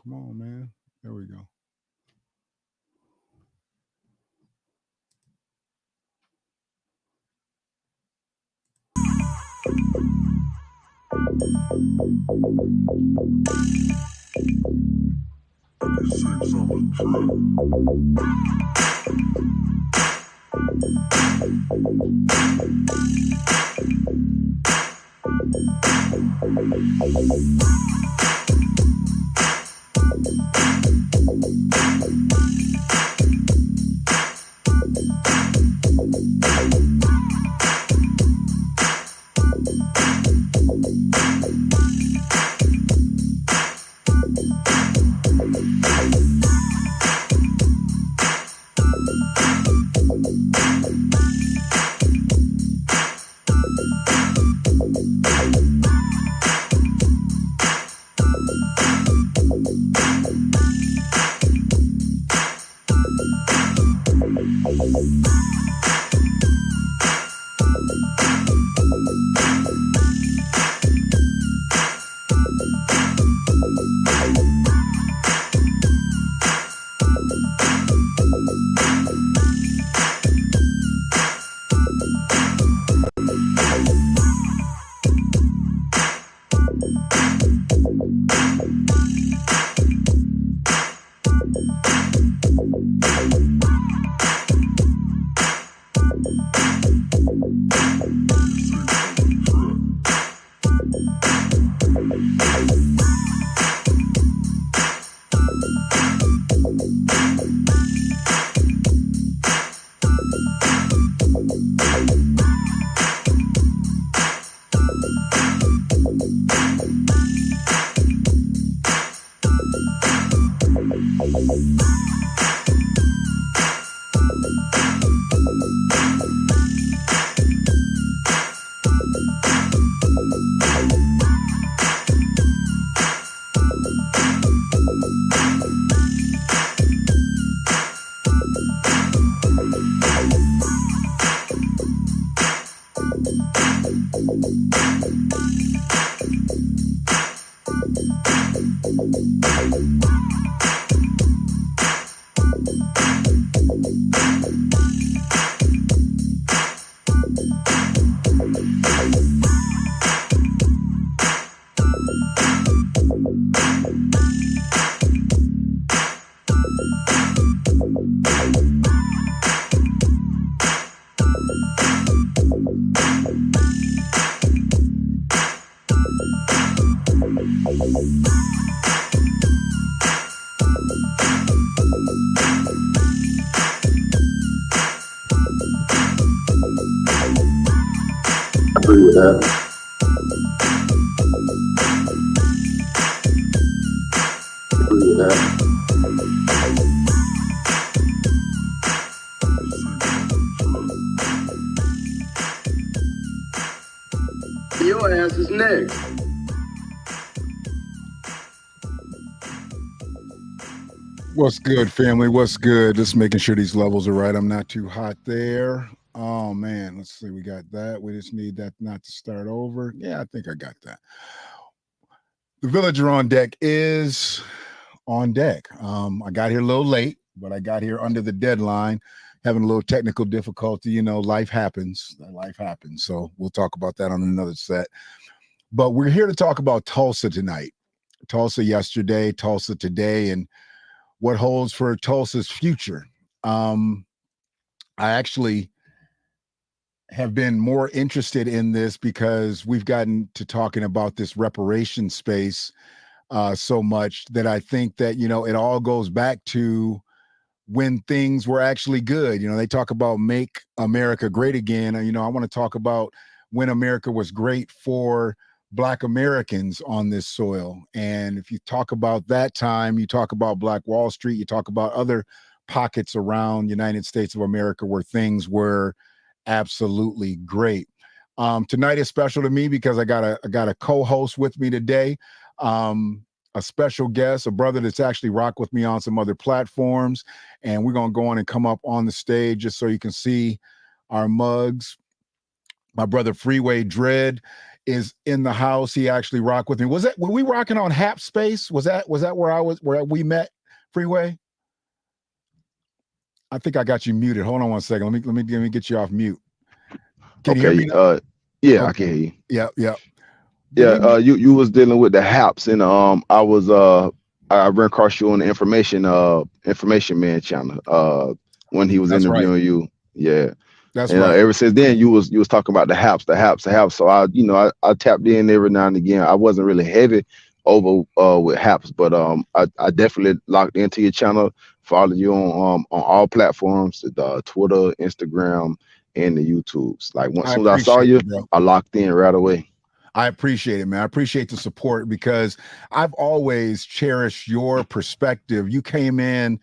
Come on, man. There we go. Agree with that. Agree with that. Your ass is next. What's good, family? What's good? Just making sure these levels are right. I'm not too hot there. Oh man, let's see. We got that. We just need that not to start over. Yeah, I think I got that. The Villager on Deck is on deck. I got here a little late, but I got here under the deadline, having a little technical difficulty. You know, life happens. Life happens. So we'll talk about that on another set. But we're here to talk about Tulsa tonight. Tulsa yesterday, Tulsa today, and what holds for Tulsa's future. I actually have been more interested in this because we've gotten to talking about this reparation space so much that I think that, you know, it all goes back to when things were actually good. You know, they talk about make America great again. You know, I want to talk about when America was great for Black Americans on this soil. And if you talk about that time, you talk about Black Wall Street, you talk about other pockets around United States of America where things were absolutely great. Tonight is special to me because I got a co-host with me today. A special guest, a brother that's actually rocked with me on some other platforms. And we're going to go on and come up on the stage just so you can see our mugs. My brother Freeway Dread is in the house. He actually rocked with me. Were we rocking on Hap Space? Was that where we met, Freeway? I think I got you muted. Hold on one second. Let me get you off mute. Can you hear me Okay. now? Yeah, I Okay. can hear you. Yeah. Did Yeah. we meet? You was dealing with the haps, and I ran across you on the information man channel. When he was That's right. interviewing you. Yeah. That's And right. ever since then, you was talking about the haps, the haps, the haps. So I tapped in every now and again. I wasn't really heavy over with haps, but I definitely locked into your channel, followed you on all platforms, the Twitter, Instagram, and the YouTubes. Like once I soon as I saw appreciate you, it, bro. I locked in right away. I appreciate it, man. I appreciate the support because I've always cherished your perspective. You came in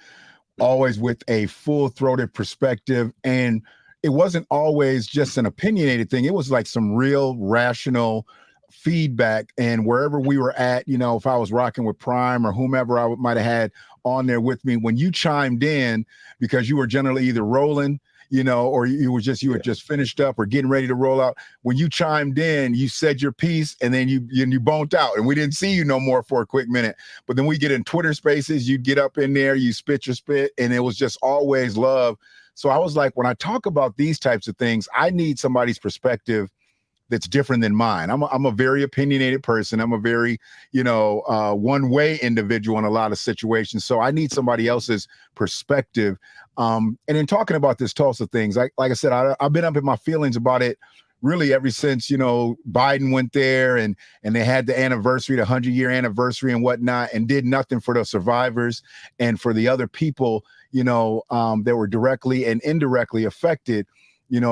always with a full-throated perspective, and it wasn't always just an opinionated thing. It was like some real rational feedback. And wherever we were at, if I was rocking with Prime or whomever I might have had on there with me, when you chimed in, because you were generally either rolling, or you were just finished up or getting ready to roll out. When you chimed in, you said your piece, and then you boned out, and we didn't see you no more for a quick minute. But then we get in Twitter Spaces, you'd get up in there, you spit your spit, and it was just always love. So I was like, when I talk about these types of things, I need somebody's perspective that's different than mine. I'm a very opinionated person. I'm a very, one-way individual in a lot of situations. So I need somebody else's perspective. And in talking about this Tulsa things, like I said, I've been up in my feelings about it really ever since, Biden went there and they had the anniversary, the 100-year anniversary and whatnot, and did nothing for the survivors and for the other people, that were directly and indirectly affected,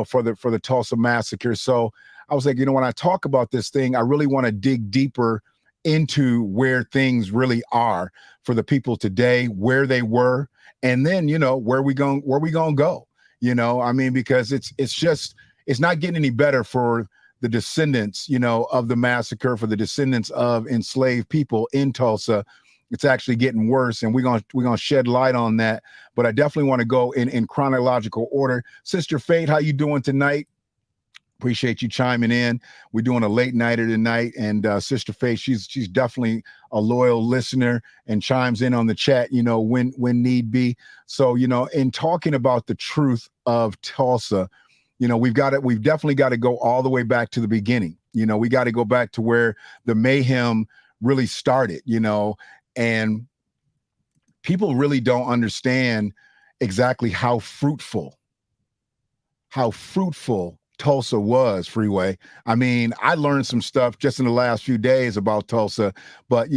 for the Tulsa massacre. So I was like, when I talk about this thing, I really want to dig deeper into where things really are for the people today, where they were, and then, where we going to go, because it's not getting any better for the descendants, of the massacre, for the descendants of enslaved people in Tulsa. It's actually getting worse, and we're gonna shed light on that. But I definitely want to go in chronological order. Sister Fate, how you doing tonight? Appreciate you chiming in. We're doing a late nighter tonight, and Sister Faith, she's definitely a loyal listener and chimes in on the chat, when need be. So, in talking about the truth of Tulsa, we've definitely got to go all the way back to the beginning. We got to go back to where the mayhem really started, and people really don't understand exactly how fruitful Tulsa was, Freeway. I mean, I learned some stuff just in the last few days about Tulsa, but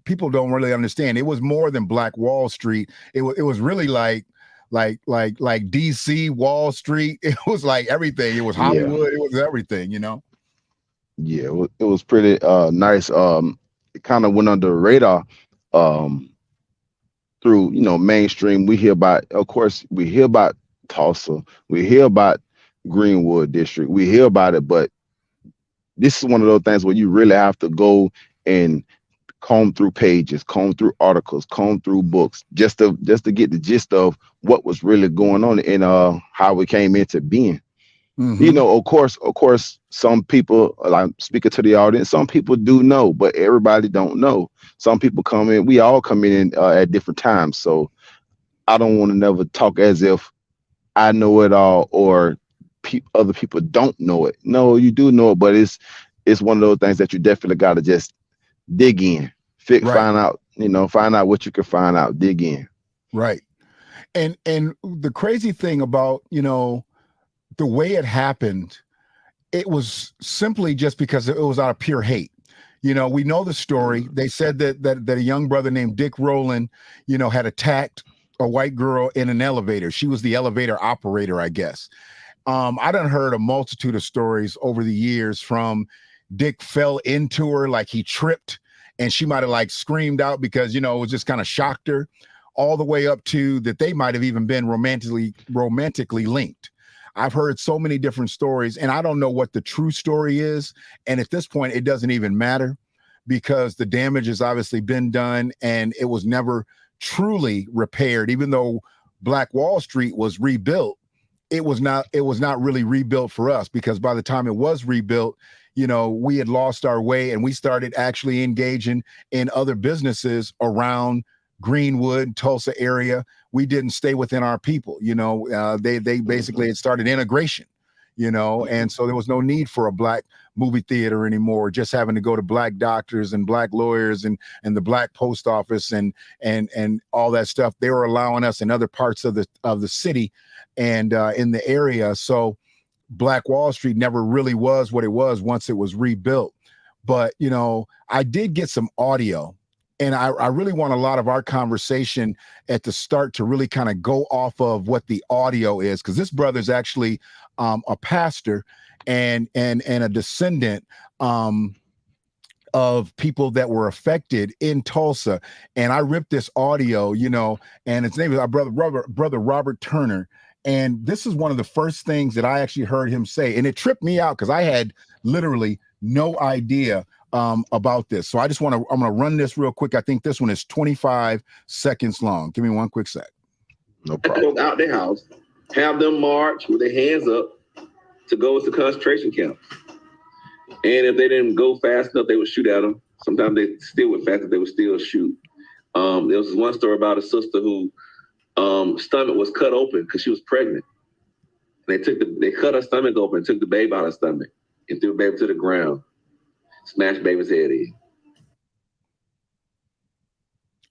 people don't really understand. It was more than Black Wall Street. It was really like DC Wall Street. It was like everything. It was Yeah. Hollywood. It was everything. Yeah. It was pretty nice. It kind of went under the radar. Through mainstream, of course we hear about Tulsa, we hear about Greenwood District, we hear about it, but this is one of those things where you really have to go and comb through pages, comb through articles, comb through books, just to get the gist of what was really going on and how it came into being. Mm-hmm. Of course, some people, like speaking to the audience, some people do know, but everybody don't know. Some people come in, we all come in at different times. So I don't want to never talk as if I know it all or other people don't know it. No, you do know it, but it's one of those things that you definitely got to just dig in, Right. find out what you can find out, dig in. Right. And the crazy thing about, the way it happened, it was simply just because it was out of pure hate. We know the story. They said that a young brother named Dick Rowland, had attacked a white girl in an elevator. She was the elevator operator, I guess. I done heard a multitude of stories over the years from Dick fell into her, like he tripped, and she might have like screamed out because, it was just kind of shocked her, all the way up to that they might have even been romantically linked. I've heard so many different stories, and I don't know what the true story is. And at this point, it doesn't even matter because the damage has obviously been done and it was never truly repaired. Even though Black Wall Street was rebuilt, it was not really rebuilt for us, because by the time it was rebuilt, we had lost our way and we started actually engaging in other businesses around Greenwood, Tulsa area. We didn't stay within our people. They basically had started integration, and so there was no need for a black movie theater anymore, just having to go to black doctors and black lawyers and the black post office and all that stuff. They were allowing us in other parts of the city and in the area. So Black Wall Street never really was what it was once it was rebuilt. But, I did get some audio, and I really want a lot of our conversation at the start to really kind of go off of what the audio is, because this brother's actually a pastor and a descendant of people that were affected in Tulsa. And I ripped this audio, and his name is our brother Robert Turner. And this is one of the first things that I actually heard him say. And it tripped me out because I had literally no idea about this. So I'm going to run this real quick. I think this one is 25 seconds long. Give me one quick sec. No problem. Out their house, have them march with their hands up to go to concentration camps. And if they didn't go fast enough, they would shoot at them. Sometimes they still went fast, they would still shoot. There was one story about a sister who stomach was cut open because she was pregnant. They cut her stomach open, took the baby out of her stomach, and threw the baby to the ground, smashed baby's head in.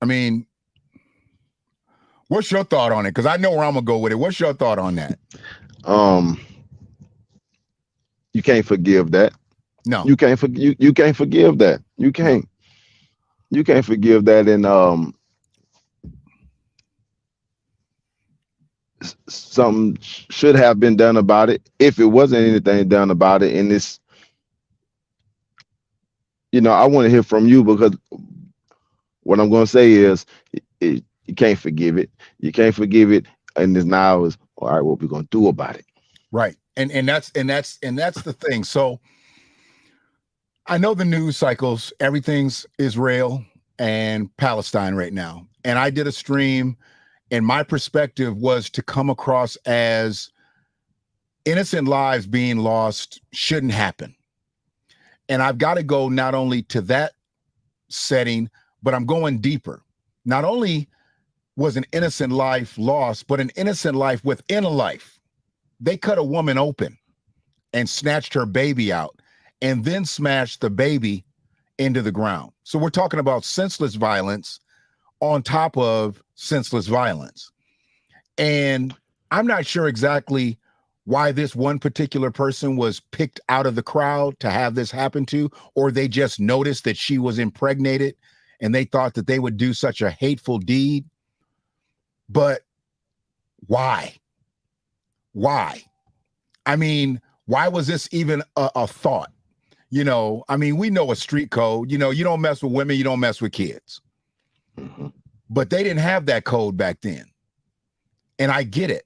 I mean, what's your thought on it? Because I know where I'm gonna go with it. What's your thought on that? You can't forgive that. No, you can't forgive that. You can't forgive that. And something should have been done about it if it wasn't anything done about it. And this, I want to hear from you, because what I'm going to say is you can't forgive it. You can't forgive it. And this now is, all right, what we're going to do about it. Right. And that's the thing. So I know the news cycles, everything's Israel and Palestine right now. And I did a stream, and my perspective was to come across as innocent lives being lost shouldn't happen. And I've got to go not only to that setting, but I'm going deeper. Not only was an innocent life lost, but an innocent life within a life. They cut a woman open and snatched her baby out and then smashed the baby into the ground. So we're talking about senseless violence on top of senseless violence. And I'm not sure exactly why this one particular person was picked out of the crowd to have this happen to, or they just noticed that she was impregnated and they thought that they would do such a hateful deed. But why? Why? I mean, why was this even a thought? We know a street code, you don't mess with women, you don't mess with kids. Mm-hmm. But they didn't have that code back then. And I get it.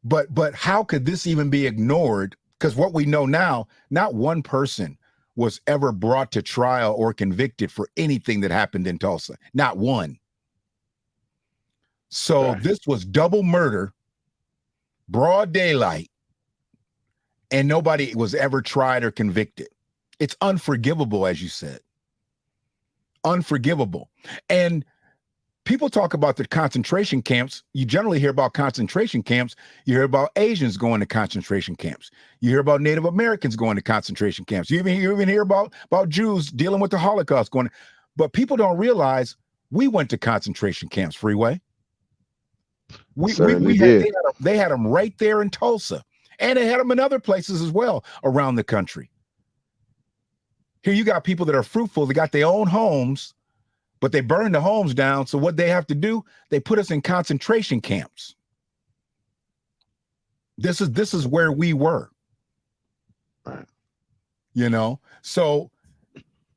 But how could this even be ignored? Because what we know now, not one person was ever brought to trial or convicted for anything that happened in Tulsa. Not one. So This was double murder, broad daylight, and nobody was ever tried or convicted. It's unforgivable, as you said. Unforgivable. And people talk about the concentration camps. You generally hear about concentration camps. You hear about Asians going to concentration camps. You hear about Native Americans going to concentration camps. You even hear about Jews dealing with the Holocaust going. But people don't realize we went to concentration camps, Freeway. They had them right there in Tulsa, and they had them in other places as well around the country. Here you got people that are fruitful. They got their own homes, but they burned the homes down. So what they have to do, they put us in concentration camps. This is where we were. Right. So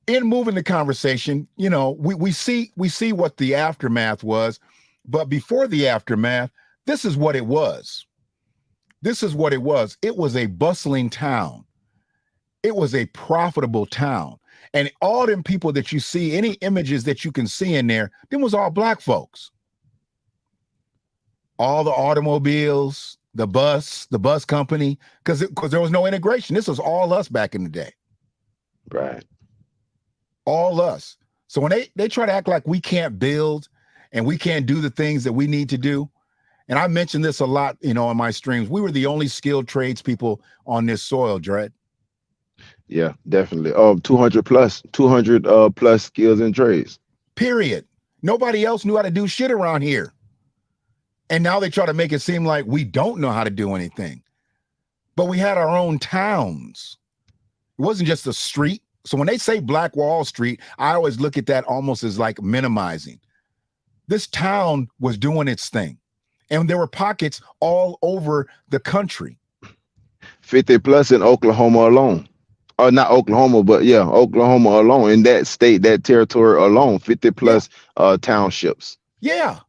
in moving the conversation, we see what the aftermath was, but before the aftermath, this is what it was. This is what it was. It was a bustling town. It was a profitable town. And all them people that you see, any images that you can see in there, them was all black folks. All the automobiles, the bus company, because there was no integration. This was all us back in the day. Right. All us. So when they try to act like we can't build and we can't do the things that we need to do, and I mentioned this a lot, in my streams, we were the only skilled tradespeople on this soil, Dred. Yeah, definitely. 200 plus skills and trades. Period. Nobody else knew how to do shit around here. And now they try to make it seem like we don't know how to do anything. But we had our own towns. It wasn't just a street. So when they say Black Wall Street, I always look at that almost as like minimizing. This town was doing its thing. And there were pockets all over the country. 50 plus in Oklahoma alone. Or not Oklahoma, but yeah, Oklahoma alone. In that state, that territory alone, 50 plus townships. Yeah.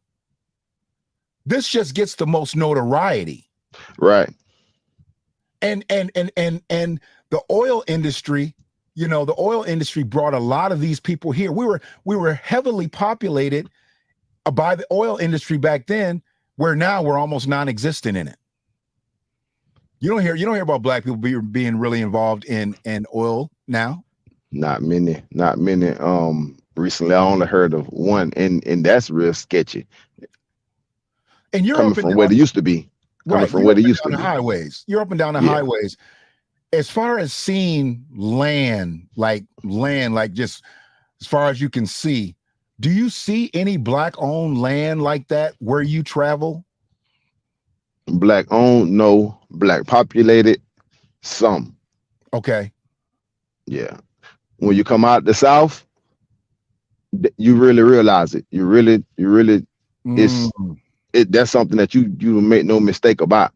This just gets the most notoriety. Right. And the oil industry, the oil industry brought a lot of these people here. We were heavily populated by the oil industry back then, where now we're almost non-existent in it. You don't hear about black people being really involved in oil now. Not many. Recently I only heard of one, and that's real sketchy. And you're coming from where they used to be. Coming from where they used to be. Highways. You're up and down the highways. As far as seeing land, like just as far as you can see, do you see any black-owned land like that where you travel? Black-owned, no. Black populated, some. Okay. Yeah. When you come out the South, you really realize it. You really, that's something that you make no mistake about.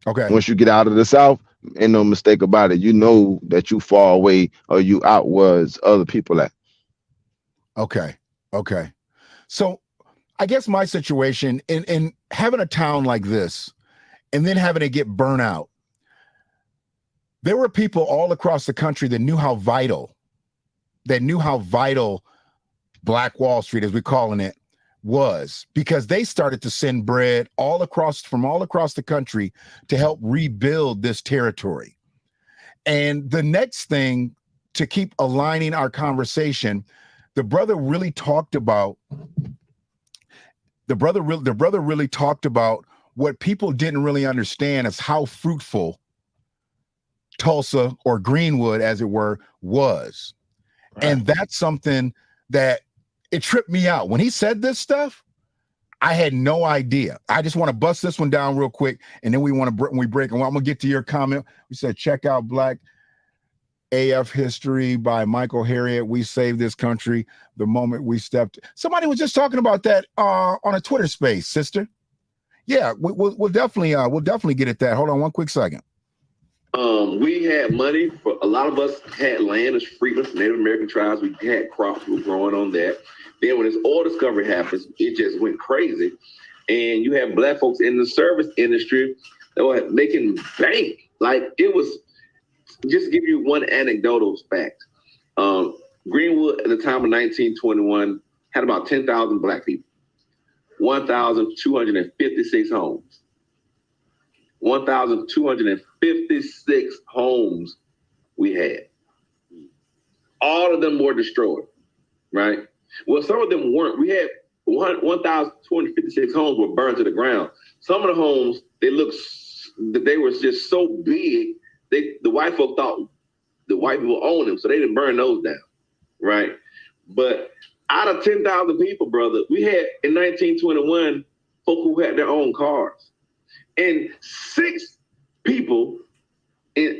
Okay. Once you get out of the South, ain't no mistake about it. You know that you far away or you outwards other people at. Okay. So I guess my situation in having a town like this and then having to get burnt out, there were people all across the country that knew how vital Black Wall Street, as we're calling it, was, because they started to send bread from all across the country to help rebuild this territory. And the next thing, to keep aligning our conversation, the brother really talked about what people didn't really understand is how fruitful Tulsa, or Greenwood as it were, was. Right. And that's something that it tripped me out. When he said this stuff, I had no idea. I just want to bust this one down real quick, and then when we break, and I'm gonna get to your comment. We said, check out Black AF History by Michael Harriot. We saved this country the moment we stepped. Somebody was just talking about that on a Twitter space, sister. Yeah, we'll definitely get at that. Hold on one quick second. We had money. For a lot of us had land as freedom from Native American tribes. We had crops. We were growing on that. Then when this oil discovery happens, it just went crazy. And you have black folks in the service industry that were making bank. Like, it was, just to give you one anecdotal fact. Greenwood at the time of 1921 had about 10,000 black people, 1,256 homes. 1,256 homes we had. All of them were destroyed, right? Well, some of them weren't. We had 1,256 homes were burned to the ground. Some of the homes, they were just so big, the white folk thought the white people owned them, so they didn't burn those down, right? But out of 10,000 people, brother, we had in 1921 folk who had their own cars. And 6 people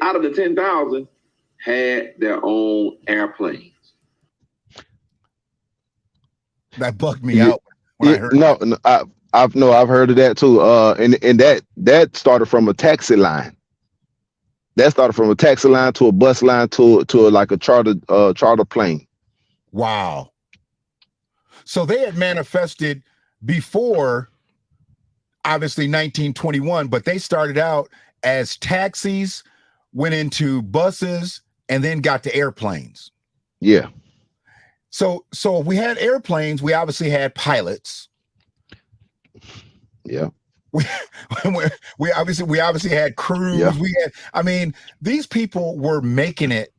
out of the 10,000 had their own airplanes. That bugged me out when I heard that. I've heard of that too. And that started from a taxi line. That started from a taxi line to a bus line to like a charter plane. Wow. So they had manifested before, obviously 1921, but they started out as taxis, went into buses, and then got to airplanes. Yeah. So if we had airplanes, we obviously had pilots. Yeah. We obviously had crews. Yeah. These people were making it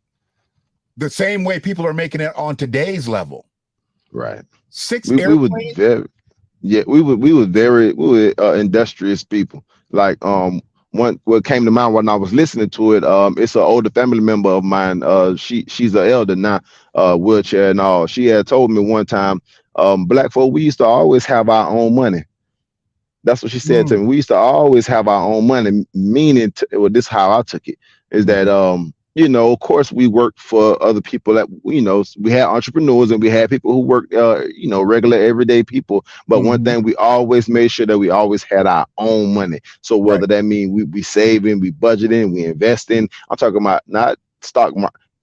the same way people are making it on today's level. Right. 6 We airplanes. were very, yeah, we were industrious people. Like what came to mind when I was listening to it, it's an older family member of mine. She's an elder now, wheelchair and all. She had told me one time, black folk, we used to always have our own money. That's what she said to me. We used to always have our own money, meaning, well, this is how I took it, is that, of course we worked for other people that, we had entrepreneurs and we had people who worked, regular everyday people. But one thing, we always made sure that we always had our own money. So whether that means we saving, we budgeting, we investing, I'm talking about not stock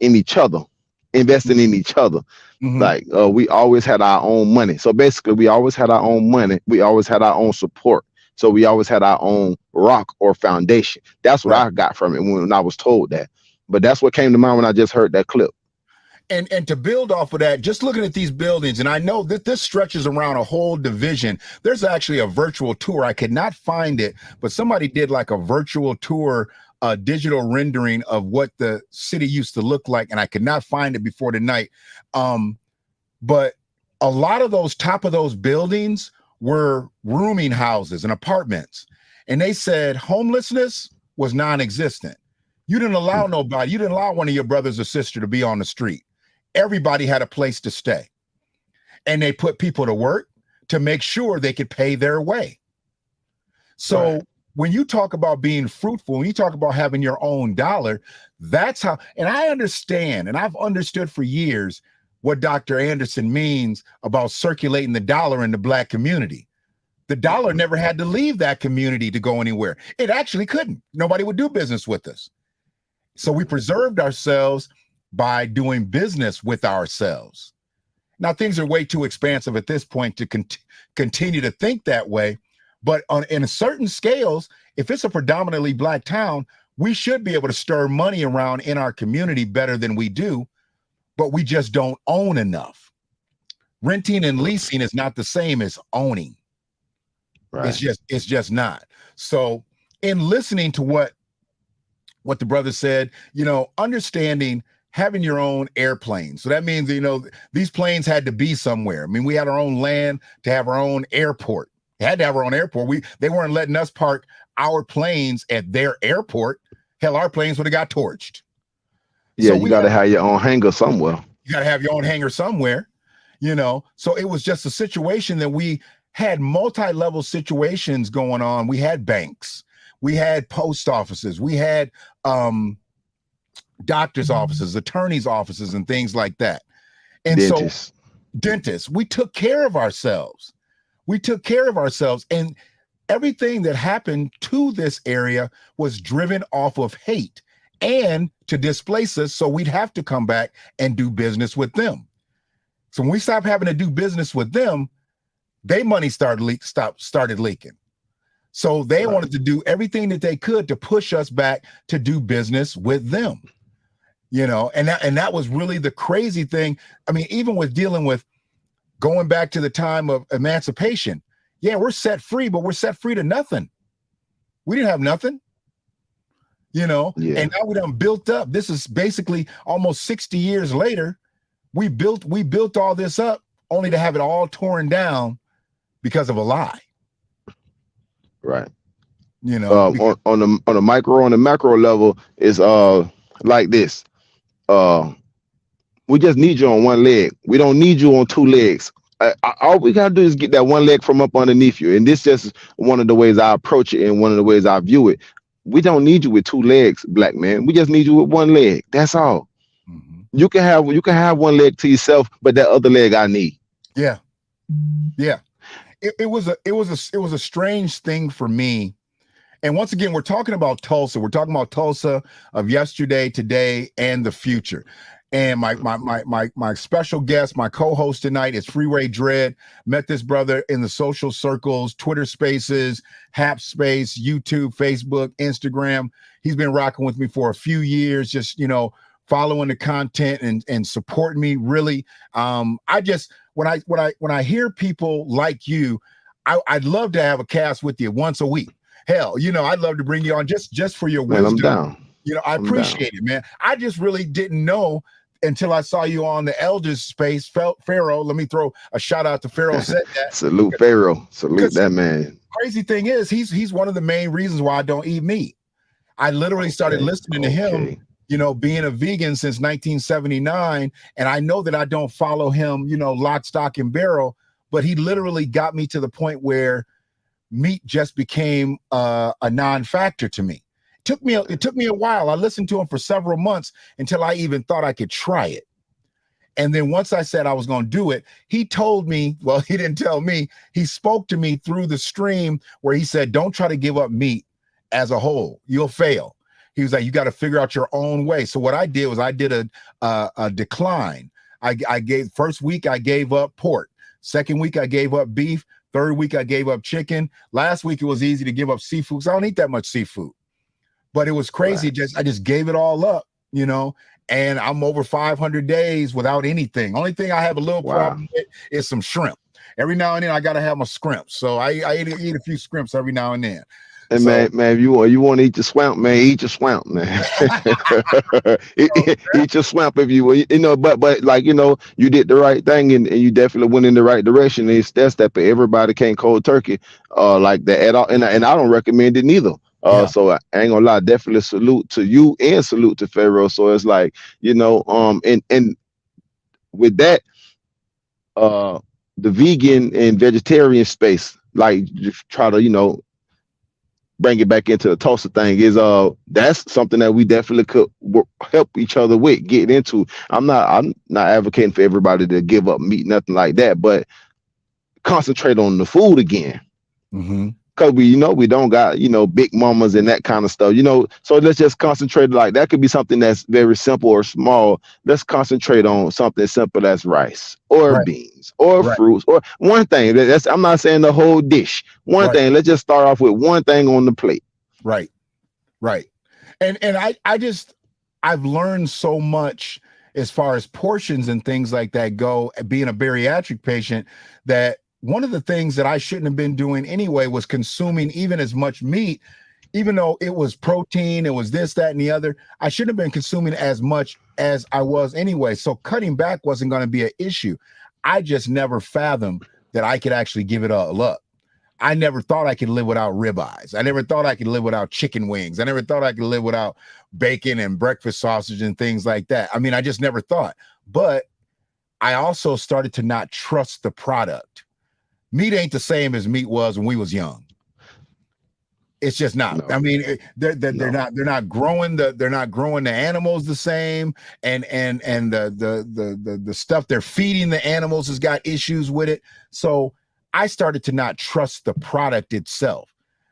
in each other, investing in each other. Like we always had our own money. So basically we always had our own money. We always had our own support. So we always had our own rock or foundation. That's what I got from it when I was told that. But that's what came to mind when I just heard that clip. And to build off of that, just looking at these buildings, and I know that this stretches around a whole division. There's actually a virtual tour. I could not find it, but somebody did like a virtual tour, digital rendering of what the city used to look like, and I could not find it before tonight. But a lot of those top of those buildings were rooming houses and apartments. And they said homelessness was non-existent. You didn't allow nobody, you didn't allow one of your brothers or sister to be on the street. Everybody had a place to stay. And they put people to work to make sure they could pay their way. So when you talk about being fruitful, when you talk about having your own dollar, that's how, and I understand, and I've understood for years what Dr. Anderson means about circulating the dollar in the Black community. The dollar never had to leave that community to go anywhere. It actually couldn't. Nobody would do business with us. So we preserved ourselves by doing business with ourselves. Now, things are way too expansive at this point to continue to think that way. But in certain scales, if it's a predominantly Black town, we should be able to stir money around in our community better than we do, but we just don't own enough. Renting and leasing is not the same as owning. It's just not. So in listening to what the brother said, understanding having your own airplane. So that means, these planes had to be somewhere. I mean, we had our own land to have our own airport. We had to have our own airport. They weren't letting us park our planes at their airport. Hell, our planes would have got torched. Yeah, so you got to have your own hangar somewhere. You got to have your own hangar somewhere, So it was just a situation that we had multi-level situations going on. We had banks. We had post offices. We had doctors' offices, attorneys' offices, and things like that. And dentists. We took care of ourselves. And everything that happened to this area was driven off of hate and to displace us, so we'd have to come back and do business with them. So when we stopped having to do business with them, their money started leaking. So they wanted to do everything that they could to push us back to do business with them. And that was really the crazy thing. I mean, even with dealing with going back to the time of emancipation, we're set free, but we're set free to nothing. We didn't have nothing. And now we done built up. This is basically almost 60 years later. We built all this up only to have it all torn down because of a lie. Right. On the micro, on the macro level is like this. We just need you on one leg. We don't need you on two legs. All we gotta do is get that one leg from up underneath you. And this just one of the ways I approach it and one of the ways I view it. We don't need you with two legs, Black man. We just need you with one leg. That's all. You can have one leg to yourself, but that other leg I need. Yeah. It was a strange thing for me. And once again, we're talking about Tulsa. We're talking about Tulsa of yesterday, today, and the future. And my special guest, my co-host tonight is Freeway Dread. Met this brother in the social circles, Twitter Spaces, Hap Space, YouTube, Facebook, Instagram. He's been rocking with me for a few years, just following the content and supporting me. Really, I just when I hear people like you, I'd love to have a cast with you once a week. Hell, I'd love to bring you on just for your wisdom. Man, I'm down. I appreciate it, man. I just really didn't know until I saw you on the elders space. Pharaoh, let me throw a shout out to Pharaoh. Said that. Salute Pharaoh. Salute that man. Crazy thing is, he's one of the main reasons why I don't eat meat. I literally started listening to him, being a vegan since 1979. And I know that I don't follow him, lock, stock, and barrel, but he literally got me to the point where meat just became a non-factor to me. It took me a while. I listened to him for several months until I even thought I could try it. And then once I said I was going to do it, he told me, well, he didn't tell me, he spoke to me through the stream where he said, don't try to give up meat as a whole. You'll fail. He was like, you got to figure out your own way. So what I did was I did a decline. First week I gave up pork. Second week I gave up beef. Third week I gave up chicken. Last week it was easy to give up seafood because I don't eat that much seafood. But it was crazy. Right. I just gave it all up, and I'm over 500 days without anything. Only thing I have a little problem with is some shrimp. Every now and then I got to have my scrimps. So I eat a few scrimps every now and then. And man, if you want to eat your swamp, man, eat your swamp, man. Eat your swamp if you but like, you did the right thing and you definitely went in the right direction. It's that step, but everybody can't cold turkey like that at all. And I don't recommend it neither. So I ain't gonna lie, definitely salute to you and salute to Pharaoh. So it's like, and with that, the vegan and vegetarian space, like just try to, bring it back into the Tulsa thing is that's something that we definitely could help each other with getting into. I'm not advocating for everybody to give up meat, nothing like that, but concentrate on the food again. Mm-hmm. Cause we don't got, big mamas and that kind of stuff, so let's just concentrate. Like that could be something that's very simple or small. Let's concentrate on something simple as rice or beans or fruits or one thing. I'm not saying the whole dish. One thing. Let's just start off with one thing on the plate. Right. And I've learned so much as far as portions and things like that go, being a bariatric patient, that one of the things that I shouldn't have been doing anyway was consuming even as much meat, even though it was protein, it was this, that, and the other. I shouldn't have been consuming as much as I was anyway. So cutting back wasn't going to be an issue. I just never fathomed that I could actually give it all up. I never thought I could live without ribeyes. I never thought I could live without chicken wings. I never thought I could live without bacon and breakfast sausage and things like that. I mean, I just never thought. But I also started to not trust the product. Meat ain't the same as meat was when we was young. It's just not. No. I mean, they're not growing the animals the same, and the stuff they're feeding the animals has got issues with it. So I started to not trust the product itself.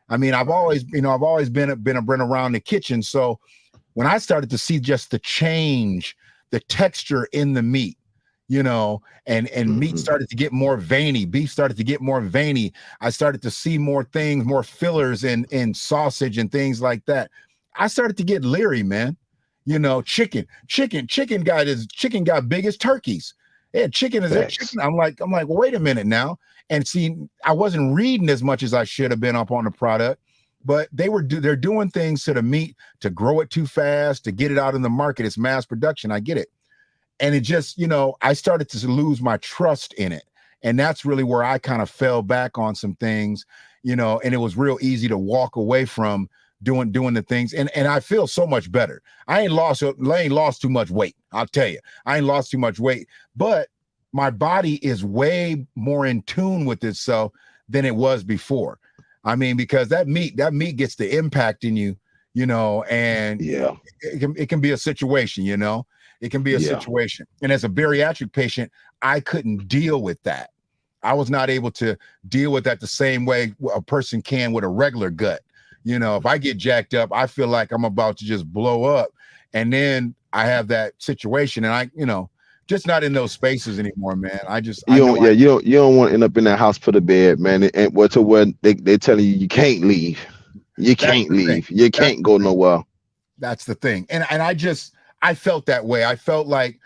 I mean, I've always been around the kitchen. So when I started to see just the change, the texture in the meat, and meat started to get more veiny. Beef started to get more veiny. I started to see more things, more fillers in sausage and things like that. I started to get leery, man. Chicken got big as turkeys. Yeah, chicken is it. Chicken. I'm like, well, wait a minute now. And see, I wasn't reading as much as I should have been up on the product, but they're doing things to the meat to grow it too fast, to get it out in the market. It's mass production. I get it. And it just, I started to lose my trust in it. And that's really where I kind of fell back on some things, and it was real easy to walk away from doing the things. And I feel so much better. I ain't lost too much weight. I'll tell you, I ain't lost too much weight, but my body is way more in tune with itself than it was before. I mean, because that meat gets the impact in you, and it can be a situation, It can be a situation. And as a bariatric patient, I couldn't deal with that. I was not able to deal with that the same way a person can with a regular gut. If I get jacked up, I feel like I'm about to just blow up. And then I have that situation, and I, just not in those spaces anymore, man. You don't want to end up in that hospital bed, man. And to where they're telling you can't leave. You can't leave. You can't go nowhere. That's the thing. And I felt that way. I felt like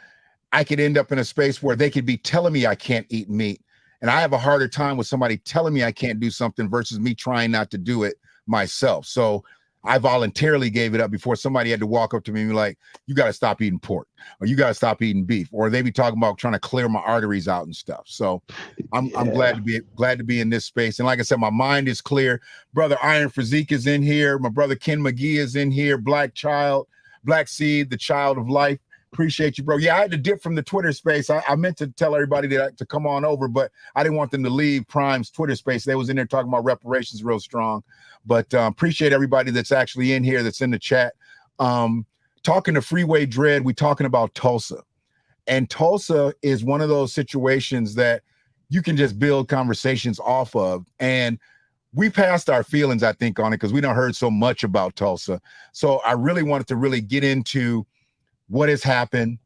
I could end up in a space where they could be telling me I can't eat meat. And I have a harder time with somebody telling me I can't do something versus me trying not to do it myself. So I voluntarily gave it up before somebody had to walk up to me and be like, you got to stop eating pork, or you got to stop eating beef, or they be talking about trying to clear my arteries out and stuff. So I'm glad to be in this space. And like I said, my mind is clear. Brother Iron Physique is in here. My brother Ken McGee is in here. Black Seed, the child of life. Appreciate you, bro. Yeah, I had to dip from the Twitter space. I meant to tell everybody to come on over, but I didn't want them to leave Prime's Twitter space. They was in there talking about reparations real strong. But appreciate everybody that's actually in here, that's in the chat. Talking to Freeway Dread, we talking about Tulsa. And Tulsa is one of those situations that you can just build conversations off of. And we passed our feelings, I think, on it because we don't heard so much about Tulsa. So I really wanted to really get into what has happened,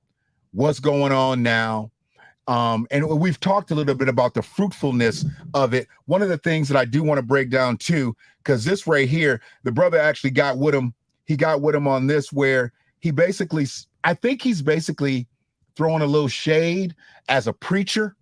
what's going on now. And we've talked a little bit about the fruitfulness of it. One of the things that I do want to break down too, because this right here, the brother actually got with him. He got with him on this where I think he's basically throwing a little shade as a preacher.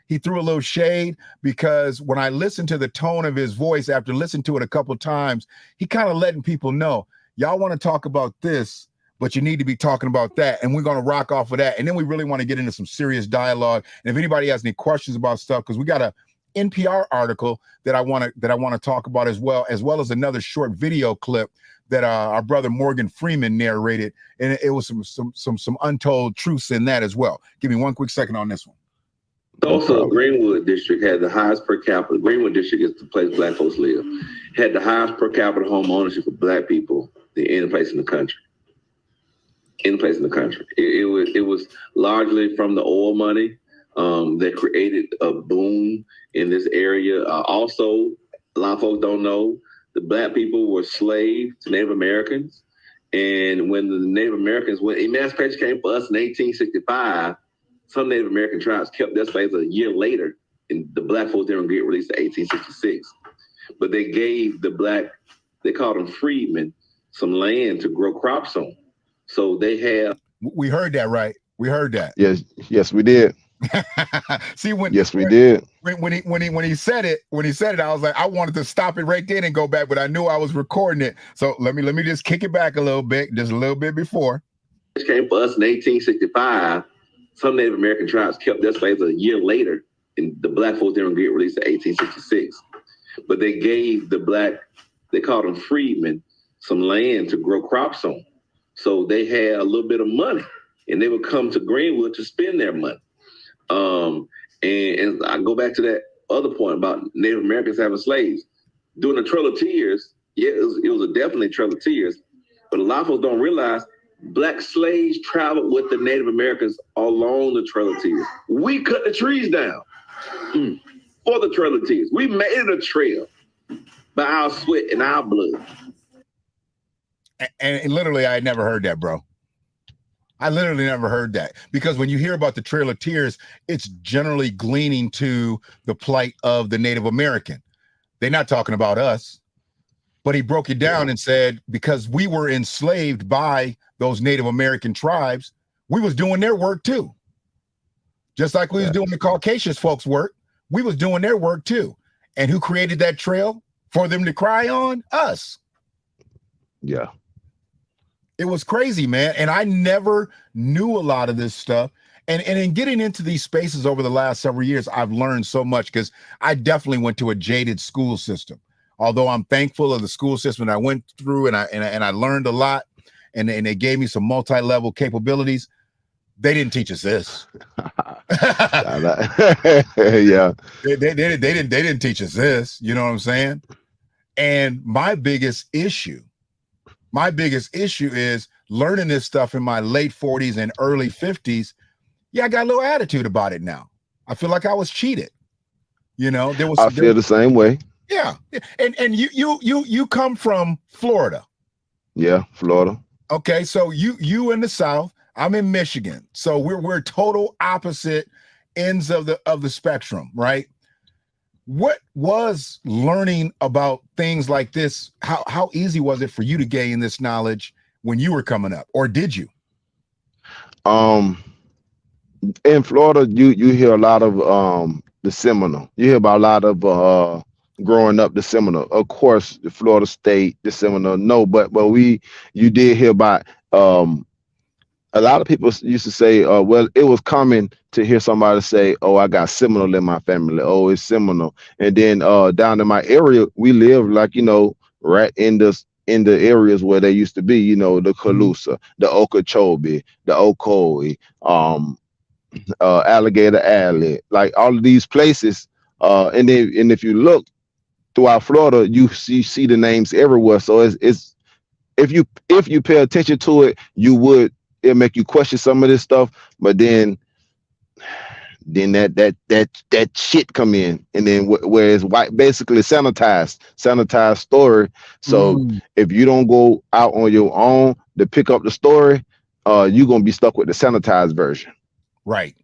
He threw a little shade because when I listened to the tone of his voice after listening to it a couple of times, he kind of letting people know, y'all want to talk about this, but you need to be talking about that. And we're going to rock off of that. And then we really want to get into some serious dialogue. And if anybody has any questions about stuff, because we got a NPR article that I want to talk about as well as another short video clip that our brother Morgan Freeman narrated. And it was some untold truths in that as well. Give me one quick second on this one. Also, Greenwood District had the highest per capita. Greenwood District is the place Black folks live. Had the highest per capita home ownership for Black people than any place in the country. It was largely from the oil money that created a boom in this area. Also, a lot of folks don't know the Black people were slaves to Native Americans. And when the Native Americans, when emancipation came for us in 1865, some Native American tribes kept their slaves a year later, and the Black folks didn't get released in 1866. But they gave they called them freedmen, some land to grow crops on. So they have. We heard that, right? We heard that. Yes, we did. See, we did. When he said it, I was like, I wanted to stop it right then and go back, but I knew I was recording it. So let me just kick it back a little bit, just a little bit before. It came for us in 1865. Some Native American tribes kept their slaves a year later, and the Black folks didn't get released in 1866. But they gave they called them freedmen, some land to grow crops on. So they had a little bit of money, and they would come to Greenwood to spend their money. And I go back to that other point about Native Americans having slaves. During the Trail of Tears, it was definitely Trail of Tears, but a lot of folks don't realize Black slaves traveled with the Native Americans along the Trail of Tears. We cut the trees down for the Trail of Tears. We made it a trail by our sweat and our blood. And literally, I had never heard that, bro. I literally never heard that, because when you hear about the Trail of Tears, it's generally gleaning to the plight of the Native American. They're not talking about us, but he broke it down and said, because we were enslaved by those Native American tribes, we was doing their work too. Just like we was doing the Caucasus folks' work, we was doing their work too. And who created that trail for them to cry on? Us. Yeah. It was crazy, man. And I never knew a lot of this stuff. And in getting into these spaces over the last several years, I've learned so much, because I definitely went to a jaded school system. Although I'm thankful of the school system that I went through, and I learned a lot, and they gave me some multi-level capabilities. They didn't teach us this. Yeah. They didn't teach us this. You know what I'm saying? And my biggest issue is learning this stuff in my late 40s and early 50s. Yeah, I got a little attitude about it now. I feel like I was cheated. You know, I feel the same way. Yeah. And you come from Florida. Yeah, Florida. Okay, so you in the South, I'm in Michigan. So we're total opposite ends of the spectrum, right? What was learning about things like this? How easy was it for you to gain this knowledge when you were coming up, or did you? In Florida, you hear a lot of the Seminole. You hear about a lot of growing up the Seminole. Of course, the Florida State, the Seminole. No, but you did hear about a lot of people used to say, well, it was common to hear somebody say, oh, I got Seminole in my family. Oh, it's Seminole. And then down in my area, we live like, right in the areas where they used to be, the Calusa, the Okeechobee, the Ocoee, Alligator Alley, like all of these places. And if you look throughout Florida, you see the names everywhere. So it's if you pay attention to it, it'll make you question some of this stuff. But then that shit come in, and then where it's white, basically sanitized story. So if you don't go out on your own to pick up the story, you're gonna be stuck with the sanitized version. Right.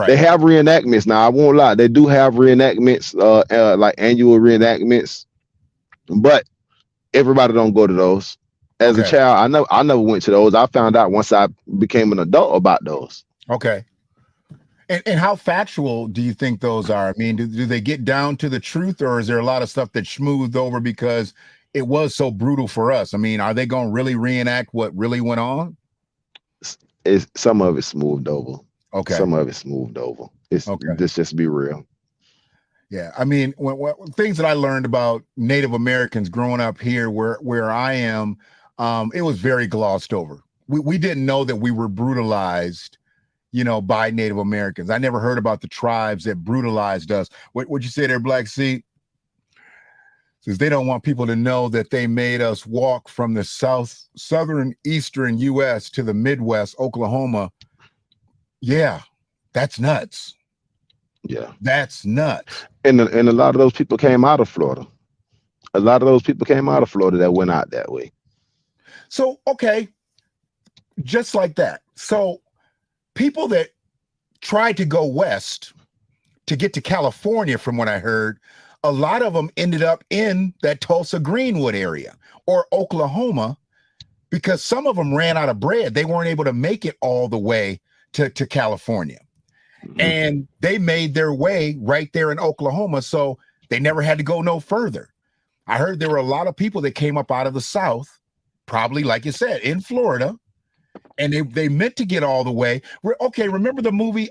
They have reenactments now. I won't lie, they do have reenactments, like annual reenactments, but everybody don't go to those. As a child, I never went to those. I found out once I became an adult about those. Okay. And how factual do you think those are? I mean, do they get down to the truth, or is there a lot of stuff that's smoothed over because it was so brutal for us? I mean, are they going to really reenact what really went on? Some of it's smoothed over. Okay. Some of it's smoothed over. Let's just be real. Yeah. I mean, when things that I learned about Native Americans growing up here where I am, it was very glossed over. We didn't know that we were brutalized, by Native Americans. I never heard about the tribes that brutalized us. What'd you say there, Black Seed? Says they don't want people to know that they made us walk from the southern eastern U.S. to the Midwest, Oklahoma. Yeah, that's nuts. Yeah, that's nuts. And a lot of those people came out of Florida. A lot of those people came out of Florida that went out that way. So, okay, just like that. So people that tried to go west to get to California, from what I heard, a lot of them ended up in that Tulsa Greenwood area or Oklahoma, because some of them ran out of bread. They weren't able to make it all the way to California. And they made their way right there in Oklahoma. So they never had to go no further. I heard there were a lot of people that came up out of the South, probably, like you said, in Florida, and they meant to get all the way. Okay, remember the movie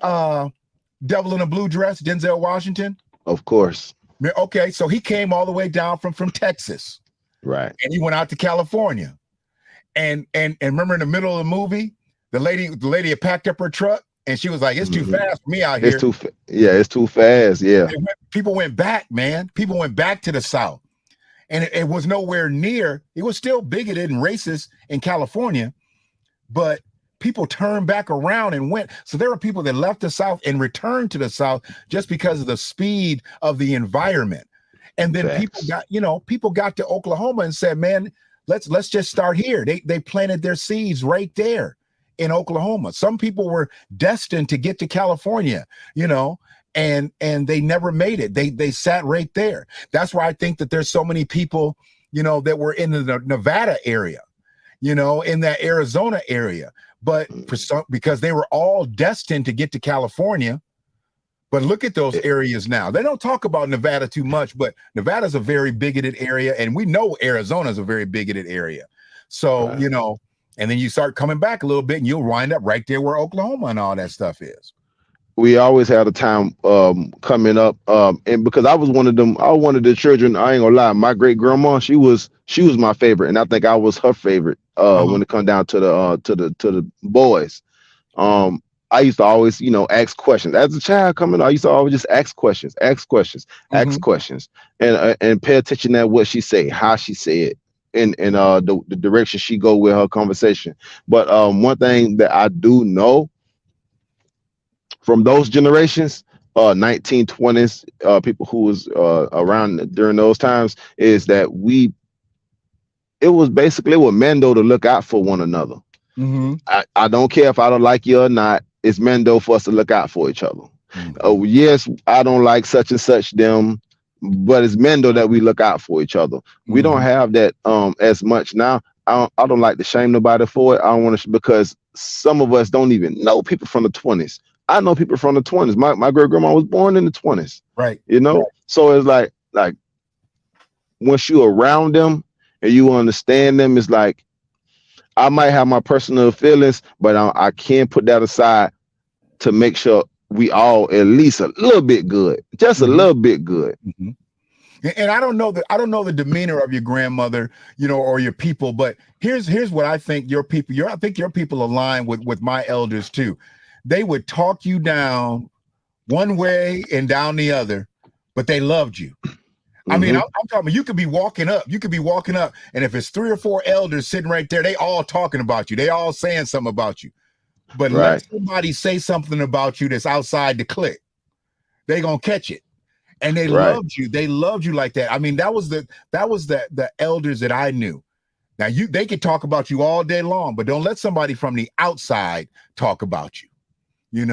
Devil in a Blue Dress, Denzel Washington? Of course. Okay, so he came all the way down from Texas. Right. And he went out to California. And remember in the middle of the movie, the lady had packed up her truck and she was like, it's too fast for me out here. It's too fast. Yeah. People went back, man. People went back to the South. And it was nowhere near. It was still bigoted and racist in California, but people turned back around and went. So there were people that left the South and returned to the South just because of the speed of the environment. And then people got to Oklahoma and said, man, let's just start here. They planted their seeds right there in Oklahoma. Some people were destined to get to California, and they never made it. They sat right there. That's why I think that there's so many people, that were in the Nevada area, in that Arizona area, but because they were all destined to get to California. But look at those areas now. They don't talk about Nevada too much, but Nevada's a very bigoted area, and we know Arizona's a very bigoted area. So, and then you start coming back a little bit and you'll wind up right there where Oklahoma and all that stuff is. We always had a time coming up, and because I was one of the children, I ain't gonna lie, my great grandma, she was my favorite, and I think I was her favorite when it come down to the boys. I used to always, ask questions. As a child coming up, I used to always just ask questions, and pay attention to what she say, how she say it, and the direction she go with her conversation. But one thing that I do know from those generations, 1920s, people who was around during those times, is that it was Mendo to look out for one another. I don't care if I don't like you or not. It's Mendo for us to look out for each other. Oh, yes, I don't like such and such them, but it's Mendo that we look out for each other. We don't have that as much now. I don't like to shame nobody for it. I don't want to, because some of us don't even know people from the 20s. I know people from the 20s. My great grandma was born in the 20s. Right. So it's like once you around them and you understand them, it's like I might have my personal feelings, but I can put that aside to make sure we all at least a little bit good, just a little bit good. And I don't know the demeanor of your grandmother, or your people, but here's what I think your people. I think your people align with my elders too. They would talk you down one way and down the other, but they loved you. I mean, I'm talking. You could be walking up, and if it's 3 or 4 elders sitting right there, they all talking about you. They all saying something about you. But let somebody say something about you that's outside the clique, they gonna catch it. And they loved you. They loved you like that. I mean, that was the elders that I knew. Now they could talk about you all day long, but don't let somebody from the outside talk about you.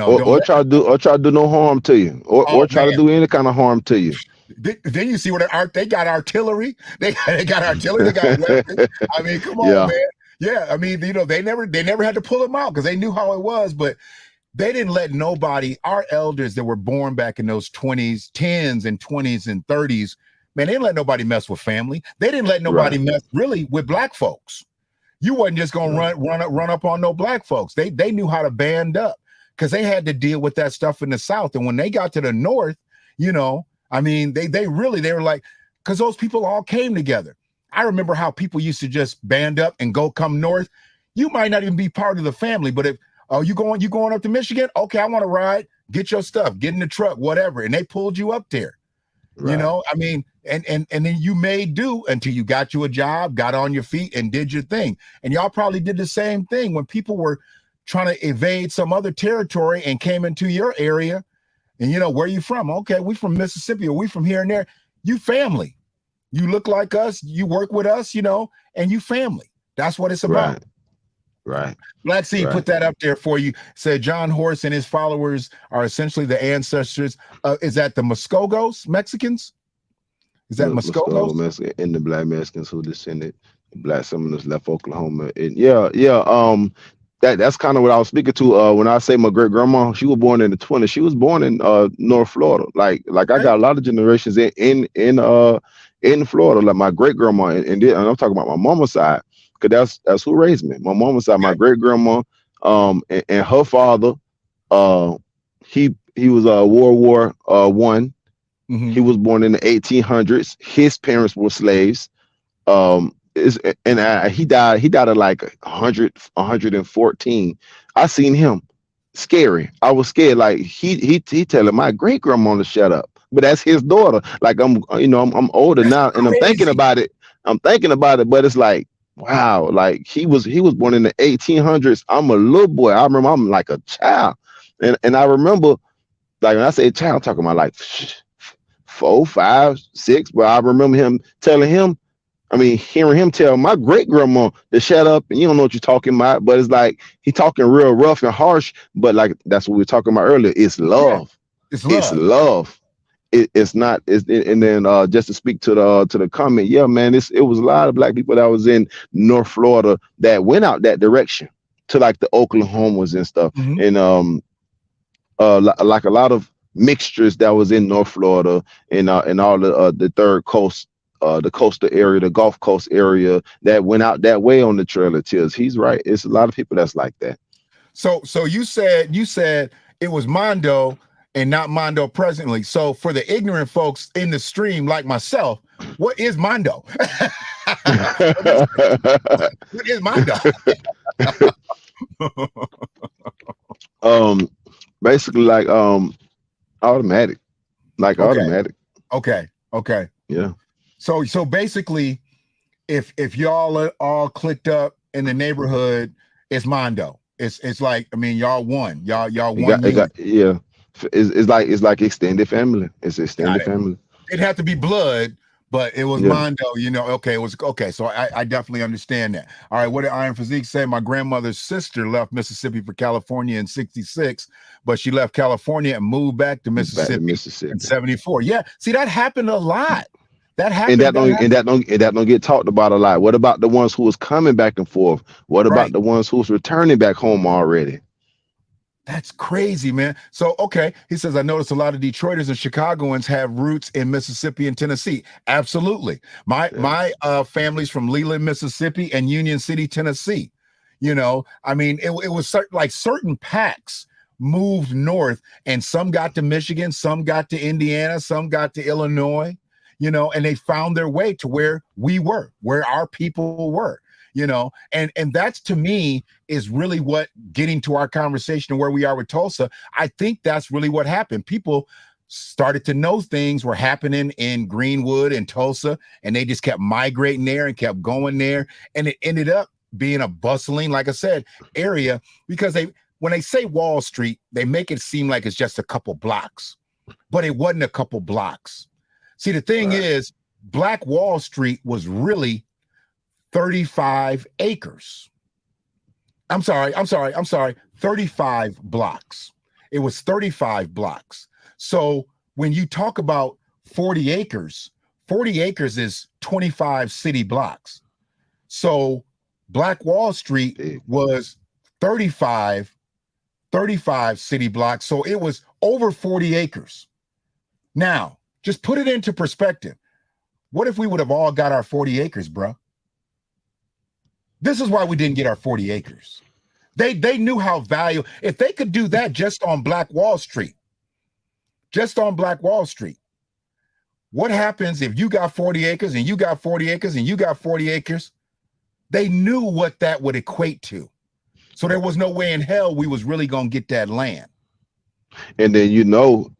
Or try to do no harm to you, or try to do any kind of harm to you. Then you see what they got artillery. They got artillery. They got weapons. I mean, come on, man. Yeah, I mean, they never had to pull them out because they knew how it was, but they didn't let nobody, our elders that were born back in those 20s, 10s and 20s and 30s, man, they didn't let nobody mess with family. They didn't let nobody mess really with black folks. You wasn't just gonna run up on no black folks. They knew how to band up because they had to deal with that stuff in the South. And when they got to the North, I mean, they were like, because those people all came together. I remember how people used to just band up and come north. You might not even be part of the family, but if you going up to Michigan? Okay, I want to ride. Get your stuff. Get in the truck, whatever. And they pulled you up there. I mean, and then you made do until you got you a job, got on your feet, and did your thing. And y'all probably did the same thing when people were trying to evade some other territory and came into your area. And where you from? Okay, we from Mississippi, or we from here and there. You family. You look like us. You work with us. And you family. That's what it's about. Right. Black Seed put that up there for you. Said John Horse and his followers are essentially the ancestors. Is that the Muskogos Mexicans? Is that Muskogos? Mexican and the Black Mexicans who descended Black Seminoles left Oklahoma. And that's kind of what I was speaking to when I say my great grandma. She was born in the 20s. She was born in North Florida. Like I got a lot of generations in Florida. Like my great grandma, and I'm talking about my mama's side. Cause that's who raised me. My mama's side, my great grandma, and her father, he was World War I. He was born in the 1800s. His parents were slaves. He died at like 114. I seen him scary. I was scared. Like he telling my great grandma to shut up, but that's his daughter. Like I'm older now, and I'm thinking about it, but it's like, wow, like he was born in the 1800s. I'm a little boy. I remember I'm like a child. And I remember, like when I say child, I'm talking about like 4, 5, 6. But I remember hearing him tell my great grandma to shut up, and you don't know what you're talking about. But it's like he talking real rough and harsh. But like that's what we were talking about earlier. It's love. Yeah, it's love. It's not. And then just to speak to the comment, yeah, man, it was a lot of Black people that was in North Florida that went out that direction to like the Oklahomas and stuff, and like a lot of mixtures that was in North Florida and all the third coast, the coastal area, the Gulf Coast area that went out that way on the Trail of Tears. He's right. It's a lot of people that's like that. So you said it was Mondo and not Mondo presently. So for the ignorant folks in the stream like myself, what is Mondo? What is Mondo? Basically like automatic. Like automatic. Okay. Yeah. So basically if y'all are all clicked up in the neighborhood, it's Mondo. It's like, I mean, y'all won. Y'all won. Yeah. It's like extended family. It's extended family. It'd have to be blood, but it was Mondo, okay, it was okay. So I definitely understand that. All right, what did Iron Physique say? My grandmother's sister left Mississippi for California in 66, but she left California and moved back to Mississippi in 74. Yeah, see, that happened a lot. That happened. And that don't get talked about a lot. What about the ones who was coming back and forth? What about the ones who was returning back home already? That's crazy, man. So, okay, he says, I noticed a lot of Detroiters and Chicagoans have roots in Mississippi and Tennessee. Absolutely. My family's from Leland, Mississippi, and Union City, Tennessee. You know, I mean, it was certain packs moved north, and some got to Michigan, some got to Indiana, some got to Illinois, you know, and they found their way to where we were, where our people were. You know, and that's, to me, is really what, getting to our conversation and where we are with Tulsa, I think that's really what happened. People started to know things were happening in Greenwood and Tulsa, and they just kept migrating there and kept going there, and it ended up being a bustling, like I said, area, because when they say Wall Street, they make it seem like it's just a couple blocks, but it wasn't a couple blocks. See, the thing is, Black Wall Street was really 35 acres. I'm sorry, 35 blocks. It was 35 blocks. So when you talk about 40 acres is 25 city blocks. So Black Wall Street was 35 city blocks. So it was over 40 acres. Now, just put it into perspective. What if we would have all got our 40 acres, bro? This is why we didn't get our 40 acres. They knew how valuable, if they could do that just on Black Wall Street, what happens if you got 40 acres and you got 40 acres and you got 40 acres? They knew what that would equate to. So there was no way in hell we was really going to get that land. And then, you know,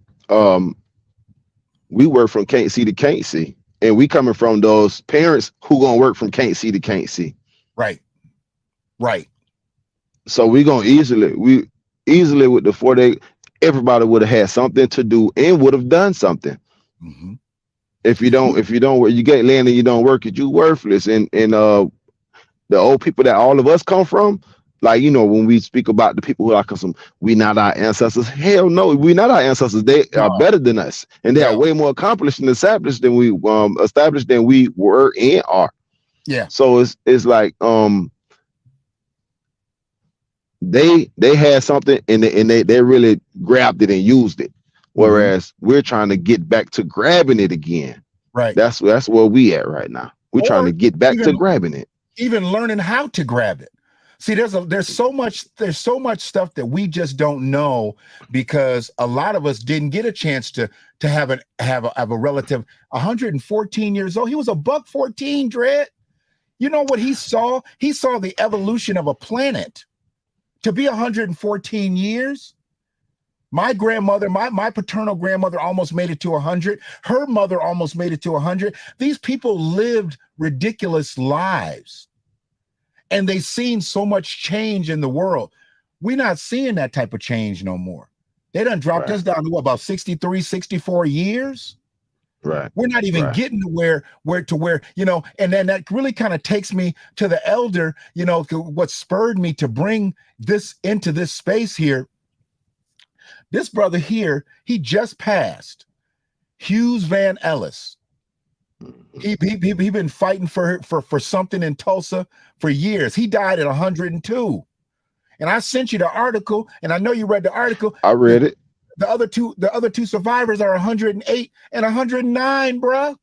we work from can't see to can't see. And we coming from those parents who going to work from can't see to can't see. Right. So we gonna easily with the 4-day, everybody would have had something to do and would have done something. Mm-hmm. If you don't work, you get land and you don't work it, you worthless. And the old people that all of us come from, like, you know, when we speak about the people who are some, we not our ancestors. Hell no, we not our ancestors. They are better than us, and they are way more accomplished and established than we were and are. Yeah. So it's like they had something and they really grabbed it and used it, whereas we're trying to get back to grabbing it again. Right. That's where we at right now. We're trying to get back to grabbing it, even learning how to grab it. See, there's so much stuff that we just don't know, because a lot of us didn't get a chance to have a relative 114 years old. He was a $114, Dread. You know what he saw? He saw the evolution of a planet. To be 114 years, my grandmother, my paternal grandmother almost made it to 100. Her mother almost made it to 100. These people lived ridiculous lives, and they've seen so much change in the world. We're not seeing that type of change no more. They done dropped us down to about 63, 64 years. Right. We're not even getting to where, you know, and then that really kind of takes me to the elder, you know, what spurred me to bring this into this space here. This brother here, he just passed, Hughes Van Ellis. He been fighting for something in Tulsa for years. He died at 102. And I sent you the article, and I know you read the article. I read it. The other two survivors are 108 and 109, bruh.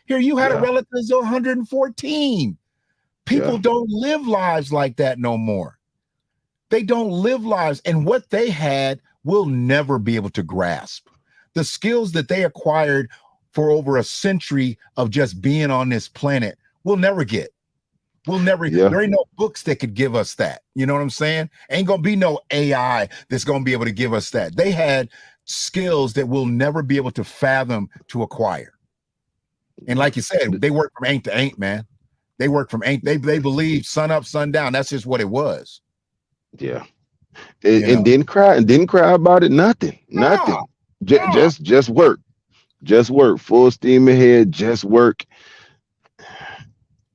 Here you had a relative of 114. People don't live lives like that no more. They don't live lives, and what they had, we'll never be able to grasp. The skills that they acquired for over a century of just being on this planet, we'll never get. There ain't no books that could give us that. You know what I'm saying? Ain't gonna be no AI that's gonna be able to give us that. They had skills that we'll never be able to fathom to acquire. And like you said, they work from ain't to ain't, man. They work from ain't. They believe sun up, sun down. That's just what it was. Yeah. And didn't cry about it. Nothing. Just work. Just work. Full steam ahead. Just work.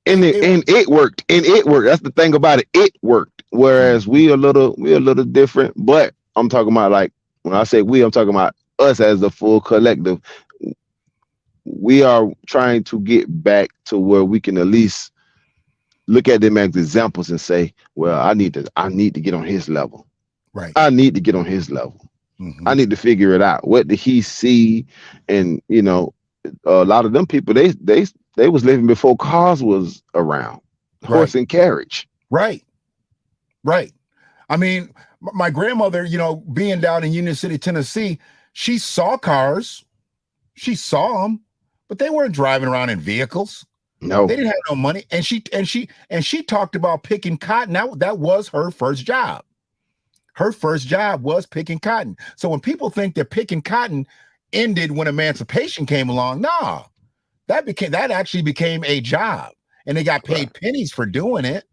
And it worked. That's the thing about it. It worked. Whereas we're a little different. But I'm talking about, like, when I say we, I'm talking about us as the full collective. We are trying to get back to where we can at least look at them as examples and say, well, I need to get on his level. Right. I need to get on his level. I Mm-hmm. need to figure it out. What did he see? And a lot of them people they was living before cars was around, horse Right. and carriage. Right. Right. I mean, my grandmother, being down in Union City, Tennessee, she saw cars. She saw them, but they weren't driving around in vehicles. They No, didn't have no money. And she talked about picking cotton. That was her first job. Her first job was picking cotton. So when people think that picking cotton ended when emancipation came along, nah, that actually became a job, and they got right, paid pennies for doing it.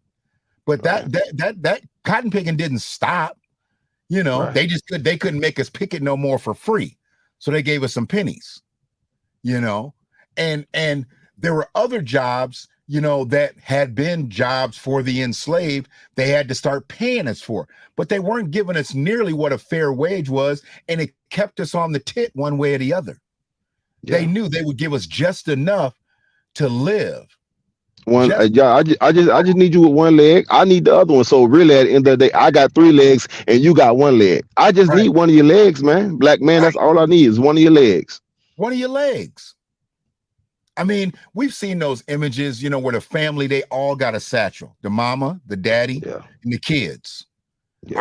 But right, that cotton picking didn't stop. right. They couldn't make us pick it no more for free, so they gave us some pennies. You know, and there were other jobs, that had been jobs for the enslaved. They had to start paying us for, but they weren't giving us nearly what a fair wage was, and it kept us on the tit one way or the other. They Yeah. knew they would give us just enough to live. One, Just yeah, I just need you with one leg. I need the other one. So really, at the end of the day, I got three legs and you got one leg. I just right, need one of your legs, man. Black man, that's right. all I need is one of your legs. One of your legs. I mean, we've seen those images, where the family, they all got a satchel, the mama, the daddy, Yeah, and the kids. yeah,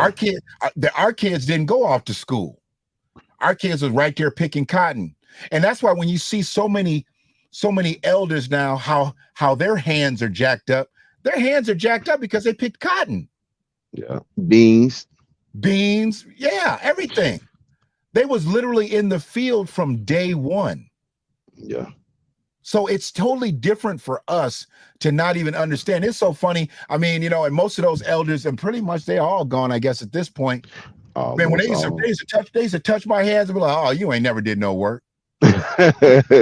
Our kids didn't go off to school. Our kids was right there picking cotton. And that's why when you see so many elders now, how their hands are jacked up, because they picked cotton, yeah. Beans. beans, yeah, everything. They was literally in the field from day one. Yeah. So it's totally different for us to not even understand. It's so funny. I mean, and most of those elders, and pretty much they're all gone, I guess, at this point. Man, when Almost all. they used to touch my hands and be like, "Oh, you ain't never did no work."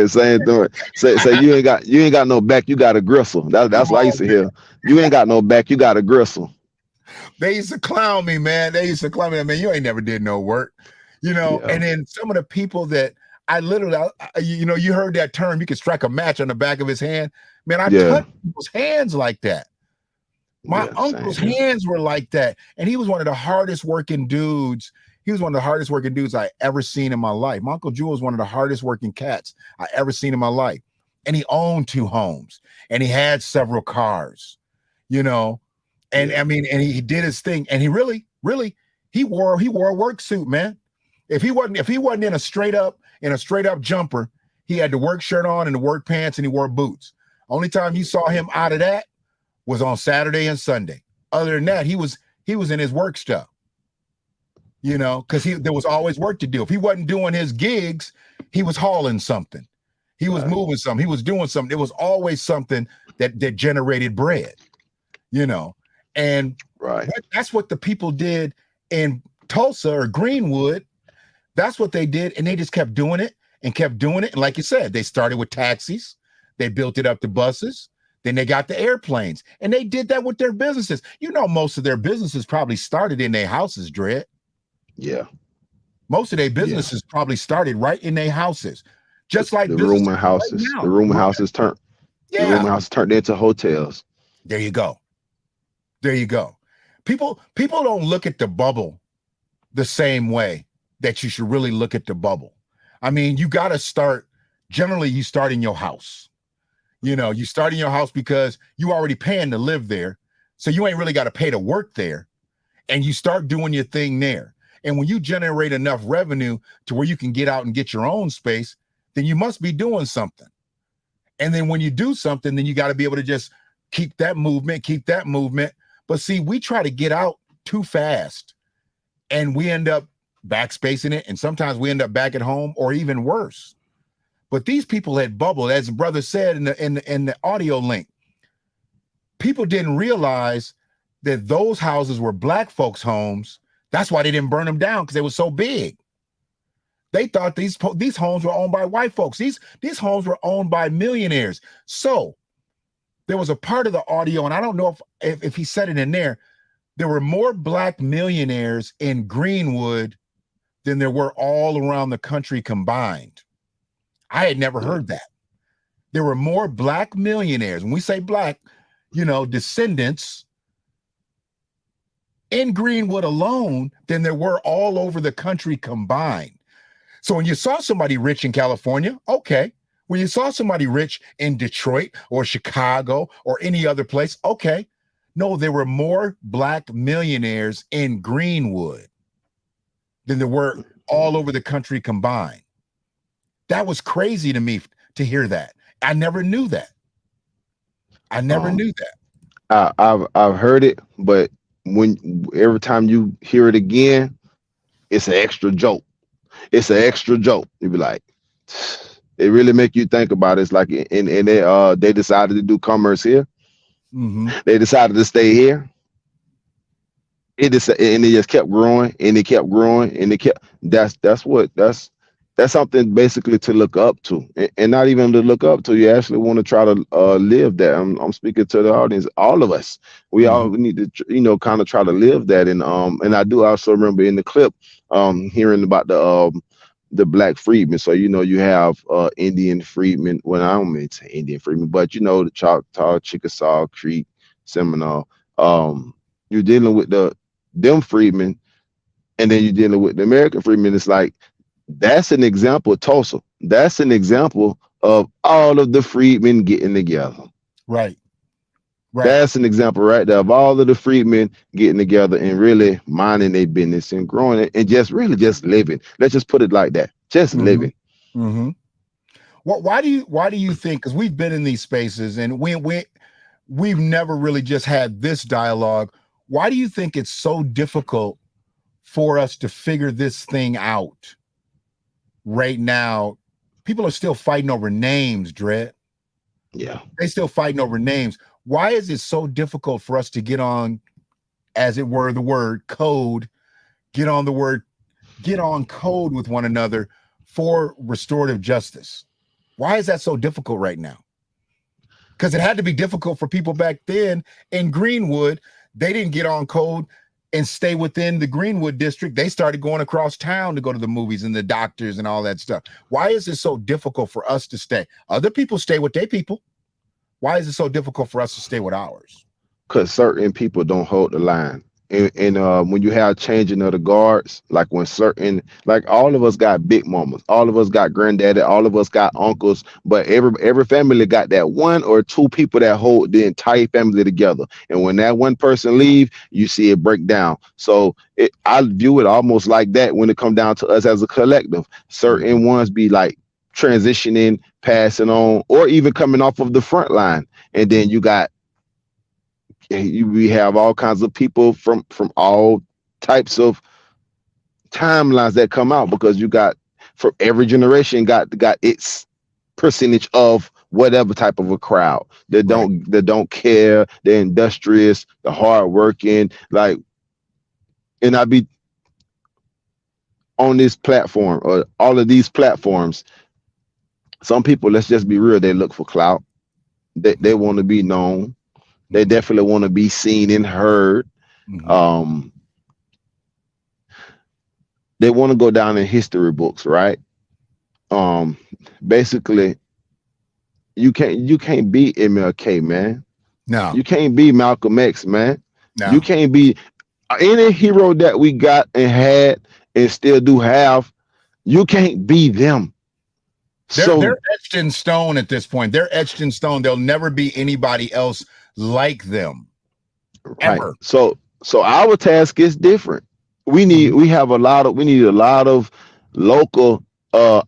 Same thing. Say you ain't got no back, you got a gristle. Come That's what I used on, to hear. You ain't got no back, you got a gristle. they used to clown me, man. They used to clown me. Man, you ain't never did no work, Yeah, And then some of the people that I literally, you heard that term. You could strike a match on the back of his hand. Man, I yeah, touched people's hands like that. My yeah. Same uncle's here. hands were like that, and he was one of the hardest working dudes. He was one of the hardest working dudes I ever seen in my life. My Uncle Jewel was one of the hardest working cats I ever seen in my life, and he owned 2 homes, and he had several cars, you know. And Yeah, I mean, and he did his thing, and he really, really, he wore a work suit, man. If he wasn't in a straight up jumper, he had the work shirt on and the work pants, and he wore boots. Only time you saw him out of that was on Saturday and Sunday. Other than that, he was in his work stuff, because there was always work to do. If he wasn't doing his gigs, he was hauling something, he was right, moving something, he was doing something. It was always something that generated bread, you know. And right. that's what the people did in Tulsa or Greenwood. That's what they did, and they just kept doing it and kept doing it. And like you said, they started with taxis, they built it up to buses, then they got the airplanes, and they did that with their businesses. Most of their businesses probably started in their houses, Dread. Yeah, Most of their yeah. businesses probably started right in their houses, just like The businesses rumor right houses, now. the rumor Right? houses turned, the Yeah, rumor house turned into hotels. there you go. There you go. People don't look at the bubble the same way that you should really look at the bubble. I mean, you got to start. Generally, you start in your house. You start in your house because you already paying to live there, so you ain't really got to pay to work there, and you start doing your thing there. And when you generate enough revenue to where you can get out and get your own space, then you must be doing something. And then when you do something, then you got to be able to just keep that movement. But see, we try to get out too fast, and we end up backspacing it, and sometimes we end up back at home, or even worse. But these people had bubbled, as the brother said in the audio link. People didn't realize that those houses were black folks' homes. That's why they didn't burn them down, because they were so big. They thought these homes were owned by white folks. These homes were owned by millionaires. So there was a part of the audio, and I don't know if he said it in there. There were more black millionaires in Greenwood than there were all around the country combined. I had never Yeah, heard that. There were more black millionaires. When we say black, descendants in Greenwood alone than there were all over the country combined. So when you saw somebody rich in California, okay. When you saw somebody rich in Detroit or Chicago or any other place, okay. No, there were more Black millionaires in Greenwood than there were all over the country combined. That was crazy to me to hear that. I never knew that. I never Um, knew that. I've heard it, but when every time you hear it again, it's an extra joke. It's an extra joke. You be like, it really make you think about it. It's like, and they decided to do commerce here. Mm-hmm. They decided to stay here. And it just kept growing and it kept growing and it kept. That's something basically to look up to, and not even to look up to. You actually want to try to live that. I'm speaking to the audience. All of us, we Mm-hmm. all need to, kind of try to live that. And I do also remember in the clip, hearing about the black freedmen. So you have Indian freedmen. Well, I don't mean to say Indian freedmen, but the Choctaw, Chickasaw, Creek, Seminole. You're dealing with them freedmen, and then you're dealing with the American freedmen. It's like that's an example of Tulsa. That's an example of all of the freedmen getting together. Right. Right. That's an example right there of all of the freedmen getting together and really minding their business and growing it and just really just living. Let's just put it like that. Just Mm-hmm. living. Mm-hmm. Why do you think? Because we've been in these spaces and we've never really just had this dialogue. Why do you think it's so difficult for us to figure this thing out right now? People are still fighting over names, Dredd. Yeah. They still fighting over names. Why is it so difficult for us to get on, as it were, the word code, get on code with one another for restorative justice? Why is that so difficult right now? Because it had to be difficult for people back then in Greenwood. They didn't get on code and stay within the Greenwood district. They started going across town to go to the movies and the doctors and all that stuff. Why is it so difficult for us to stay? Other people stay with their people. Why is it so difficult for us to stay with ours? Because certain people don't hold the line. And when you have changing of the guards, like like all of us got big mamas, all of us got granddaddy, all of us got uncles, but every family got that one or two people that hold the entire family together. And when that one person leave, you see it break down. So I view it almost like that when it come down to us as a collective. Certain ones be like transitioning, passing on, or even coming off of the front line. And then we have all kinds of people from all types of timelines that come out because you got for every generation got its percentage of whatever type of a crowd that don't care, they're industrious, the hardworking, like. And I be on this platform or all of these platforms. Some people, let's just be real, they look for clout. They want to be known. They definitely want to be seen and heard. Mm-hmm. They want to go down in history books, right? Basically, you can't be MLK, man. No, You can't be Malcolm X, man. You no. can't be any hero that we got and had and still do have. You can't be them. So They're etched in stone at this point. They're etched in stone. There'll never be anybody else like them. right. Ever. So our task is different. We need a lot of local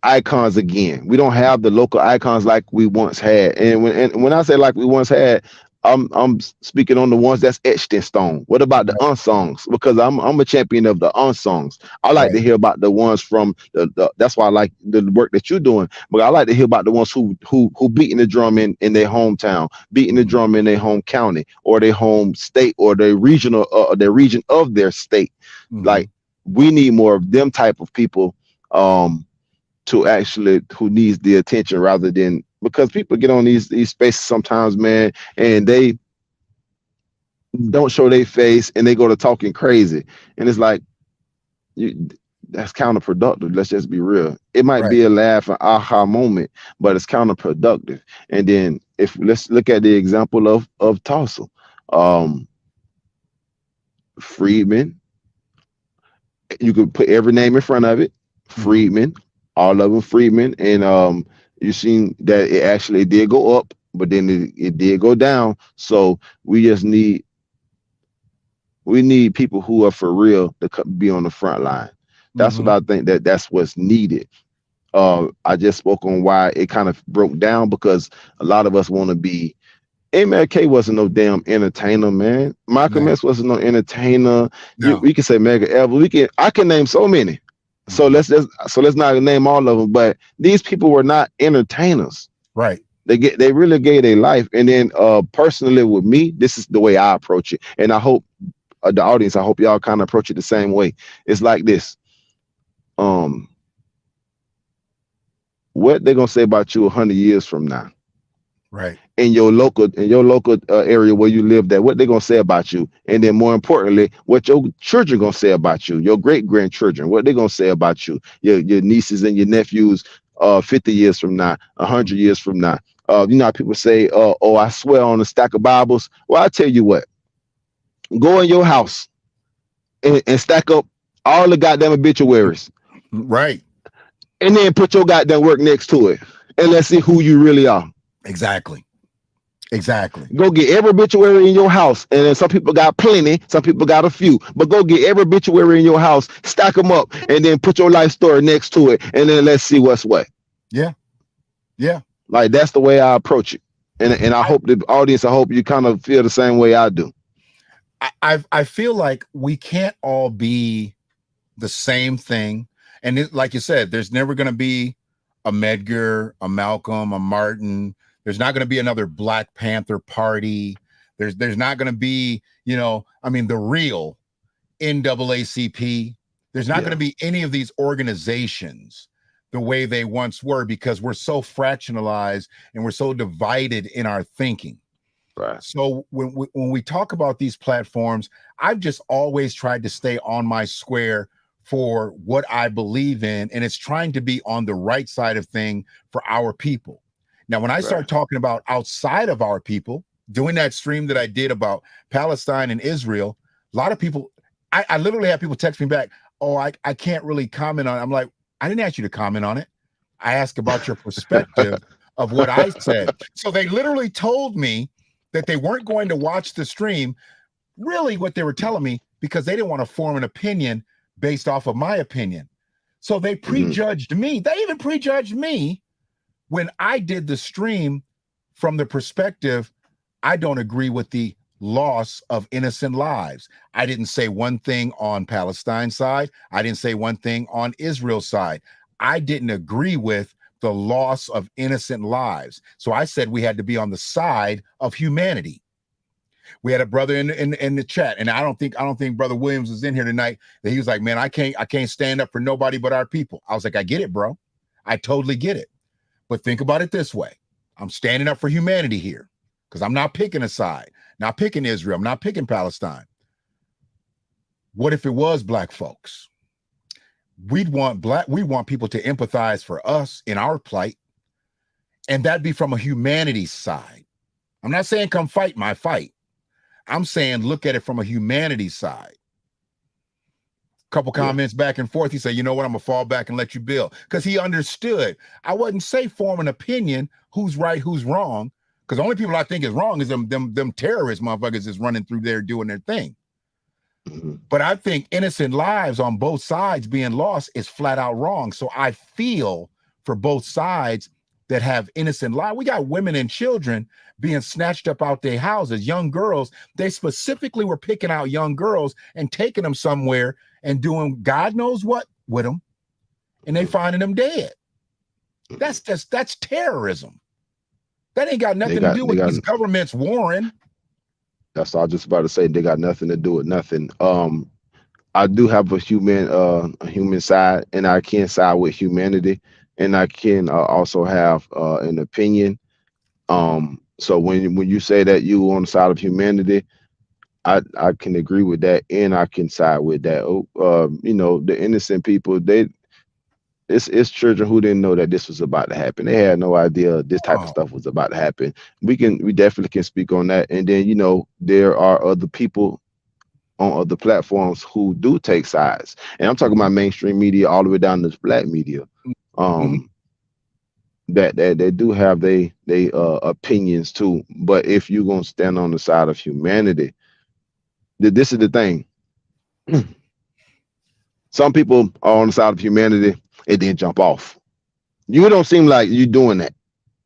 icons again. We don't have the local icons like we once had. And when I say like we once had, I'm speaking on the ones that's etched in stone. What about the unsongs? Because I'm a champion of the unsongs. I like to hear about the ones from that's why I like the work that you're doing. But I like to hear about the ones who beating the drum in their hometown, beating the drum in their home county or their home state or their their region of their state. Like we need more of them type of people to actually who needs the attention rather than because people get on these spaces sometimes, man, and they don't show their face and they go to talking crazy. And it's like that's counterproductive. Let's just be real. It might be a laugh, an aha moment, but it's counterproductive. And then let's look at the example of Tulsa. Freedmen. You could put every name in front of it. Freedmen, all of them freedmen, and you seen that it actually did go up, but then it did go down. So we need people who are for real to be on the front line. That's what I think that's what's needed. I just spoke on why it kind of broke down because a lot of us want to be. MLK wasn't no damn entertainer, man. Malcolm No. X wasn't no entertainer. No. We can say Mega Ever. I can name so many. So let's not name all of them. But these people were not entertainers. Right. They really gave their life. And then personally with me, this is the way I approach it. And I hope the audience, I hope y'all kind of approach it the same way. It's like this. What they gonna say about you 100 years from now? Right. In your local area where you live, that what they gonna say about you, and then more importantly, what your children gonna say about you, your great grandchildren, what they gonna say about you, your nieces and your nephews, 50 years from now, 100 years from now. You know how people say, "Oh, I swear on a stack of Bibles." Well, I tell you what, go in your house and stack up all the goddamn obituaries, Right. and then put your goddamn work next to it, and let's see who you really are. Exactly. Go get every obituary in your house. And then some people got plenty, some people got a few. But go get every obituary in your house, stack them up, and then put your life story next to it. And then let's see what's what. Yeah. Like that's the way I approach it. And I hope the audience, I hope you kind of feel the same way I do. I feel like we can't all be the same thing. And like you said, there's never going to be a Medgar, a Malcolm, a Martin. There's not going to be another Black Panther Party. There's not going to be, the real NAACP. There's not going to be any of these organizations the way they once were because we're so fractionalized and we're so divided in our thinking. Right. So when we talk about these platforms, I've just always tried to stay on my square for what I believe in, and it's trying to be on the right side of thing for our people. Now, when I start talking about outside of our people, doing that stream that I did about Palestine and Israel, a lot of people, I literally have people text me back, "Oh, I can't really comment on it." I'm like, I didn't ask you to comment on it. I asked about your perspective of what I said. So they literally told me that they weren't going to watch the stream, really what they were telling me, because they didn't want to form an opinion based off of my opinion. So they prejudged me. They even prejudged me when I did the stream from the perspective, I don't agree with the loss of innocent lives. I didn't say one thing on Palestine's side. I didn't say one thing on Israel's side. I didn't agree with the loss of innocent lives. So I said we had to be on the side of humanity. We had a brother in the chat, and I don't think Brother Williams was in here tonight, that he was like, "Man, I can't stand up for nobody but our people." I was like, I get it, bro. I totally get it. But think about it this way. I'm standing up for humanity here because I'm not picking a side, not picking Israel. I'm not picking Palestine. What if it was Black folks? We want people to empathize for us in our plight, and that'd be from a humanity side. I'm not saying come fight my fight. I'm saying look at it from a humanity side. Couple comments back and forth. He said, "You know what? I'm gonna fall back and let you build," because he understood. I wouldn't say form an opinion who's right, who's wrong, because the only people I think is wrong is them terrorist motherfuckers is running through there doing their thing. But I think innocent lives on both sides being lost is flat out wrong. So I feel for both sides that have innocent lives. We got women and children being snatched up out their houses, young girls. They specifically were picking out young girls and taking them somewhere and doing God knows what with them, and they finding them dead. That's terrorism. That ain't got nothing to do with these governments warring. That's all I was just about to say. They got nothing to do with nothing. I do have a human side, and I can side with humanity, and I can also have an opinion. So when you say that you on the side of humanity, I can agree with that, and I can side with that. The innocent people, it's children who didn't know that this was about to happen. They had no idea this type of stuff was about to happen. We definitely can speak on that. And then, there are other people on other platforms who do take sides, and I'm talking about mainstream media all the way down to black media. Mhm. That do have they opinions too. But if you're gonna stand on the side of humanity, this is the thing. Some people are on the side of humanity and then jump off. You don't seem like you doing that.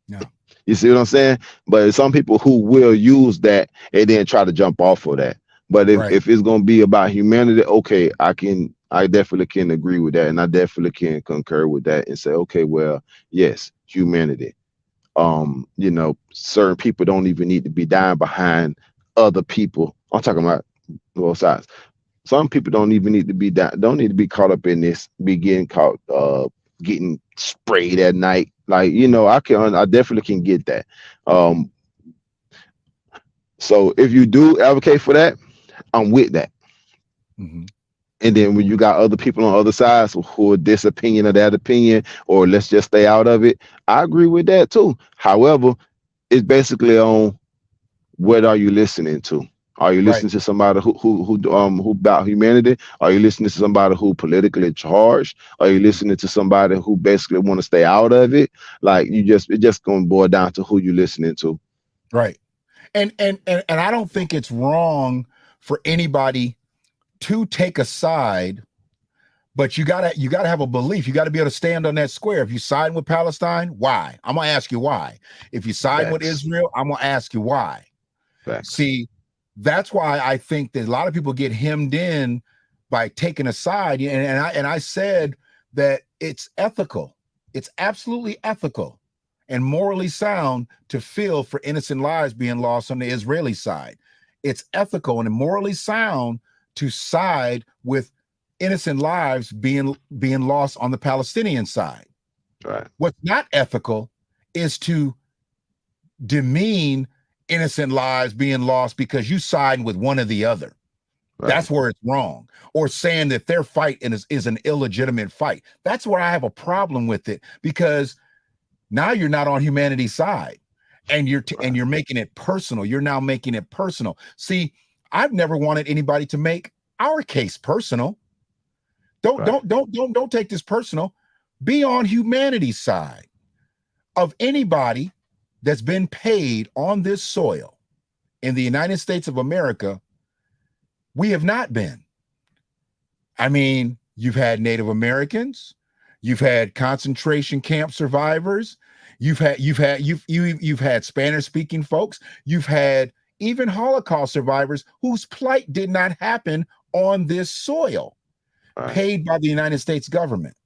No. You see what I'm saying? But some people who will use that and then try to jump off of that. But Right. if it's gonna be about humanity, okay, I definitely can agree with that, and I definitely can concur with that and say, okay, well, yes, humanity. Certain people don't even need to be dying behind other people. I'm talking about both sides. Some people don't even need to be don't need to be caught up in this, be getting caught getting sprayed at night. Like, I definitely can get that. Um so if you do advocate for that, I'm with that. Mhm. And then when you got other people on other sides who are this opinion or that opinion, or let's just stay out of it, I agree with that too. However, it's basically on what are you listening to? Are you Right. listening to somebody who about humanity? Are you listening to somebody who politically charged? Are you listening to somebody who basically want to stay out of it? Like, it just gonna boil down to who you listening to. Right. And I don't think it's wrong for anybody to take a side, but you gotta have a belief. You got to be able to stand on that square. If you side with Palestine, why? I'm gonna ask you why. If you side with Facts. Israel, I'm gonna ask you why. Facts. See, that's why I think that a lot of people get hemmed in by taking a side. And I said that it's ethical. It's absolutely ethical and morally sound to feel for innocent lives being lost on the Israeli side. It's ethical and morally sound to side with innocent lives being lost on the Palestinian side. Right. What's not ethical is to demean innocent lives being lost because you side with one or the other. Right. That's where it's wrong. Or saying that their fight is an illegitimate fight. That's where I have a problem with it, because now you're not on humanity's side, and Right. you're making it personal. You're now making it personal. See, I've never wanted anybody to make our case personal. Don't Right. don't don't don't don't take this personal. Be on humanity's side of anybody that's been paid on this soil in the United States of America. We have not been. I mean, you've had Native Americans, you've had concentration camp survivors, you've had Spanish speaking folks, you've had even Holocaust survivors whose plight did not happen on this soil, Right. paid by the United States government.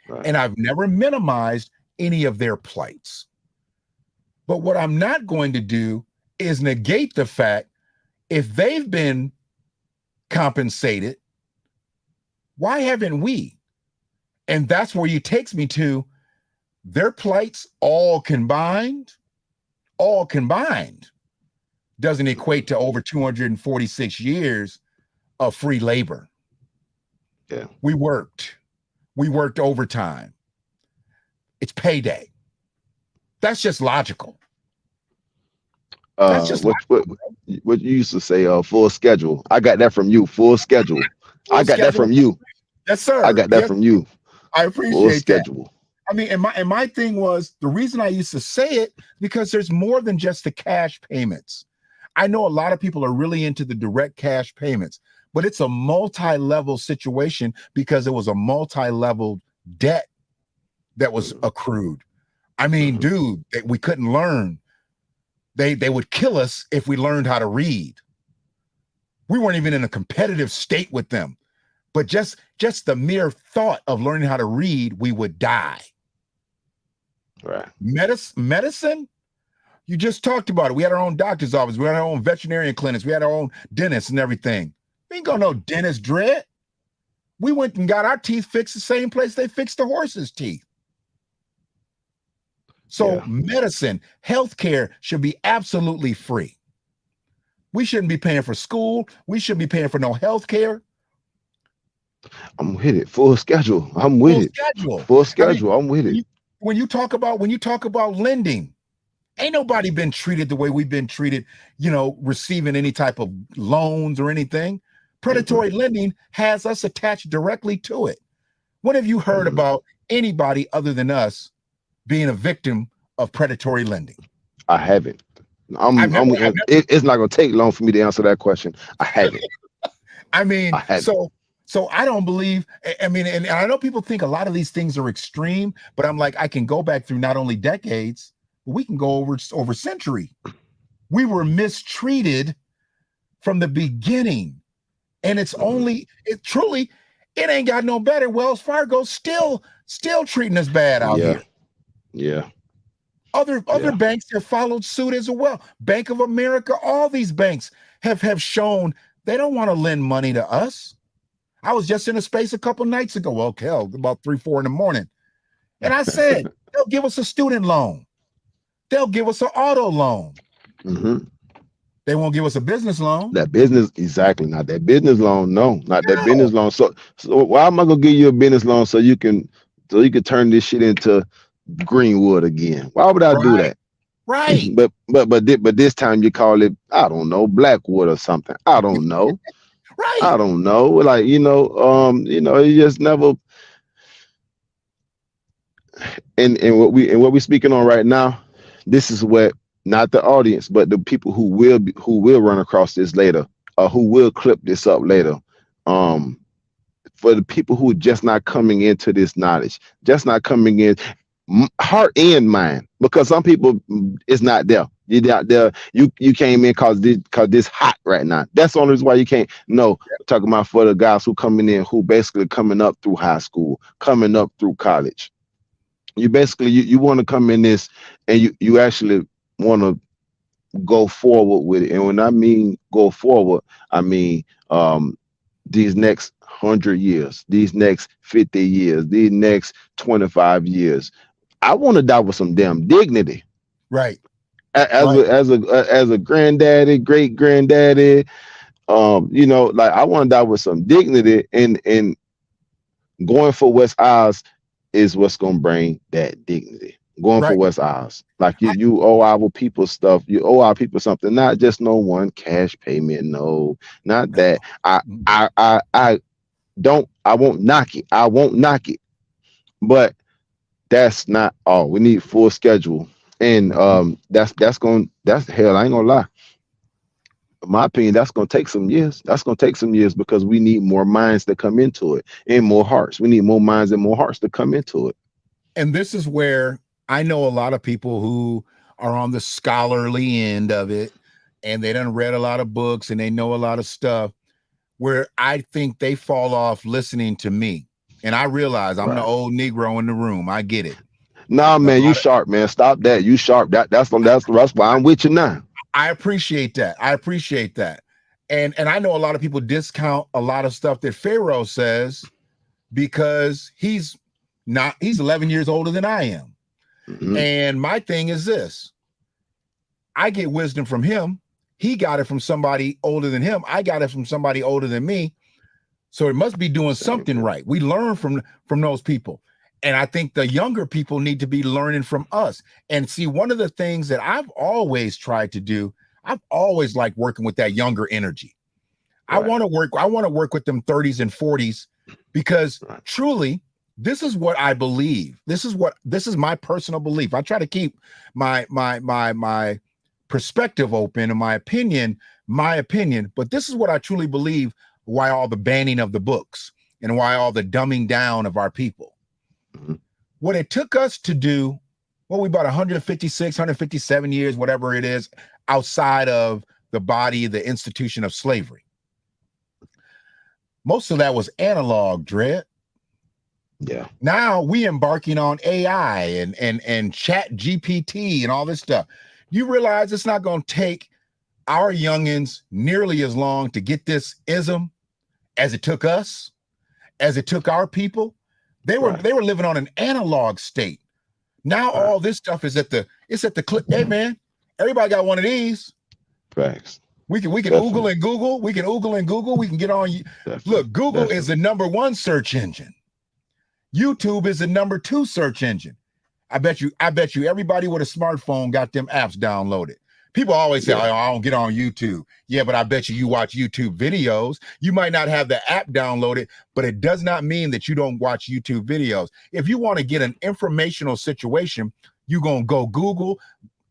Right. And I've never minimized any of their plights. But what I'm not going to do is negate the fact, if they've been compensated, why haven't we? And that's where he takes me to. Their plights all combined doesn't equate to over 246 years of free labor. Yeah. We worked overtime. It's payday. That's just logical. That's just What logical. what you used to say, full schedule. I got that from you. Full schedule. I Full got that schedule. from you. Yes, I sir. got that Yes, from you. I Full appreciate that. schedule. I mean, and my thing was, the reason I used to say it, because there's more than just the cash payments. I know a lot of people are really into the direct cash payments, but it's a multi-level situation, because it was a multi-level debt that was Mhm. accrued. I mean, Mhm. dude, we couldn't learn. They would kill us if we learned how to read. We weren't even in a competitive state with them, but just the mere thought of learning how to read, we would die. Right. Medicine, you just talked about it. We had our own doctor's office. We had our own veterinarian clinics. We had our own dentists and everything. We ain't got no dentist dread. We went and got our teeth fixed the same place they fixed the horse's teeth. So Yeah. medicine, healthcare should be absolutely free. We shouldn't be paying for school. We shouldn't be paying for no healthcare. I'm with it. Full schedule. I'm with Full it. schedule. Full I mean, schedule. I'm with it. when you talk about lending, ain't nobody been treated the way we've been treated, receiving any type of loans or anything. Predatory lending has us attached directly to it. When have you heard about anybody other than us being a victim of predatory lending? I haven't. It's not going to take long for me to answer that question. I haven't. I mean, I haven't. so I don't believe, I mean, and I know people think a lot of these things are extreme, but I'm like, I can go back through not only decades, but we can go over century. We were mistreated from the beginning. And it's only, it ain't got no better. Wells Fargo still treating us bad out here. Yeah. Other banks have followed suit as well. Bank of America, all these banks have shown they don't want to lend money to us. I was just in a space a couple nights ago, about 3-4 in the morning. And I said, they'll give us a student loan. They'll give us an auto loan. They won't give us a business loan. That business, exactly. Not that business loan. No, not that business loan. So why am I gonna give you a business loan so you can turn this shit into Greenwood again? Why would I do that? Right. But this time you call it, I don't know, Blackwood or something. I don't know. Right. I don't know. Like, you just never. And what we speaking on right now, this is what, not the audience, but the people who will run across this later, or who will clip this up later. For the people who are just not coming into this knowledge, just not coming in, heart and mind, because some people it's not there. You're out there. You came in cause this hot right now. That's the only reason why you can't. No, talking about for the guys who coming in, who basically coming up through high school, coming up through college. You basically you want to come in this, and you actually want to go forward with it. And when I mean go forward, I mean these next 100 years, these next 50 years, these next 25 years. I want to die with some damn dignity. Right. As a granddaddy, great granddaddy, like I want to die with some dignity, and going for what's ours is what's gonna bring that dignity. Going for what's ours. Like you owe our people stuff. You owe our people something, not just no one cash payment. No, not that. I won't knock it. I won't knock it. But that's not all. We need full schedule. And that's hell, I ain't gonna lie. In my opinion, that's gonna take some years. That's gonna take some years, because we need more minds to come into it, and more hearts. We need more minds and more hearts to come into it. And this is where I know a lot of people who are on the scholarly end of it, and they done read a lot of books and they know a lot of stuff, where I think they fall off listening to me. And I realize I'm the old Negro in the room. I get it. Nah, man, you sharp, man. Stop that. You sharp. That's why I'm with you now. I appreciate that. And I know a lot of people discount a lot of stuff that Pharaoh says because he's 11 years older than I am. And my thing is this: I get wisdom from him. He got it from somebody older than him. I got it from somebody older than me. So it must be doing something right. We learn from those people. And I think the younger people need to be learning from us. And see, one of the things that I've always tried to do, I've always liked working with that younger energy. I want to work with them 30s and 40s, because truly, this is what I believe. This is my personal belief. I try to keep my perspective open, and my opinion, but this is what I truly believe, why all the banning of the books and why all the dumbing down of our people. What it took us to do, we about 156, 157 years, whatever it is, outside of the body, the institution of slavery. Most of that was analog, Dread. Yeah. Now we embarking on AI and chat GPT and all this stuff. You realize it's not going to take our youngins nearly as long to get this ism as it took us, as it took our people. They were living on an analog state. Now all this stuff is at the click. Hey man, everybody got one of these. Facts. We can Oogle and Google. We can Oogle and Google. We can get on. Look, Google is the #1 search engine. YouTube is the #2 search engine. I bet you everybody with a smartphone got them apps downloaded, People always say, Yeah. oh, I don't get on YouTube. Yeah, but I bet you watch YouTube videos. You might not have the app downloaded, but it does not mean that you don't watch YouTube videos. If you want to get an informational situation, you're going to go Google.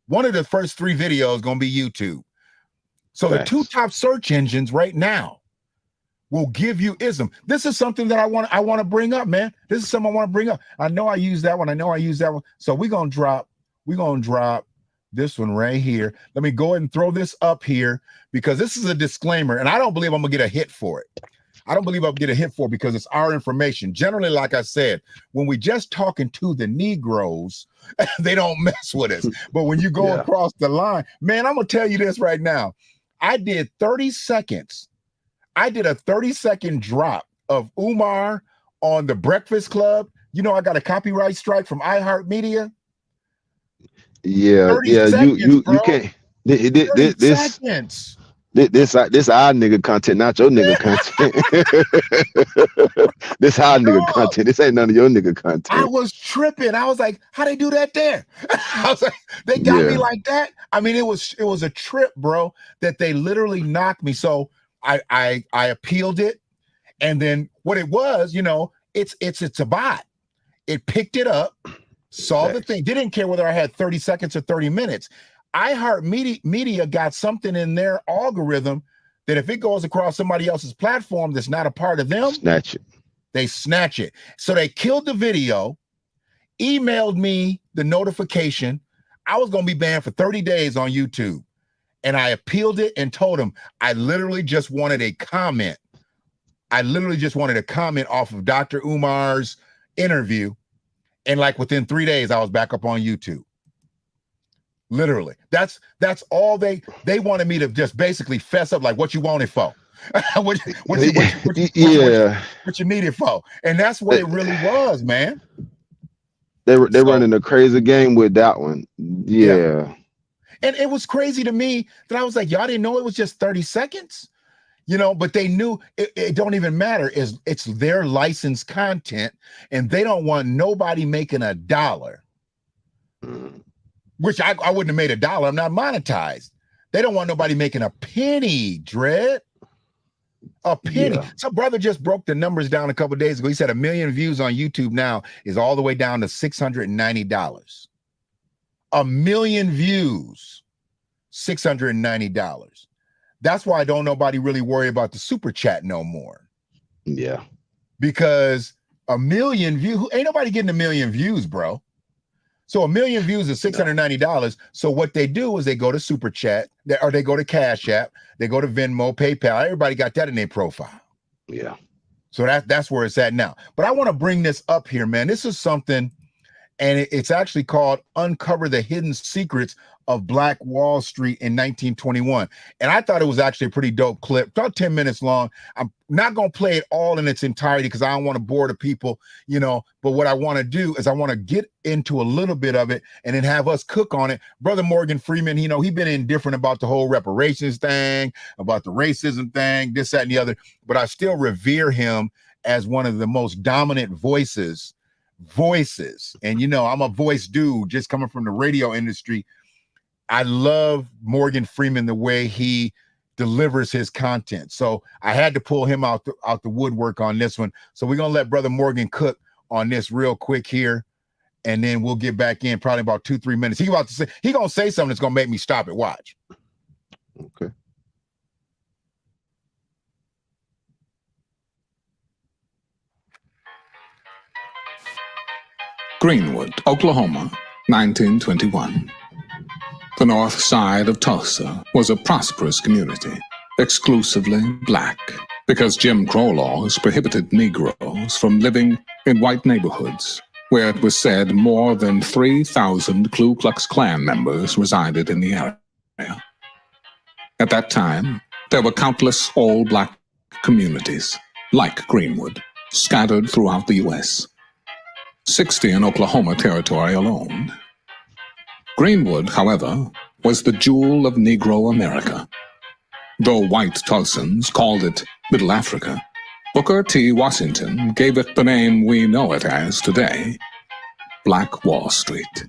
One of the first 3 videos going to be YouTube. So Facts. the 2 top search engines right now will give you ism. This is something that I want to bring up, man. This is something I want to bring up. I know I use that one. So we're going to drop this one right here. Let me go ahead and throw this up here because this is a disclaimer, and I don't believe I'm going to get a hit for it. I don't believe I'll get a hit for it because it's our information. Generally, like I said, when we just talking to the Negroes, they don't mess with us. But when you go across the line, man, I'm going to tell you this right now. I did 30 seconds. I did a 30-second drop of Umar on the Breakfast Club. You know, I got a copyright strike from iHeartMedia. Yeah, 30 yeah. seconds, You bro. can't. 30 seconds. This our nigga content, not your nigga content. This our nigga content. This ain't none of your nigga content. I was tripping. I was like, how they do that there? I was like, they got me like that. I mean, it was a trip, bro, that they literally knocked me. So I appealed it. And then what it was, you know, it's a bot. It picked it up, saw the thing, didn't care whether I had 30 seconds or 30 minutes. iHeartMedia got something in their algorithm that if it goes across somebody else's platform that's not a part of them, they snatch it. So they killed the video, emailed me the notification. I was going to be banned for 30 days on YouTube. And I appealed it and told them I literally just wanted a comment. I literally just wanted a comment off of Dr. Umar's interview. And like within 3 days, I was back up on YouTube. Literally. That's all they wanted me to just basically fess up like what you want it for. what you need it for. And that's what it really was, man. They're running a crazy game with that one. Yeah. And it was crazy to me that I was like, y'all didn't know it was just 30 seconds, you know, but they knew it don't even matter. It's their licensed content and they don't want nobody making $1, which I wouldn't have made $1. I'm not monetized. They don't want nobody making a penny, Dread. A penny. Yeah. Some brother just broke the numbers down a couple of days ago. He said 1 million views on YouTube now is all the way down to $690. 1 million views, $690. That's why don't nobody really worry about the super chat no more. Yeah. Because 1 million views, ain't nobody getting 1 million views, bro. So 1 million views is $690. So what they do is they go to super chat or they go to Cash App, they go to Venmo, PayPal. Everybody got that in their profile. Yeah. So that's where it's at now. But I want to bring this up here, man. This is something, and it's actually called Uncover the Hidden Secrets of Black Wall Street in 1921. And I thought it was actually a pretty dope clip, about 10 minutes long. I'm not going to play it all in its entirety because I don't want to bore the people, you know, but what I want to do is I want to get into a little bit of it and then have us cook on it. Brother Morgan Freeman, you know, he's been indifferent about the whole reparations thing, about the racism thing, this, that, and the other, but I still revere him as one of the most dominant voices. And, you know, I'm a voice dude just coming from the radio industry. I love Morgan Freeman, the way he delivers his content. So I had to pull him out the woodwork on this one. So we're going to let Brother Morgan cook on this real quick here. And then we'll get back in probably about 2-3 minutes. He's going to say something that's going to make me stop it. Watch. Okay. Greenwood, Oklahoma, 1921. The north side of Tulsa was a prosperous community, exclusively black, because Jim Crow laws prohibited Negroes from living in white neighborhoods, where it was said more than 3,000 Ku Klux Klan members resided in the area. At that time, there were countless all-black communities, like Greenwood, scattered throughout the U.S., 60 in Oklahoma Territory alone. Greenwood, however, was the jewel of Negro America. Though white Tulsans called it Middle Africa, Booker T. Washington gave it the name we know it as today, Black Wall Street.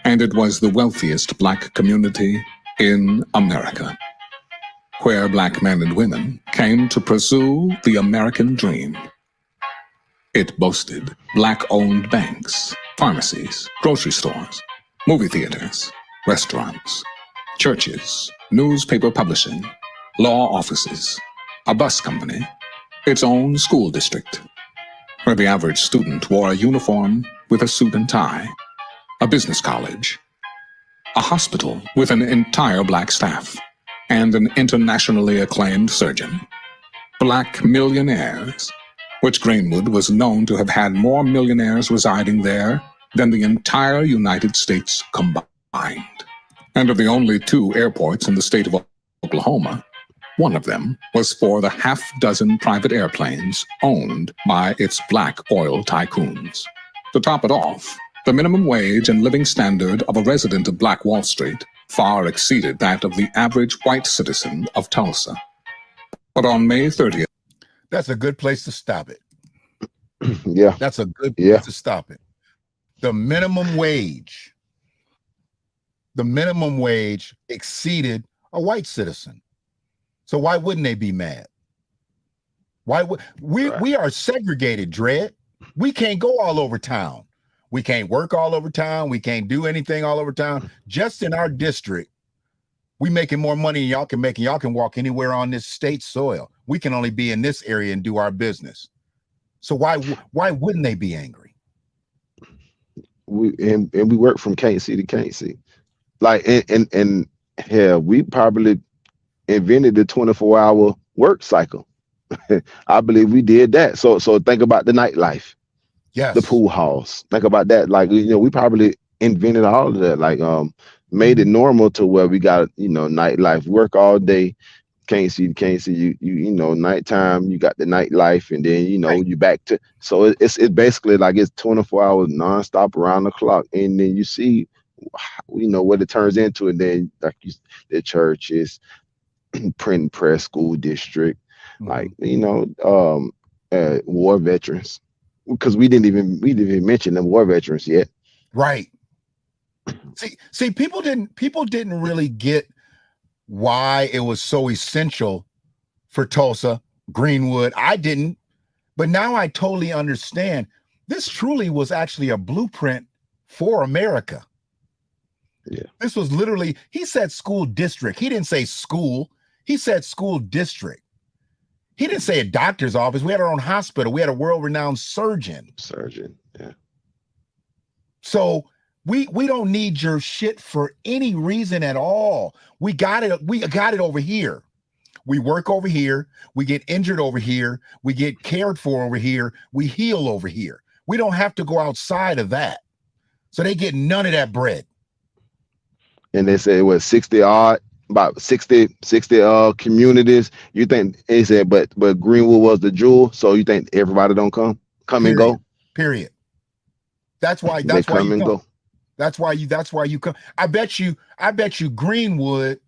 And it was the wealthiest black community in America, where black men and women came to pursue the American dream. It boasted black-owned banks, pharmacies, grocery stores, movie theaters, restaurants, churches, newspaper publishing, law offices, a bus company, its own school district, where the average student wore a uniform with a suit and tie, a business college, a hospital with an entire black staff, and an internationally acclaimed surgeon. Black millionaires, which Greenwood was known to have had more millionaires residing there than the entire United States combined. And of the only 2 airports in the state of Oklahoma, one of them was for the half-dozen private airplanes owned by its black oil tycoons. To top it off, the minimum wage and living standard of a resident of Black Wall Street far exceeded that of the average white citizen of Tulsa. But on May 30th... That's a good place to stop it. Yeah. That's a good place to stop it. The minimum wage exceeded a white citizen. So why wouldn't they be mad? Why would we are segregated, Dredd. We can't go all over town. We can't work all over town. We can't do anything all over town. Just in our district, we making more money than y'all can make, and y'all can walk anywhere on this state soil. We can only be in this area and do our business. So why wouldn't they be angry? We work from can't see to can't see. Like and hell, we probably invented the 24-hour work cycle. I believe we did that. So think about the nightlife. Yes. The pool halls. Think about that. Like, we probably invented all of that. Like, made it normal to where we got, nightlife, work all day, can't see, nighttime, you got the nightlife, and then, you back to, so it's basically like it's 24 hours nonstop around the clock. And then you see, what it turns into. And then like the churches, print and press, school district, like, war veterans, because we didn't even mention the war veterans yet. Right. See, people didn't really get why it was so essential for Tulsa, Greenwood. I didn't, but now I totally understand. This truly was actually a blueprint for America. Yeah. This was literally, he said school district. He didn't say school. He said school district. He didn't say a doctor's office. We had our own hospital. We had a world-renowned surgeon. Yeah. So we don't need your shit for any reason at all. We got it. We got it over here. We work over here. We get injured over here. We get cared for over here. We heal over here. We don't have to go outside of that. So they get none of that bread. And they say it was 60 communities. You think he said, but Greenwood was the jewel, so you think everybody don't come Period. And go? Period. That's why you come. That's why you come. I bet you Greenwood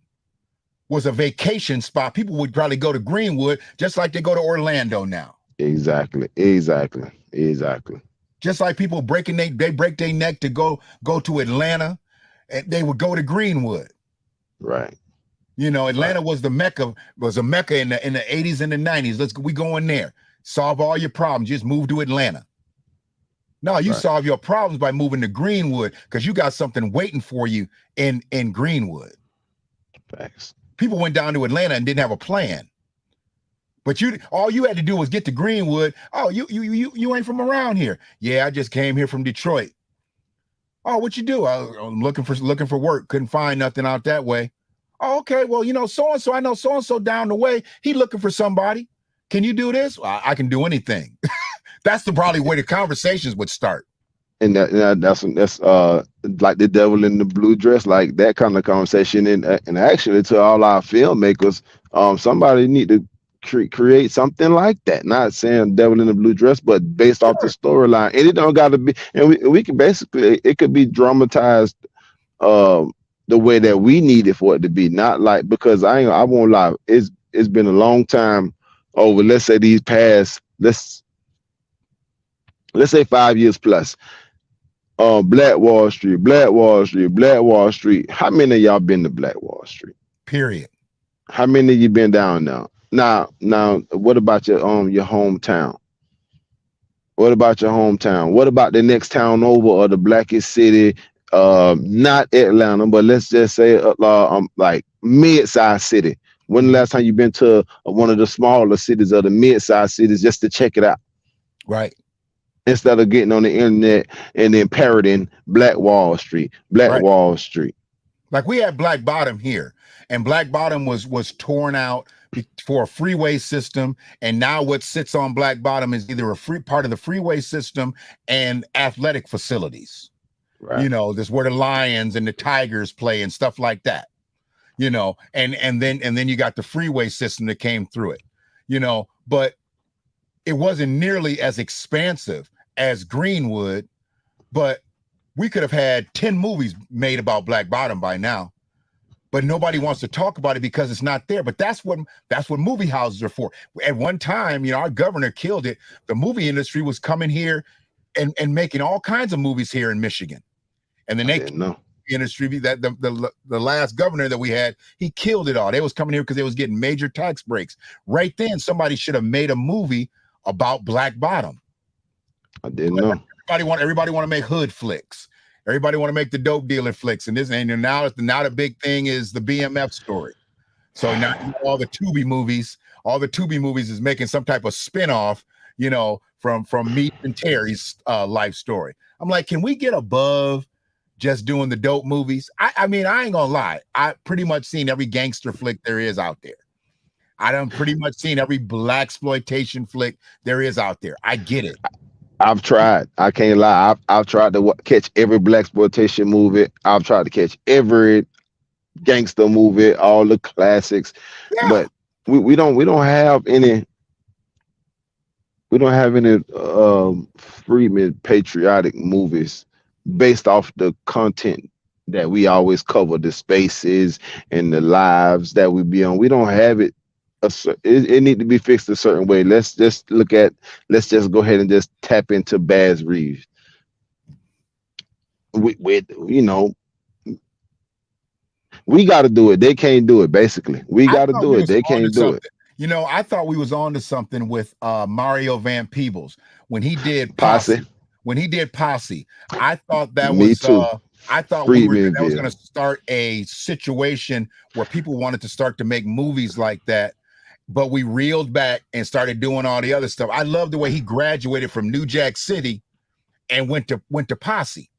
was a vacation spot. People would probably go to Greenwood just like they go to Orlando now. Exactly. Just like people break their neck to go to Atlanta, and they would go to Greenwood. Right. Atlanta was a mecca in the 80s and the 90s. We go in there, solve all your problems. Just move to Atlanta. No, you solve your problems by moving to Greenwood because you got something waiting for you in Greenwood. Thanks. People went down to Atlanta and didn't have a plan. But all you had to do was get to Greenwood. Oh, you ain't from around here. Yeah, I just came here from Detroit. Oh, what you do? I'm looking for work. Couldn't find nothing out that way. Oh, okay. Well, so-and-so, I know so-and-so down the way. He looking for somebody. Can you do this? Well, I can do anything. That's probably where the conversations would start. And that's like the devil in the blue dress, like that kind of conversation. And actually, to all our filmmakers, somebody need to create something like that. Not saying devil in the blue dress, but based off the storyline. And it don't got to be. And we can basically, it could be dramatized the way that we need it for it to be. Not like, because I won't lie. It's been a long time over. Let's say these past let's say 5 years plus. Black Wall Street, Black Wall Street, Black Wall Street. How many of y'all been to Black Wall Street? Period. How many of you been down now? Now, what about your hometown? What about your hometown? What about the next town over or the blackest city? Not Atlanta, but let's just say like mid-sized city. When the last time you been to one of the smaller cities or the mid-sized cities just to check it out? Right. Instead of getting on the internet and then parroting Black Wall Street, Black Right. Wall Street. Like we had Black Bottom here, and Black Bottom was torn out for a freeway system, and now what sits on Black Bottom is either a free part of the freeway system and athletic facilities. Right. You know, this where the Lions and the Tigers play and stuff like that. You know, and then you got the freeway system that came through it. You know, but it wasn't nearly as expansive as Greenwood, but we could have had 10 movies made about Black Bottom by now, but nobody wants to talk about it because it's not there. But that's what movie houses are for. At one time, you know, our governor killed it. The movie industry was coming here and making all kinds of movies here in Michigan. And then the industry, that the last governor that we had, he killed it all. They was coming here because they was getting major tax breaks. Right then, somebody should have made a movie about Black Bottom. I didn't know. Everybody want to make hood flicks. Everybody want to make the dope dealer flicks, and now the big thing is the BMF story. So now all the Tubi movies is making some type of spinoff, you know, from me and Terry's life story. I'm like, can we get above just doing the dope movies? I mean, I ain't gonna lie, I pretty much seen every gangster flick there is out there. I done pretty much seen every blaxploitation flick there is out there. I get it. I've tried. I can't lie. I've tried to catch every blaxploitation movie. I've tried to catch every gangster movie, all the classics. Yeah. But we don't have any. We don't have any Freeman patriotic movies based off the content that we always cover, the spaces and the lives that we be on. We don't have it. It need to be fixed a certain way. Let's just go ahead and just tap into Baz Reeves. With you know, we got to do it. They can't do it. Basically, we got to do it. They can't do it. You know, I thought we was on to something with Mario Van Peebles when he did Posse. When he did Posse, I thought that was too. I thought that was going to start a situation where people wanted to start to make movies like that. But we reeled back and started doing all the other stuff. I love the way he graduated from New Jack City and went to Posse.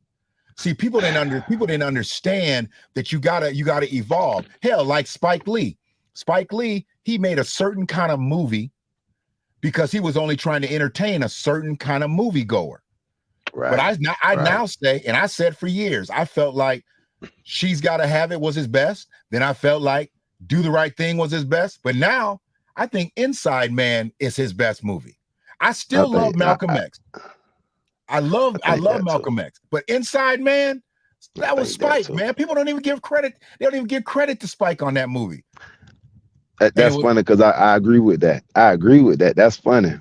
See, people didn't understand that you gotta evolve. Hell, like Spike Lee. Spike Lee, he made a certain kind of movie because he was only trying to entertain a certain kind of moviegoer. Right. But I now say, and I said for years, I felt like She's Gotta Have It was his best. Then I felt like Do the Right Thing was his best. But now I think Inside Man is his best movie. I still love Malcolm X. I love Malcolm X. But Inside Man, that was Spike, man. People don't even give credit. They don't even give credit to Spike on that movie. That's funny because I agree with that. I agree with that. That's funny.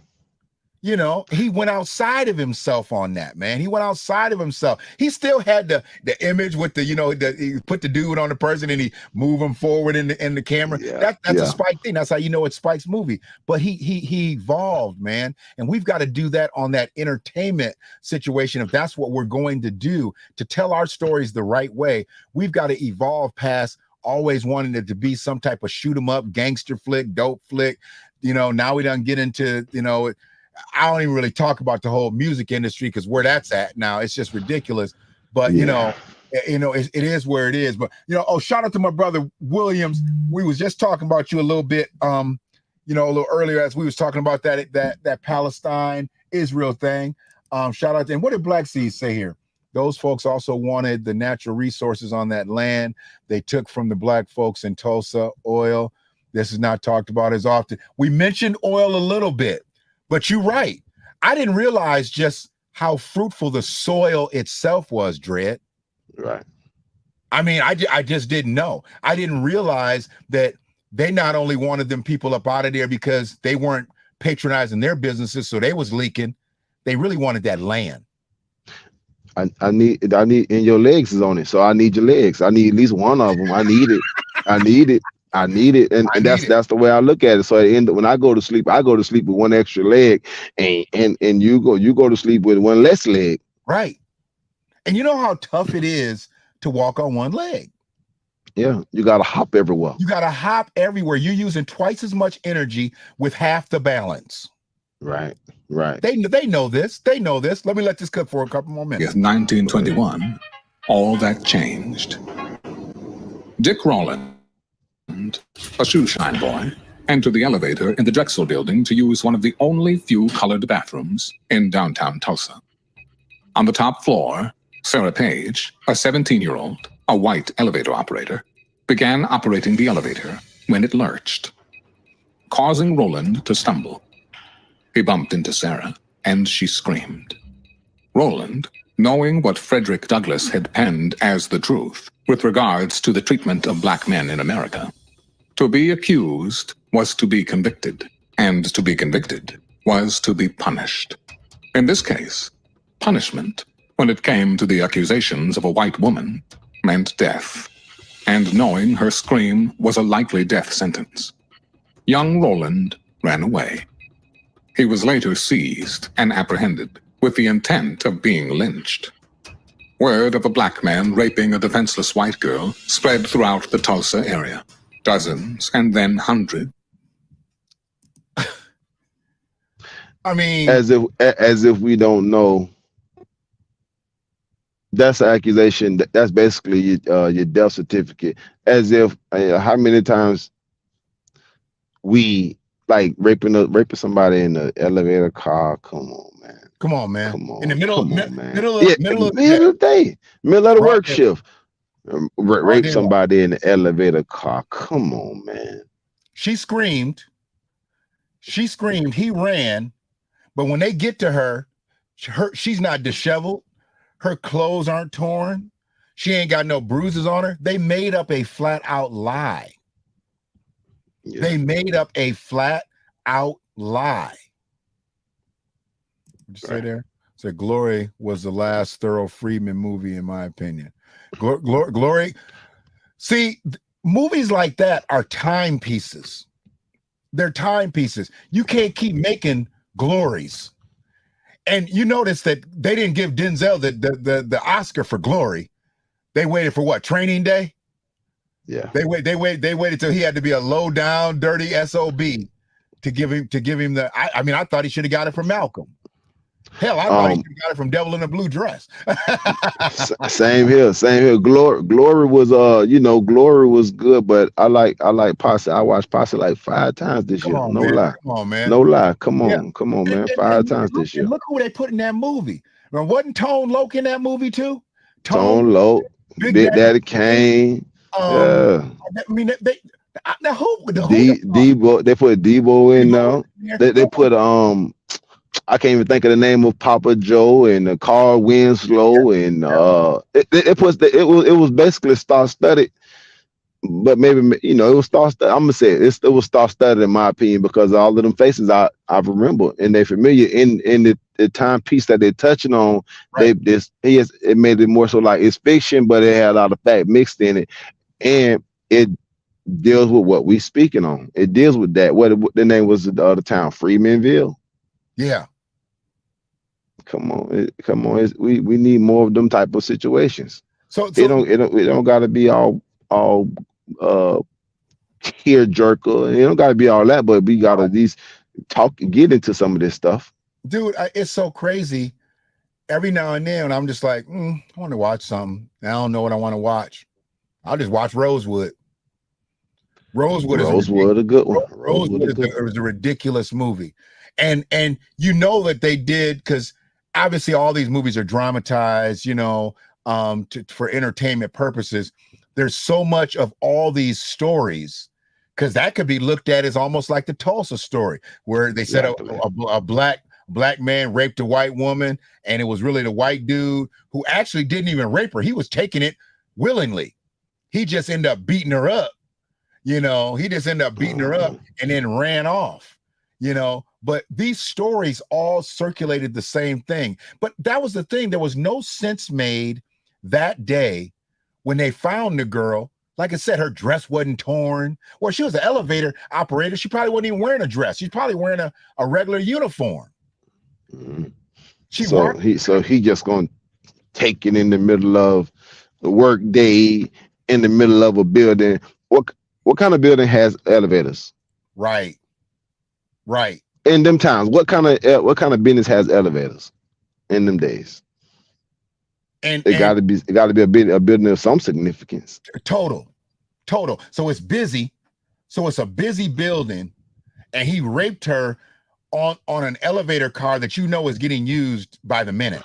You know, he went outside of himself on that, man. He went outside of himself. He still had the image with the, you know, he put the dude on the person and he move him forward in the camera. Yeah, that's a Spike thing. That's how you know it's Spike's movie. But he evolved, man. And we've got to do that on that entertainment situation. If that's what we're going to do to tell our stories the right way, we've got to evolve past always wanting it to be some type of shoot 'em up gangster flick, dope flick. You know, now we don't get into, you know, I don't even really talk about the whole music industry because where that's at now, it's just ridiculous. But you know, it is where it is. But you know, shout out to my brother Williams. We was just talking about you a little bit, you know, a little earlier as we was talking about that Palestine Israel thing. Shout out to, and what did Black Seas say here? Those folks also wanted the natural resources on that land they took from the black folks in Tulsa. Oil. This is not talked about as often. We mentioned oil a little bit. But you're right. I didn't realize just how fruitful the soil itself was, Dredd. Right. I mean, I just didn't know. I didn't realize that they not only wanted them people up out of there because they weren't patronizing their businesses, so they was leaking. They really wanted that land. I need, and your legs is on it. So I need your legs. I need at least one of them. I need it. I need it. I need it. And I need it. that's the way I look at it. So at the end, when I go to sleep with one extra leg, and you go to sleep with one less leg. Right. And you know how tough it is to walk on one leg. Yeah, you gotta hop everywhere. You gotta hop everywhere. You're using twice as much energy with half the balance. Right. Right. They know this. They know this. Let me let this cook for a couple more minutes. In 1921, all that changed. Dick Rowland, a shoeshine boy, entered the elevator in the Drexel building to use one of the only few colored bathrooms in downtown Tulsa. On the top floor, Sarah Page, a 17-year-old, a white elevator operator, began operating the elevator when it lurched, causing Rowland to stumble. He bumped into Sarah, and she screamed. Rowland, knowing what Frederick Douglass had penned as the truth with regards to the treatment of black men in America, to be accused was to be convicted, and to be convicted was to be punished. In this case, punishment, when it came to the accusations of a white woman, meant death, and knowing her scream was a likely death sentence. Young Rowland ran away. He was later seized and apprehended with the intent of being lynched. Word of a black man raping a defenseless white girl spread throughout the Tulsa area. Dozens and then hundreds. I mean, As if we don't know. That's an accusation. That's basically your death certificate. As if how many times we like raping somebody in the elevator car? Come on, man. Come on, man. Come on. In the middle of the day, middle of the work shift. Rape somebody in the elevator car. Come on, man. She screamed. He ran. But when they get to her, she's not disheveled. Her clothes aren't torn. She ain't got no bruises on her. They made up a flat out lie. Yeah. They made up a flat out lie. What'd you say there? Said Glory was the last thorough Friedman movie, in my opinion. Glory. See, movies like that are timepieces. They're timepieces. You can't keep making glories. And you notice that they didn't give Denzel the Oscar for Glory. They waited for what? Training Day? Yeah. They waited till he had to be a low down, dirty SOB to give him the. I mean, I thought he should have got it from Malcolm. Hell, I thought he should have got it from Devil in a Blue Dress. Same here. Glory was Glory was good, but I like Posse. I watched Posse like 5 times this year. No lie. Come on, man. No lie. Come on, man. 5 times this year. Look who they put in that movie. Now, wasn't Tone Loc in that movie too? Tone Loc, Big Daddy Kane. Yeah. I mean, they Debo. They put Debo in now. They put I can't even think of the name of Papa Joe and Carl Winslow and it was basically star-studded, but maybe it was star-studded. I'm gonna say it was star-studded in my opinion because all of them faces I remember and they're familiar in the timepiece that they're touching on. Right. It made it more so like it's fiction, but it had a lot of fact mixed in it, and it deals with what we speaking on. It deals with that. What the name was the other town, Freemanville. Yeah. Come on. We need more of them type of situations. So it don't gotta be all tear jerker. It don't gotta be all that, but we gotta at least get into some of this stuff. Dude, it's so crazy. Every now and then I'm just like, I want to watch something. I don't know what I want to watch. I'll just watch Rosewood. Rosewood is a good one. Rosewood is a ridiculous movie. And you know that they did because obviously all these movies are dramatized, for entertainment purposes. There's so much of all these stories because that could be looked at as almost like the Tulsa story where they said a black man raped a white woman and it was really the white dude who actually didn't even rape her. He was taking it willingly. He just ended up beating her up. He just ended up beating her up and then ran off, But these stories all circulated the same thing. But that was the thing. There was no sense made that day when they found the girl. Like I said, her dress wasn't torn. Well, she was an elevator operator. She probably wasn't even wearing a dress. She's probably wearing a regular uniform. Mhm. She So he just gonna take it in the middle of the work day, in the middle of a building. What kind of building has elevators? Right. In them times, what kind of business has elevators in them days? And It got to be a building of some significance. total. So it's busy. So it's a busy building, and he raped her on an elevator car that is getting used by the minute.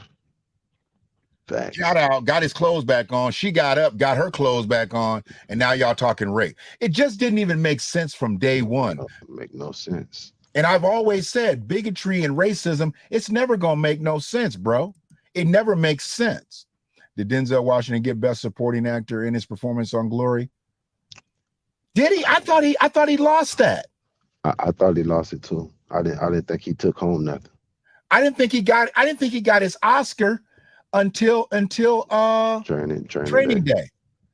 Facts. Got out, got his clothes back on. She got up, got her clothes back on, and now y'all talking rape. It just didn't even make sense from day one. Make no sense. And I've always said bigotry and racism, it's never gonna make no sense, bro. It never makes sense. Did Denzel Washington get Best Supporting Actor in his performance on Glory? Did he? I thought he lost that. I thought he lost it too. I didn't think he took home nothing. I didn't think he got his Oscar until training day.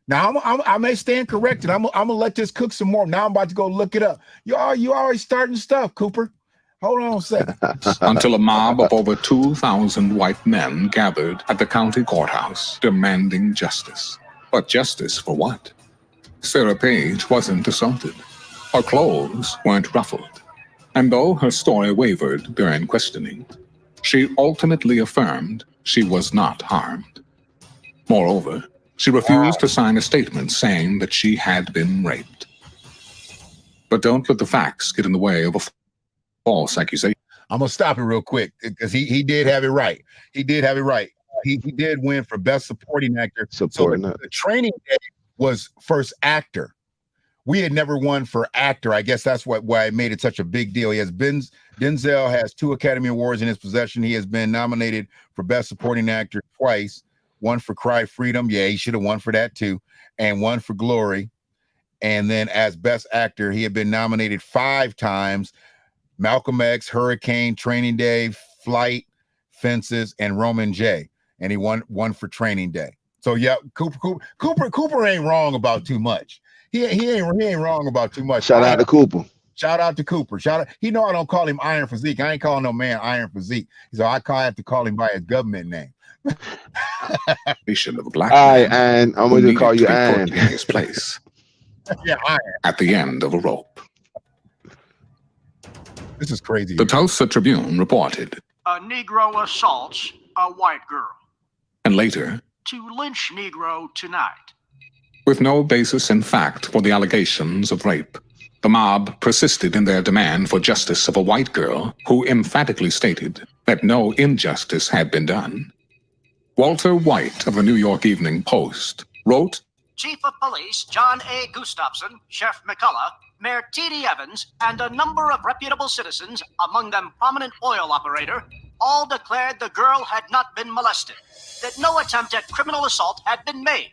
Now I may stand corrected. I'm gonna let this cook some more. Now I'm about to go look it up. You already starting stuff, Cooper. Hold on a second. Until a mob of over 2,000 white men gathered at the county courthouse demanding justice. But justice for what? Sarah Page wasn't assaulted. Her clothes weren't ruffled. And though her story wavered during questioning, she ultimately affirmed she was not harmed. Moreover, she refused to sign a statement saying that she had been raped. But don't let the facts get in the way of a false accusation. I'm gonna stop it real quick because he did have it right. He did have it right. He did win for Best Supporting Actor. So the training day was first actor. We had never won for actor. I guess that's why it made it such a big deal. Denzel has 2 Academy Awards in his possession. He has been nominated for Best Supporting Actor twice. One for Cry Freedom. Yeah, he should have won for that too. And one for Glory. And then as Best Actor, he had been nominated 5 times. Malcolm X, Hurricane, Training Day, Flight, Fences, and Roman J. And he won for Training Day. So yeah, Cooper ain't wrong about too much. He ain't wrong about too much. Shout out to Cooper. Shout out to Cooper. He know I don't call him Iron Physique. I ain't calling no man Iron Physique. So I have to call him by his government name. Of a black man and I'm going to call you Iron. In his place. Yeah, Iron. At the end of a rope. This is crazy. The Tulsa Tribune reported. A Negro assaults a white girl. And later. To lynch Negro tonight. With no basis in fact for the allegations of rape, the mob persisted in their demand for justice of a white girl who emphatically stated that no injustice had been done. Walter White of the New York Evening Post wrote, Chief of Police John A. Gustafson, Sheriff McCullough, Mayor T.D. Evans, and a number of reputable citizens, among them prominent oil operator, all declared the girl had not been molested, that no attempt at criminal assault had been made.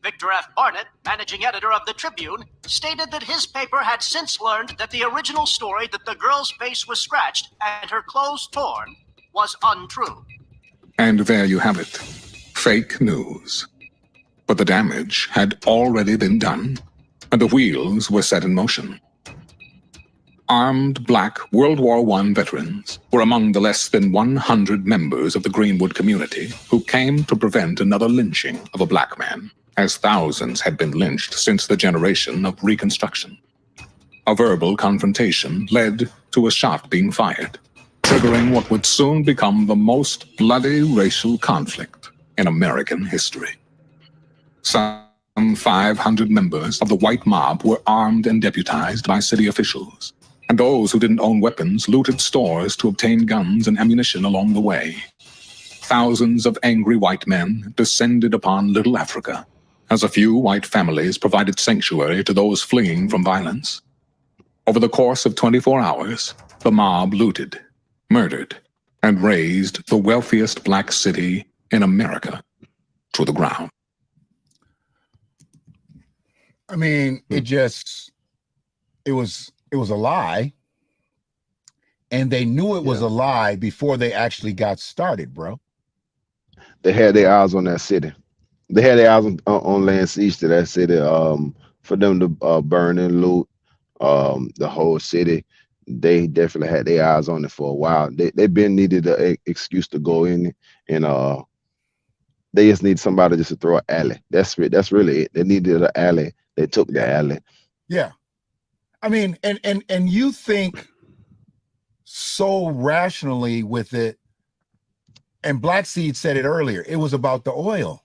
Victor F. Barnett, managing editor of the Tribune, stated that his paper had since learned that the original story that the girl's face was scratched and her clothes torn was untrue. And there you have it. Fake news. But the damage had already been done, and the wheels were set in motion. Armed black World War I veterans were among the less than 100 members of the Greenwood community who came to prevent another lynching of a black man, as thousands had been lynched since the generation of Reconstruction. A verbal confrontation led to a shot being fired, triggering what would soon become the most bloody racial conflict in American history. Some 500 members of the white mob were armed and deputized by city officials, and those who didn't own weapons looted stores to obtain guns and ammunition along the way. Thousands of angry white men descended upon Little Africa, as a few white families provided sanctuary to those fleeing from violence. Over the course of 24 hours, the mob looted, murdered, and razed the wealthiest black city in America to the ground. I mean, it was a lie. and they knew it was Yeah. a lie before they actually got started, bro. They had their eyes on that city. They had their eyes on laying siege to that city. For them to burn and loot the whole city, they definitely had their eyes on it for a while. They been needed an excuse to go in, and they just need somebody just to throw an alley. That's really it. They needed an alley. They took the Yeah. alley. Yeah. I mean, and you think so rationally with it. And Black Seed said it earlier. It was about the oil.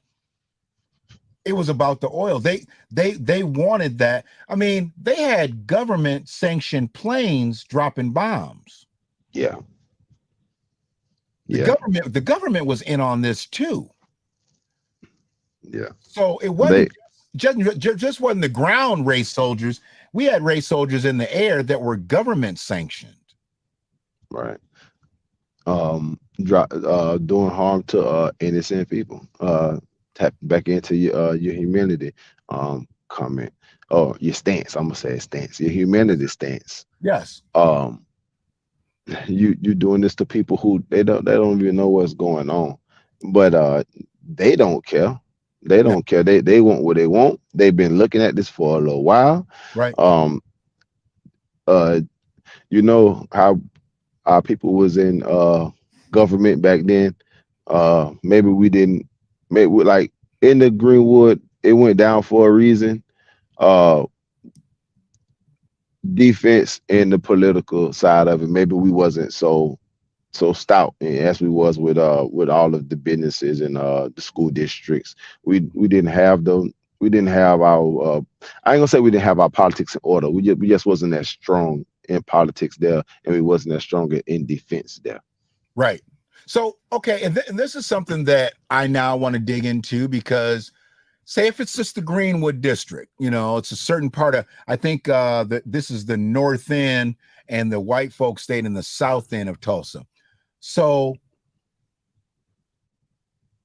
It was about the oil. They wanted that. I mean, they had government sanctioned planes dropping bombs. Yeah. The Yeah. government was in on this too. Yeah. So it They wasn't just wasn't the ground race soldiers. We had race soldiers in the air that were government sanctioned. right. Doing harm to innocent people. Tap back into your humanity comment, or your stance. I'm gonna say stance, your humanity stance. Yes. Um, you doing this to people who they don't even know what's going on, but they don't care. They Yeah. don't care. They want what they want. They've been looking at this for a little while. Right. Um, uh, you know how our people was in government back then. Maybe we didn't, maybe like in the Greenwood, it went down for a reason. Uh, Defense and the political side of it, maybe we wasn't so stout as we was with all of the businesses and the school districts. We didn't have the we didn't have our I ain't gonna say we didn't have our politics in order. We just wasn't that strong in politics there, and we wasn't that stronger in defense there. Right. So, okay, and this is something that I now want to dig into, because say if it's just the Greenwood district, it's a certain part of, I think that this is the north end, and the white folks stayed in the south end of Tulsa. So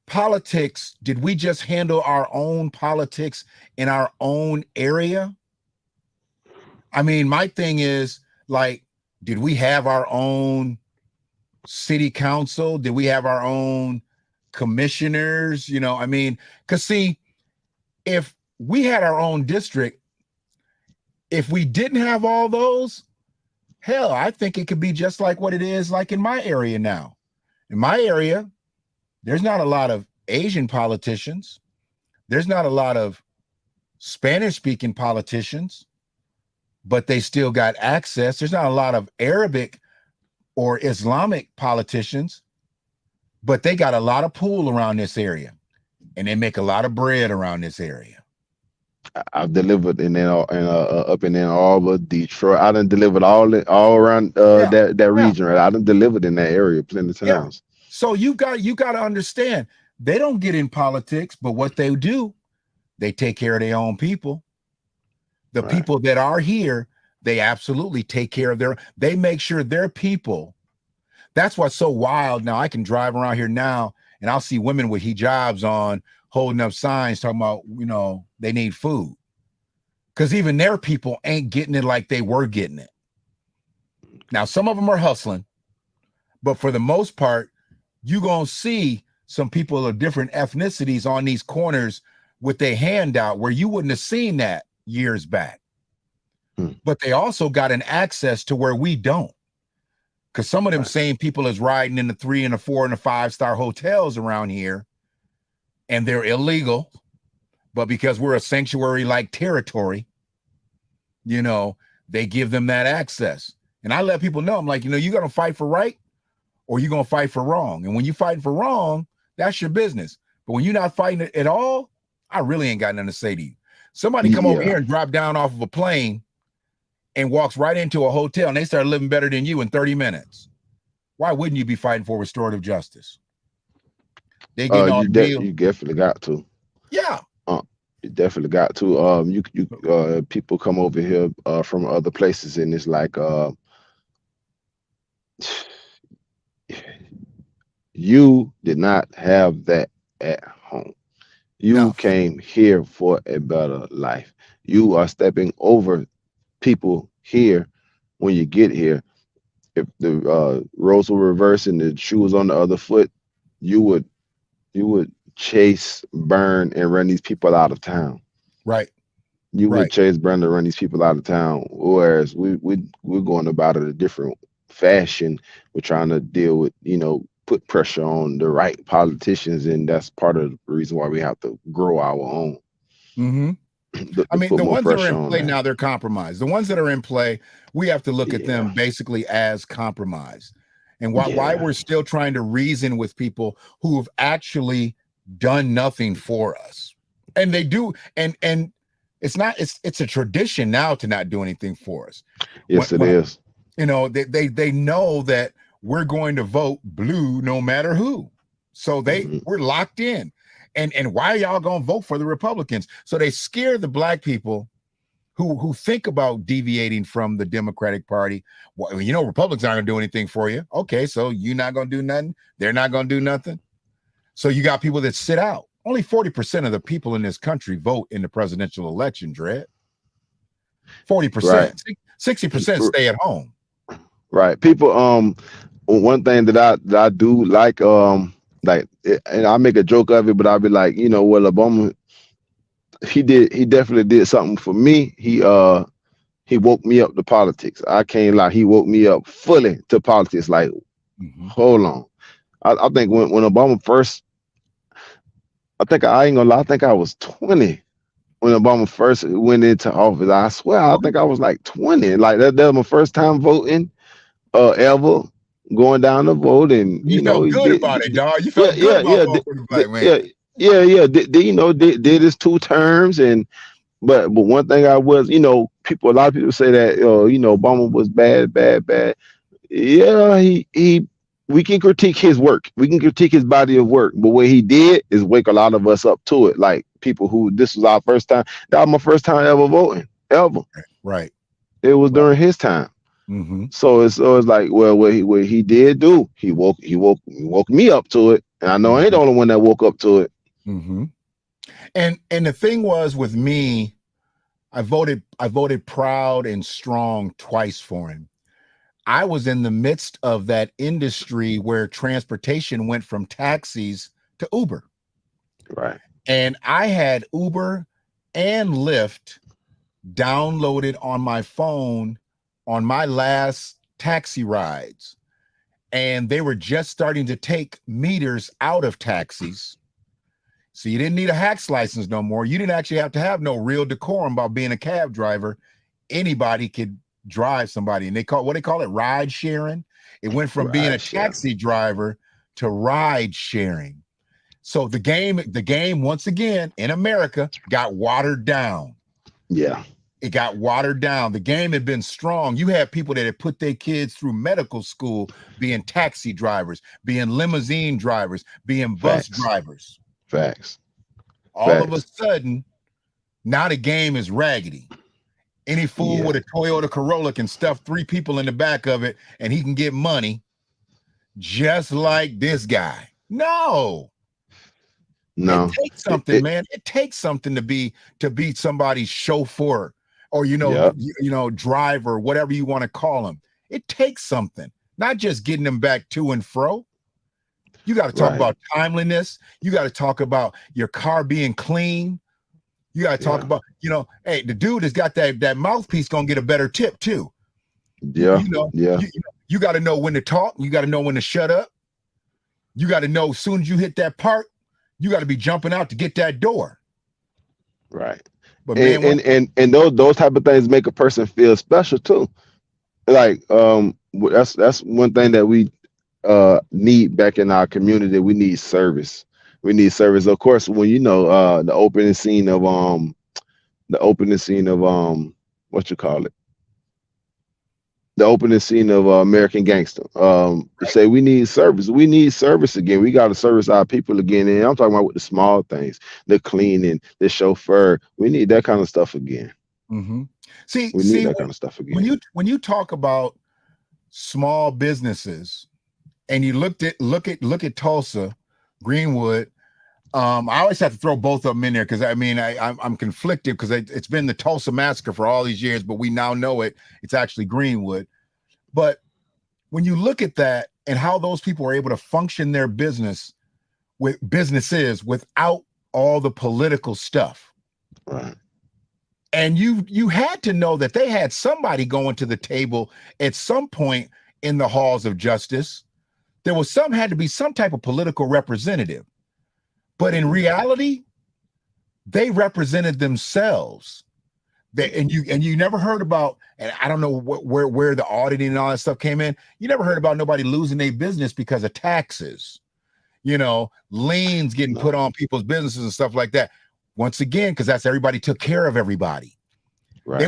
politics, did we just handle our own politics in our own area? I mean, my thing is, like, did we have our own city council? Did we have our own commissioners? I mean, because see, if we had our own district, if we didn't have all those, hell, I think it could be just like what it is like in my area now. In my area, there's not a lot of Asian politicians. There's not a lot of Spanish-speaking politicians, but they still got access. There's not a lot of Arabic or Islamic politicians, but they got a lot of pull around this area, and they make a lot of bread around this area. I've delivered in up in Ann Arbor, Detroit. I done delivered all around Yeah, that region. Right, I done delivered in that area plenty of yeah. times. So you got to understand, they don't get in politics, but what they do, they take care of their own people. The Right. people that are here, they absolutely take care of they make sure their people. That's what's so wild. Now I can drive around here now and I'll see women with hijabs on, holding up signs talking about, they need food. Because even their people ain't getting it like they were getting it. Now, some of them are hustling, but for the most part, you're going to see some people of different ethnicities on these corners with their hand out, where you wouldn't have seen that years back. But they also got an access to where we don't. Because some of them same people is riding in the 3 and the 4 and the 5-star hotels around here, and they're illegal. But because we're a sanctuary-like territory, they give them that access. And I let people know, I'm like, you're going to fight for right, or you're going to fight for wrong. And when you're fighting for wrong, that's your business. But when you're not fighting it at all, I really ain't got nothing to say to you. Somebody come over here and drop down off of a plane and walks right into a hotel, and they start living better than you in 30 minutes. Why wouldn't you be fighting for restorative justice? They getting all the deal. You definitely got to. Yeah. You definitely got to. You people come over here from other places, and it's like you did not have that at home. You came here for a better life. You are stepping over people here when you get here, if the roles were reversed and the shoe was on the other foot, you would chase, burn, and run these people out of town. Right. You would Right. chase, burn, and run these people out of town. Whereas we're going about it a different fashion. We're trying to deal with, put pressure on the right politicians, and that's part of the reason why we have to grow our own. Mm-hmm. To I mean, put the more ones that are pressure in on play that. now, they're compromised. The ones that are in play, we have to look at them Yeah. basically as compromised. And why Yeah. we're still trying to reason with people who have actually done nothing for us. And they do, and it's a tradition now to not do anything for us. Yes, it is. They know that we're going to vote blue no matter who. So we're locked in. And why are y'all gonna vote for the Republicans? So they scare the black people who think about deviating from the Democratic Party. Well, Republicans aren't gonna do anything for you. Okay, so you're not gonna do nothing. They're not gonna do nothing. So you got people that sit out. Only 40% of the people in this country vote in the presidential election, Dredd. 40%. Right. 60% stay at home. Right. People. One thing that I do like. And I make a joke of it, but I'll be like, well, Obama, he definitely did something for me. He woke me up to politics. I can't lie. He woke me up fully to politics. Like, hold on. I think when Obama first, I ain't gonna lie, I think I was 20 when Obama first went into office. I swear, I think I was like 20. Like that was my first time voting ever, going down to vote. And you felt good about it, dog. You felt good about voting for the black man. Did his 2 terms. And but one thing I was, a lot of people say that Obama was bad. Yeah, we can critique his work. We can critique his body of work. But what he did is wake a lot of us up to it. Like people who this was our first time. That was my first time ever voting. Ever. Right. It was during his time. So it's like, well, what he did do, he woke me up to it. And I know I ain't the only one that woke up to it. And the thing was with me, I voted proud and strong twice for him. I was in the midst of that industry where transportation went from taxis to Uber. Right. And I had Uber and Lyft downloaded on my phone on my last taxi rides. And they were just starting to take meters out of taxis. So you didn't need a hack's license no more. You didn't actually have to have no real decorum about being a cab driver. Anybody could drive somebody. And they call it ride sharing. It went from being a taxi driver to ride sharing. So the game once again in America got watered down. Yeah. It got watered down. The game had been strong. You had people that had put their kids through medical school, being taxi drivers, being limousine drivers, being bus drivers. Facts. All of a sudden, now the game is raggedy. Any fool with a Toyota Corolla can stuff 3 people in the back of it and he can get money just like this guy. No. It takes something, man. It takes something to be somebody's chauffeur or driver, whatever you want to call him. It takes something, not just getting them back to and fro. You got to talk about timeliness. You got to talk about your car being clean. You got to talk about, hey, the dude has got that mouthpiece gonna get a better tip too. Yeah. You got to know when to talk. You got to know when to shut up. You got to know as soon as you hit that part, you got to be jumping out to get that door. Right. But and those type of things make a person feel special too. Like that's one thing that we need back in our community. We need service. Of course, when the opening scene of what you call it? The opening scene of American Gangster. Say we need service. We need service again. We got to service our people again. And I'm talking about with the small things, the cleaning, the chauffeur. We need that kind of stuff again. See, that kind of stuff again. When you talk about small businesses, and you look at Tulsa, Greenwood. I always have to throw both of them in there because I'm conflicted because it's been the Tulsa massacre for all these years, but we now know it's actually Greenwood. But when you look at that and how those people are able to function their businesses without all the political stuff. Right. And you had to know that they had somebody going to the table at some point in the halls of justice. There was had to be some type of political representative. But in reality, they represented themselves. And you never heard about, and I don't know where the auditing and all that stuff came in. You never heard about nobody losing their business because of taxes, liens getting put on people's businesses and stuff like that. Once again, because that's everybody took care of everybody. Right.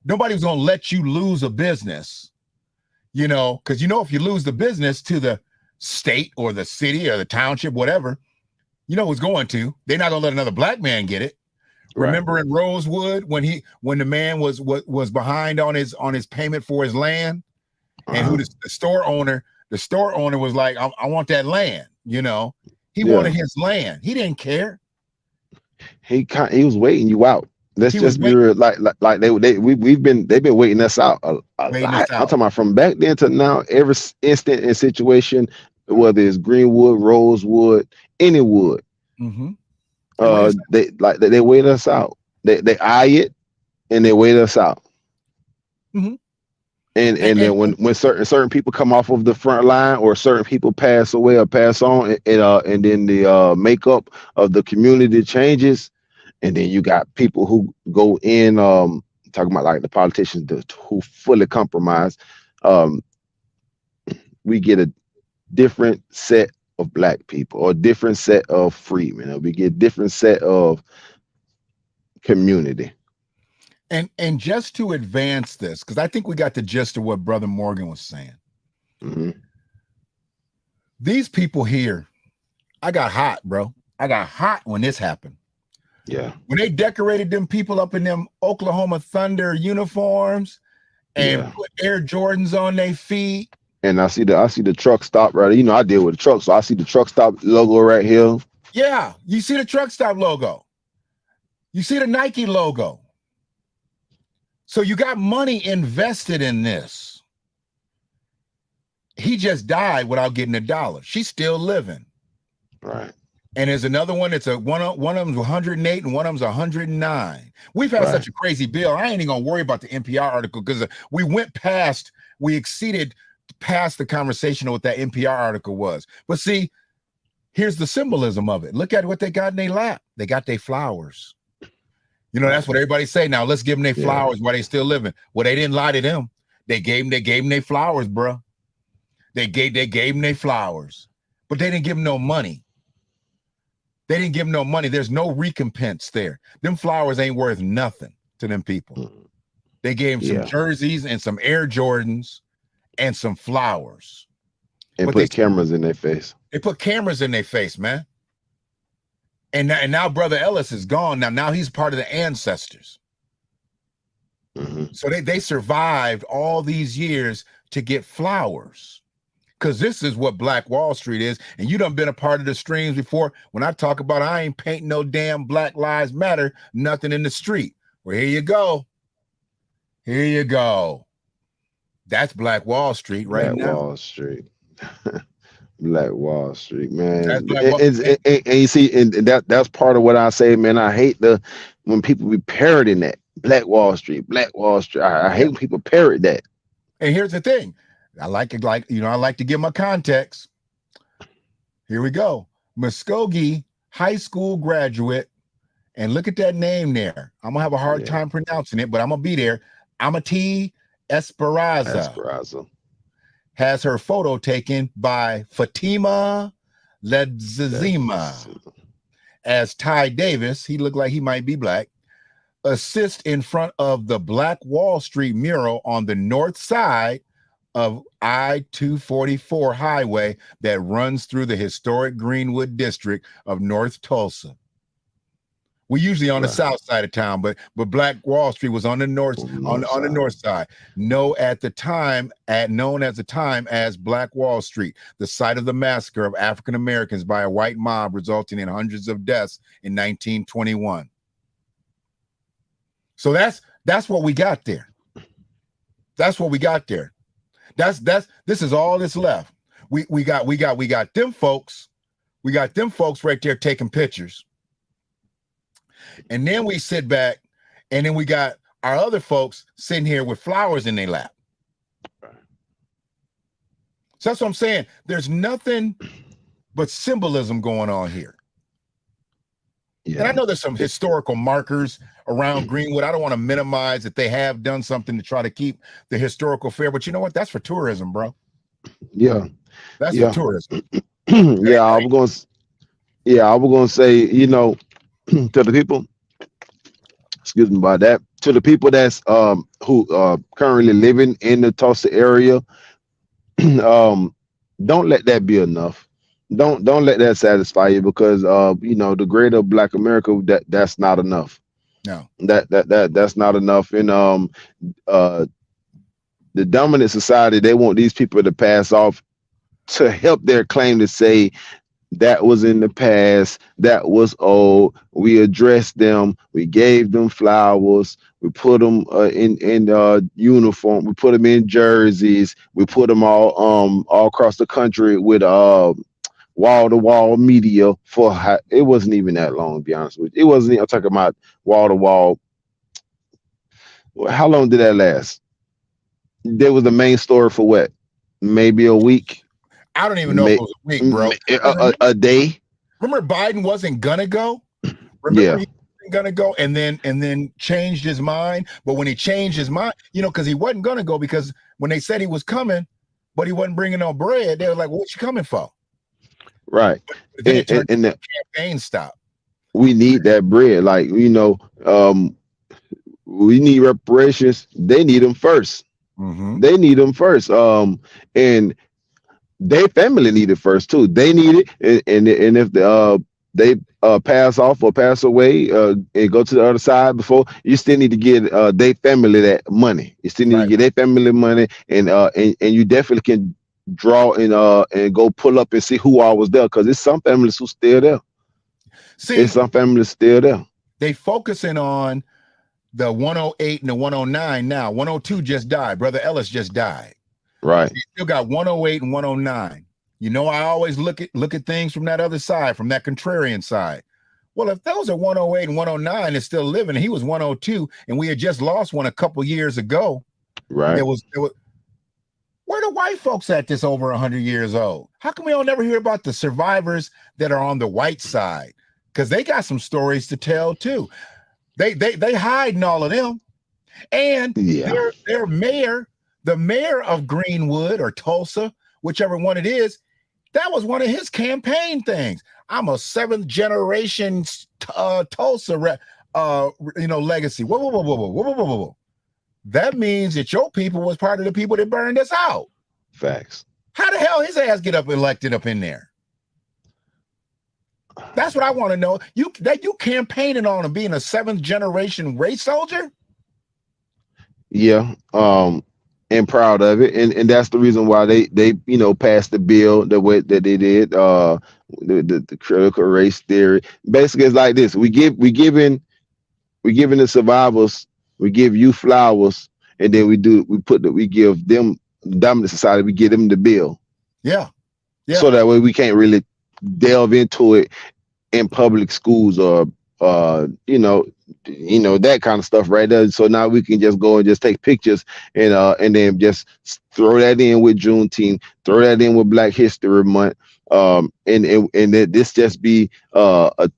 Nobody was going to let you lose a business, because if you lose the business to the state or the city or the township, whatever, who's going to. They're not going to let another black man get it. Right. Remember in Rosewood when the man was behind on his payment for his land, and who the store owner was like, I want that land. He wanted his land. He didn't care. He was waiting you out. Let's just be real. Like they've been waiting us out a lot. I'm talking about from back then to now. Every instant and situation, whether it's Greenwood, Rosewood, any wood, they wait us out. They eye it and they wait us out. And then when certain people come off of the front line or certain people pass away or pass on, and then the makeup of the community changes, and then you got people who go in, talking about like the politicians who fully compromise. We get a different set of black people or a different set of freemen, or we get a different set of community. And just to advance this, because I think we got the gist of what Brother Morgan was saying. These people here, I got hot, bro. I got hot when this happened. Yeah. When they decorated them people up in them Oklahoma Thunder uniforms and put Air Jordans on their feet. And I see the truck stop right. I deal with the truck, so I see the truck stop logo right here. Yeah, you see the truck stop logo. You see the Nike logo. So you got money invested in this. He just died without getting $1. She's still living. Right. And there's another one. It's one of them's 108 and one of them's 109. We've had such a crazy bill. I ain't even gonna worry about the NPR article because we exceeded past the conversation of what that NPR article was. But see, here's the symbolism of it. Look at what they got in their lap. They got their flowers. That's what everybody say now. Let's give them their flowers while they still living. Well, they didn't lie to them. They gave them their flowers, bro. They gave them their flowers, but they didn't give them no money. There's no recompense there. Them flowers ain't worth nothing to them people. They gave them some jerseys and some Air Jordans and some flowers. And put cameras in their face. They put cameras in their face, man. And now Brother Ellis is gone. Now he's part of the ancestors. So they survived all these years to get flowers. Because this is what Black Wall Street is. And you done been a part of the streams before. When I talk about I ain't painting no damn Black Lives Matter, nothing in the street. Well, here you go. Here you go. That's Black Wall Street right now. Black Wall Street. Black Wall Street, man. And you see, and that's part of what I say, man. I hate when people be parroting that Black Wall Street, Black Wall Street. I hate when people parrot that. And here's the thing. I like to give my context. Here we go. Muskogee High School graduate. And look at that name there. I'm gonna have a hard time pronouncing it, but I'm gonna be there. Amity Esperanza. Has her photo taken by Fatima Ledzima as Ty Davis. He looked like he might be black. Assist in front of the Black Wall Street mural on the north side of I-244 highway that runs through the historic Greenwood district of North Tulsa. We usually on the south side of town, but Black Wall Street was on the north on the north side. Known at the time as Black Wall Street, the site of the massacre of African Americans by a white mob, resulting in hundreds of deaths in 1921. So that's what we got there. That's what we got there. This is all that's left. We got them folks. We got them folks right there taking pictures. And then we sit back, and then we got our other folks sitting here with flowers in their lap. So that's what I'm saying. There's nothing but symbolism going on here. Yeah. And I know there's some historical markers around Greenwood. I don't want to minimize that they have done something to try to keep the historical fair, but you know what? That's for tourism, bro. Yeah. That's for tourism. I was gonna say, you know, to the people, excuse me about that, to the people that's who currently living in the Tulsa area, don't let that be enough. Don't let that satisfy you, because you know, the greater Black America, that's not enough. No. That's not enough. And the dominant society, they want these people to pass off to help their claim to say that was in the past, that was old. We addressed them, we gave them flowers, we put them in uniform, we put them in jerseys, we put them all across the country with wall-to-wall media for it wasn't even that long, to be honest with you. It wasn't. I'm talking about wall-to-wall. How long did that last? There was the main story for what? Maybe a week. I don't even know if it was a week, bro. A day. Remember, Biden wasn't gonna go. Remember, he wasn't gonna go, and then changed his mind. But when he changed his mind, you know, because he wasn't gonna go, because when they said he was coming, but he wasn't bringing no bread, they were like, well, "What you coming for?" Right. And the campaign stopped. We need that bread, like, you know. We need reparations. They need them first. Mm-hmm. They need them first. And their family need it first too. They need it, and if they pass off or pass away and go to the other side before, you still need to get their family that money. You still need to get their family money, and you definitely can draw and go pull up and see who all was there, because it's some families who still there. See, it's some families still there. They focusing on the 108 and the 109 now. 102 just died. Brother Ellis just died. Right. You still got 108 and 109. You know, I always look at things from that other side, from that contrarian side. Well, if those are 108 and 109 is still living, and he was 102, and we had just lost one a couple years ago. Right. It was where the white folks at this over 100 years old? How come we don't never hear about the survivors that are on the white side? Because they got some stories to tell too. They hiding all of them. And their mayor, the mayor of Greenwood or Tulsa, whichever one it is, that was one of his campaign things. I'm a seventh generation Tulsa legacy. Whoa. That means that your people was part of the people that burned us out. Facts. How the hell his ass get elected up in there? That's what I want to know. You campaigning on him being a seventh generation race soldier? Yeah. And proud of it. And that's the reason why they passed the bill the way that they did, the critical race theory. Basically, it's like this. We giving the survivors, we give you flowers, and then we give them, the dominant society, we give them the bill. Yeah. So that way we can't really delve into it in public schools or that kind of stuff right there. So now we can just go and just take pictures and then just throw that in with Juneteenth, throw that in with Black History Month, and this just be a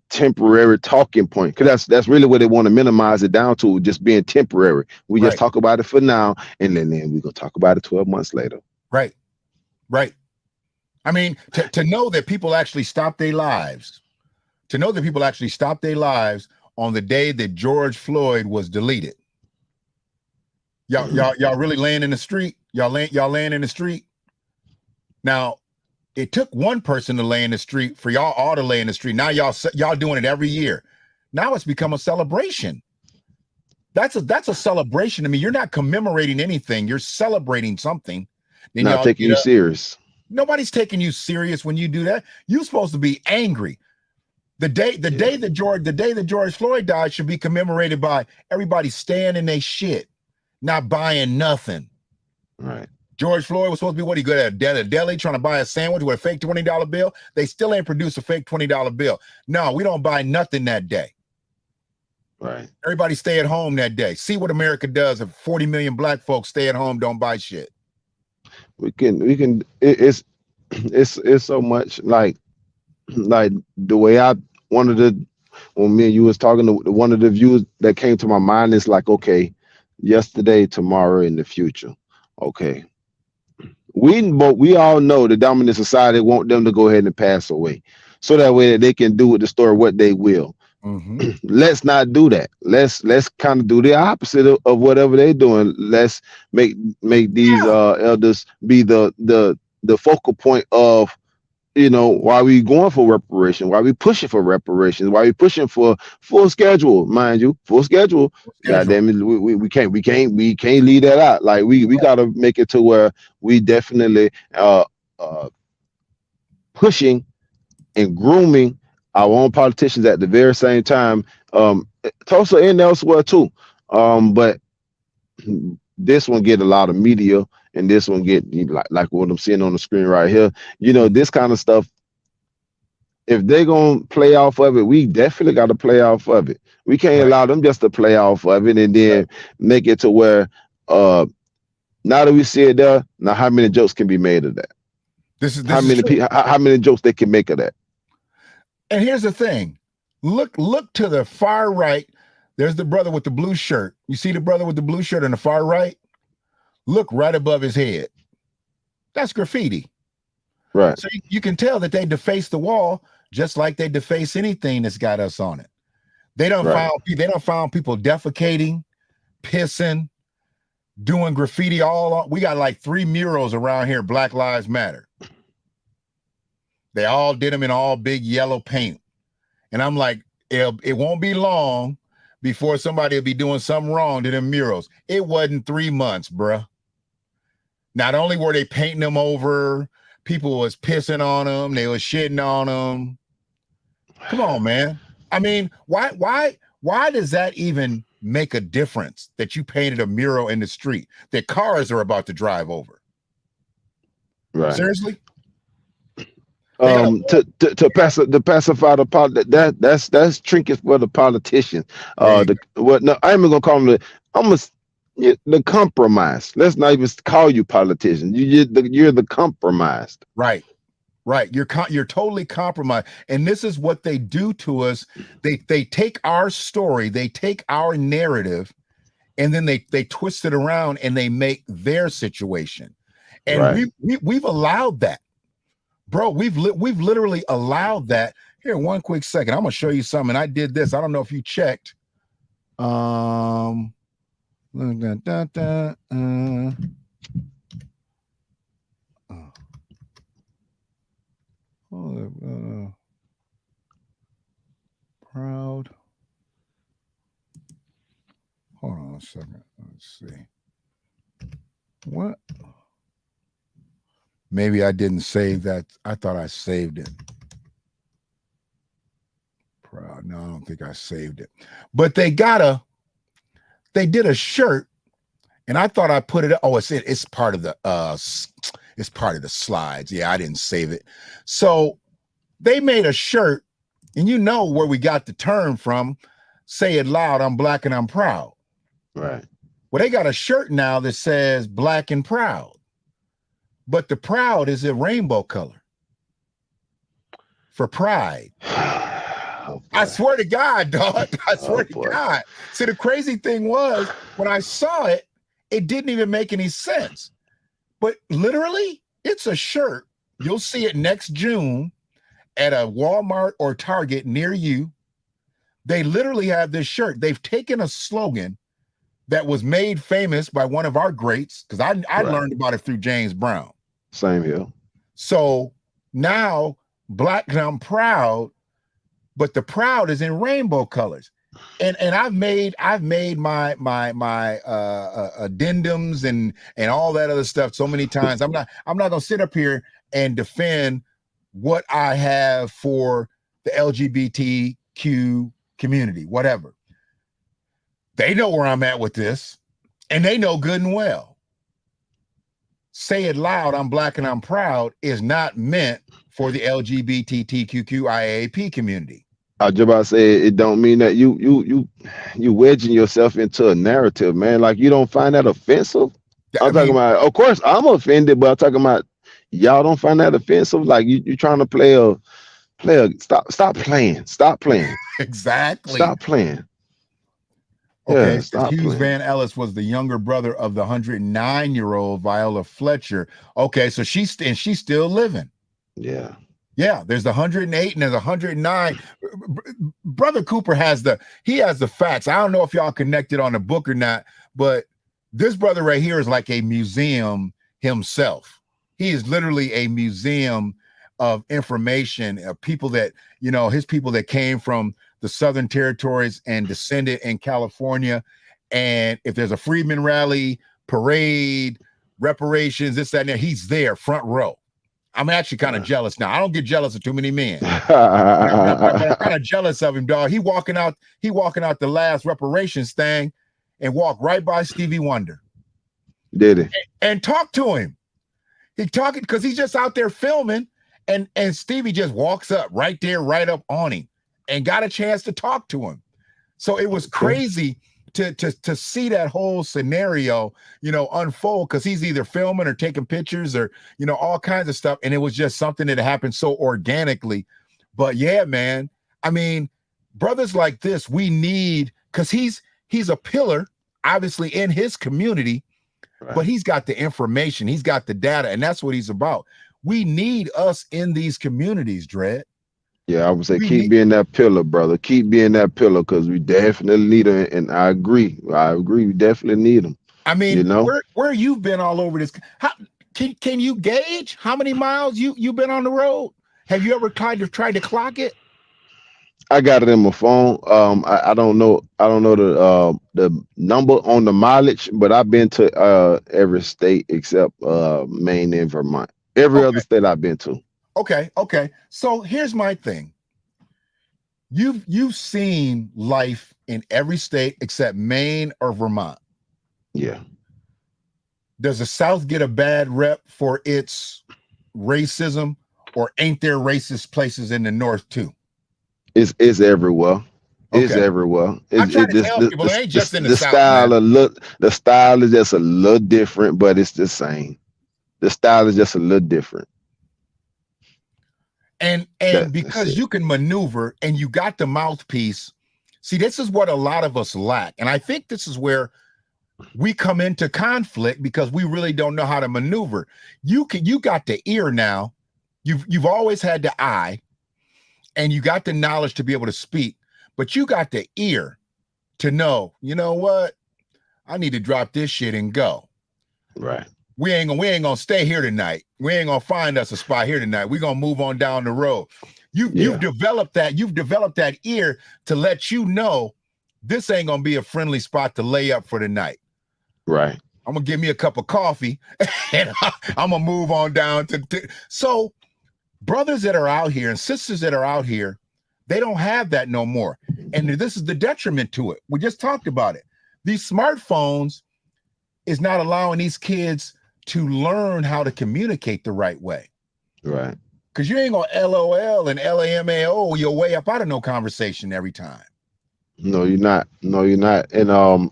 temporary talking point, because that's really what they want to minimize it down to, just being temporary. We just talk about it for now, and then we're gonna talk about it 12 months later. Right. I mean, to know that people actually stopped their lives, on the day that George Floyd was deleted. Y'all really laying in the street? Y'all laying in the street? Now, it took one person to lay in the street for y'all all to lay in the street. Now y'all doing it every year. Now it's become a celebration. That's a celebration to me. You're not commemorating anything. You're celebrating something. Then not taking you serious. Nobody's taking you serious when you do that. You're supposed to be angry. The day that George Floyd died should be commemorated by everybody staying in their shit, not buying nothing. Right. George Floyd was supposed to be what he good at a deli trying to buy a sandwich with a fake $20 bill. They still ain't produced a fake $20 bill. No, we don't buy nothing that day. Right. Everybody stay at home that day. See what America does if 40 million black folks stay at home, don't buy shit. It's so much like the way one of the, when me and you was talking, one of the views that came to my mind is like, okay, yesterday, tomorrow, in the future. Okay. We all know the dominant society want them to go ahead and pass away, so that way that they can do with the story what they will. Let's not do that. Let's kind of do the opposite of whatever they're doing. Let's make these elders be the focal point of, why we going for reparation, why we pushing for reparations, why we pushing for full schedule, mind you, full schedule. God damn it, we can't leave that out. Like we gotta make it to where we definitely pushing and grooming our own politicians at the very same time. Tulsa and elsewhere too. But this one get a lot of media, and this one get like what I'm seeing on the screen right here. This kind of stuff, if they're gonna play off of it, we definitely got to play off of it. We can't allow them just to play off of it and then make it to where now that we see it there, now how many jokes can be made of that? How many jokes they can make of that? And here's the thing. Look to the far right. There's the brother with the blue shirt. You see the brother with the blue shirt on the far right? Look right above his head. That's graffiti. Right. So you can tell that they deface the wall just like they deface anything that's got us on it. They don't found people defecating, pissing, doing graffiti we got like 3 murals around here, Black Lives Matter. They all did them in all big yellow paint. And I'm like, it won't be long before somebody will be doing something wrong to them murals. It wasn't 3 months, bruh. Not only were they painting them over, people was pissing on them, they was shitting on them. Come on, man. I mean, why does that even make a difference that you painted a mural in the street that cars are about to drive over? Right. Seriously? To pacify the that's trinkets for the politicians. No, I'm even gonna call them the compromise. Let's not even call you politicians. You're the compromised. Right. You're totally compromised. And this is what they do to us. They take our story, they take our narrative, and then they twist it around and they make their situation. And we've allowed that. Bro, we've literally allowed that. Here, one quick second. I'm gonna show you something. I did this. I don't know if you checked. Proud. Hold on a second. Let's see. What? Maybe I didn't save that. I thought I saved it. Proud. No, I don't think I saved it. But they did a shirt, and I thought I put it. Oh, it's part of the it's part of the slides. Yeah, I didn't save it. So they made a shirt, and you know where we got the term from. Say it loud, I'm black and I'm proud. Right. Well, they got a shirt now that says black and proud. But the proud is a rainbow color for pride. I swear to God, dog. I swear to God. See, the crazy thing was when I saw it, it didn't even make any sense. But literally, it's a shirt. You'll see it next June at a Walmart or Target near you. They literally have this shirt. They've taken a slogan that was made famous by one of our greats, because I learned about it through James Brown. Same here. So now black and I'm proud, but the proud is in rainbow colors. And I've made my addendums and all that other stuff so many times. I'm not gonna sit up here and defend what I have for the LGBTQ community, whatever. They know where I'm at with this, and they know good and well. say it loud, I'm black and I'm proud is not meant for the LGBTQIAP community. I just about to say it don't mean that you wedging yourself into a narrative, man. Like you don't find that offensive. I'm talking about, of course, I'm offended, but I'm talking about y'all don't find that offensive. Like you trying to play a stop playing. Exactly. Stop playing. Okay, Yeah, stop Hughes playing. Van Ellis was the younger brother of the 109-year-old Viola Fletcher. Okay, so she's still living. Yeah. Yeah, there's the 108 and there's 109. Brother Cooper has the facts. I don't know if y'all connected on the book or not, but this brother right here is like a museum himself. He is literally a museum of information of people that, his people that came from the Southern Territories and descended in California. And if there's a Freedmen rally, parade, reparations, this, that, and that, he's there, front row. I'm actually kind of jealous now. I don't get jealous of too many men. but I'm kind of jealous of him, dog. He walking out the last reparations thing and walked right by Stevie Wonder. Did he? And talked to him. He talking because he's just out there filming, and Stevie just walks up right there, right up on him, and got a chance to talk to him. So it was crazy to see that whole scenario, unfold, because he's either filming or taking pictures or, all kinds of stuff. And it was just something that happened so organically. But yeah, man, I mean, brothers like this, we need, because he's a pillar, obviously, in his community, right. But he's got the information, he's got the data, and that's what he's about. We need us in these communities, Dredd. Yeah, I would say keep being that pillar, brother. Keep being that pillar, because we definitely need them. And I agree. We definitely need them. I mean, where you've been all over this, can you gauge how many miles you've been on the road? Have you ever tried to clock it? I got it in my phone. I don't know the number on the mileage, but I've been to every state except Maine and Vermont. Every other state I've been to. Okay. So here's my thing. You've seen life in every state except Maine or Vermont. Yeah. Does the South get a bad rep for its racism, or ain't there racist places in the North too? It's everywhere. It's everywhere. I'm trying to tell people it ain't just in the South. The style is just a little different, but it's the same. The style is just a little different. And because you can maneuver and you got the mouthpiece, see, this is what a lot of us lack. And I think this is where we come into conflict, because we really don't know how to maneuver. You got the ear now. You've always had the eye, and you got the knowledge to be able to speak, but you got the ear to know, you know what? I need to drop this shit and go. Right. We ain't gonna stay here tonight. We ain't gonna find us a spot here tonight. We're gonna move on down the road. You've developed that ear to let you know this ain't gonna be a friendly spot to lay up for the night. Right. I'm gonna give me a cup of coffee and I'm gonna move on down to so brothers that are out here and sisters that are out here, they don't have that no more. And this is the detriment to it. We just talked about it. These smartphones is not allowing these kids to learn how to communicate the right way. Right. Because you ain't gonna LOL and LAMAO your way up out of no conversation every time. No, you're not. And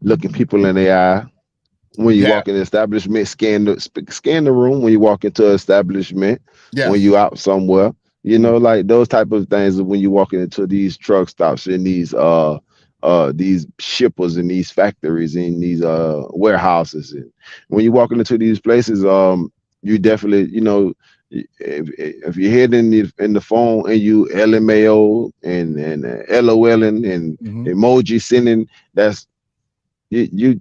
looking people in the eye when you walk in the establishment, scan the room when you walk into an establishment, when you out somewhere, like those type of things. When you walking into these truck stops and these shippers and these factories and these warehouses, and when you walking into these places, you definitely, if you're hitting in the phone and you LMAO and LOLing and emoji sending, that's you're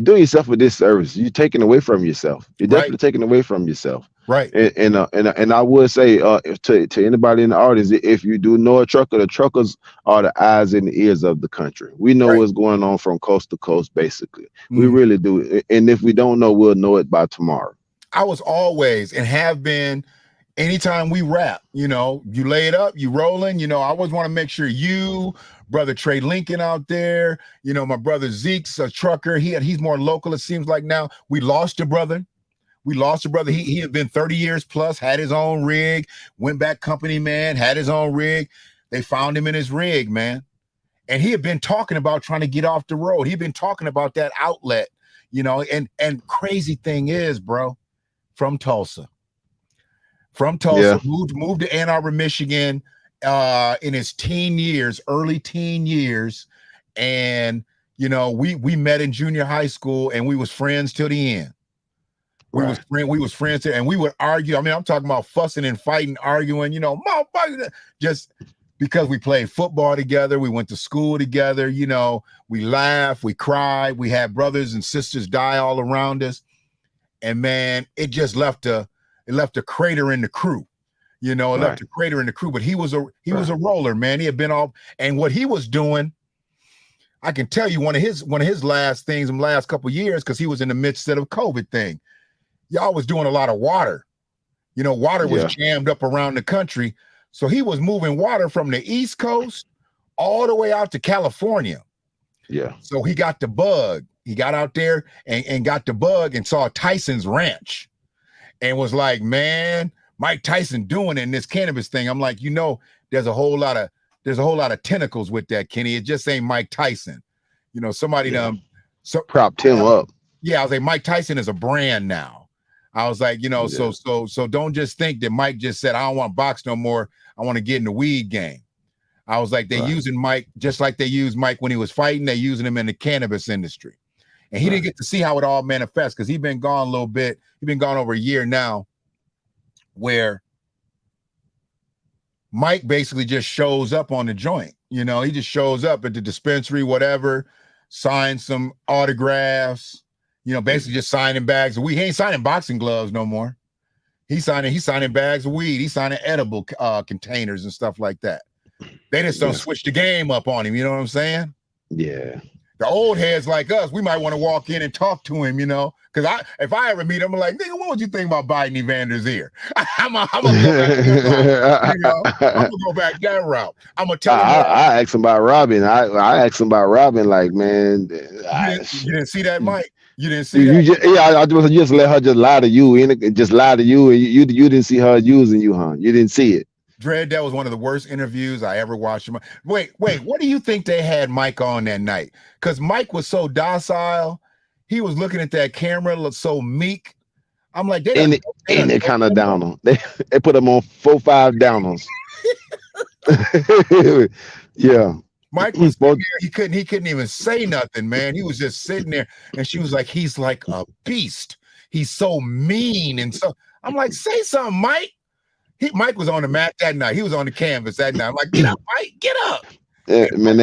doing yourself a disservice. You're taking away from yourself. You're definitely taking away from yourself. Right. And I would say to anybody in the audience, if you do know a trucker, the truckers are the eyes and the ears of the country. We know what's going on from coast to coast, basically. We really do. And if we don't know, we'll know it by tomorrow. I was always and have been anytime we rap, you lay it up, you rolling, I always want to make sure you, brother Trey Lincoln out there, my brother Zeke's a trucker. He's more local, it seems like now. We lost a brother. He had been 30 years plus, had his own rig, went back company man, had his own rig. They found him in his rig, man. And he had been talking about trying to get off the road. He'd been talking about that outlet, and crazy thing is, bro, from Tulsa, moved to Ann Arbor, Michigan, in his early teen years. And, we met in junior high school and we was friends till the end. We was friends, and we would argue. I mean, I'm talking about fussing and fighting, arguing, just because we played football together, we went to school together, we laughed, we cried, we had brothers and sisters die all around us. And man, it just left a crater in the crew. Left a crater in the crew. But he was a roller, man. He had been off, and what he was doing, I can tell you one of his last things in the last couple of years, because he was in the midst of the COVID thing. Y'all was doing a lot of water. Water was jammed up around the country. So he was moving water from the East Coast all the way out to California. Yeah. So he got the bug. He got out there and got the bug and saw Tyson's ranch and was like, man, Mike Tyson doing it in this cannabis thing. I'm like, there's a whole lot of tentacles with that, Kenny. It just ain't Mike Tyson. Somebody propped him up. Yeah, I was like, Mike Tyson is a brand now. I was like, so don't just think that Mike just said, I don't want to box no more. I want to get in the weed game. I was like, they're using Mike just like they used Mike when he was fighting. They're using him in the cannabis industry. And he didn't get to see how it all manifests, because he's been gone a little bit. He's been gone over a year now, where Mike basically just shows up on the joint. He just shows up at the dispensary, whatever, signs some autographs, basically just signing bags of weed. He ain't signing boxing gloves no more. He's signing bags of weed. He's signing edible containers and stuff like that. They just don't switch the game up on him. You know what I'm saying? Yeah. The old heads like us, we might want to walk in and talk to him, because if I ever meet him, I'm like, nigga, what would you think about Biden Evander's ear? I'm gonna go back that route. I'm gonna tell him. I asked him about Robin. I asked him about Robin, like, man, you didn't see that, Mike? You didn't see that? I just let her just lie to you, and just lie to you, and you didn't see her using you, huh? You didn't see it. Dread, that was one of the worst interviews I ever watched. Wait, what do you think they had Mike on that night? Because Mike was so docile. He was looking at that camera, looked so meek. I'm like, they kind of down him. They put him on 4-5 downers. Yeah. Mike was there, he couldn't even say nothing, man. He was just sitting there, and she was like, he's like a beast. He's so mean. And so I'm like, say something, Mike. Mike was on the mat that night. He was on the canvas that night. I'm like, get up, Mike, get up. Yeah, man.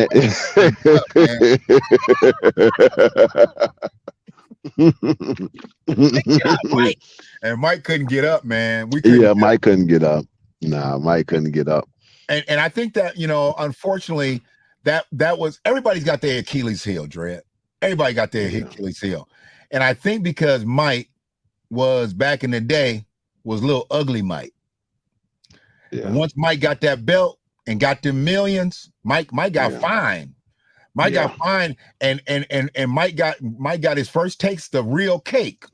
Get up, Mike. And Mike couldn't get up, man. Mike couldn't get up. Nah, Mike couldn't get up. And I think that, unfortunately, that was, everybody's got their Achilles heel, Dread. Everybody got their Achilles heel. And I think because Mike was, back in the day, was little ugly Mike. Yeah. And once Mike got that belt and got them millions, Mike got fined. Mike got fined, and Mike got his first taste of real cake.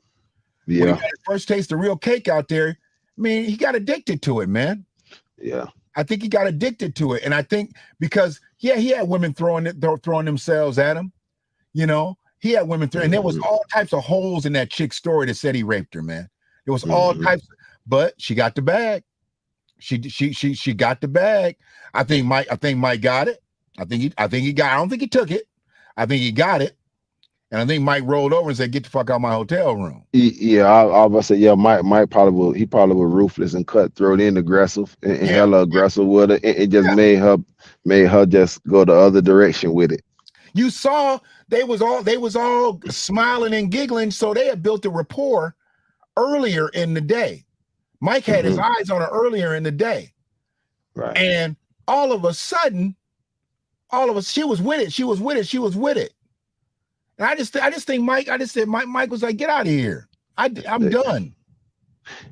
Yeah. When he got his first taste of real cake out there, I mean, he got addicted to it, man. Yeah. I think he got addicted to it. And I think because, he had women throwing themselves at him. He had women and there was all types of holes in that chick's story that said he raped her, man. There was all types, but she got the bag. She got the bag. I think Mike got it. I think he got. I don't think he took it. I think he got it. And I think Mike rolled over and said, "Get the fuck out of my hotel room." Yeah, I was about to say, yeah, Mike probably was ruthless and cutthroat and aggressive and hella aggressive with it. It just made her just go the other direction with it. You saw they was all smiling and giggling, so they had built a rapport earlier in the day. Mike had his eyes on her earlier in the day. Right. And all of a sudden, she was with it. And I just think Mike was like, get out of here. I'm done.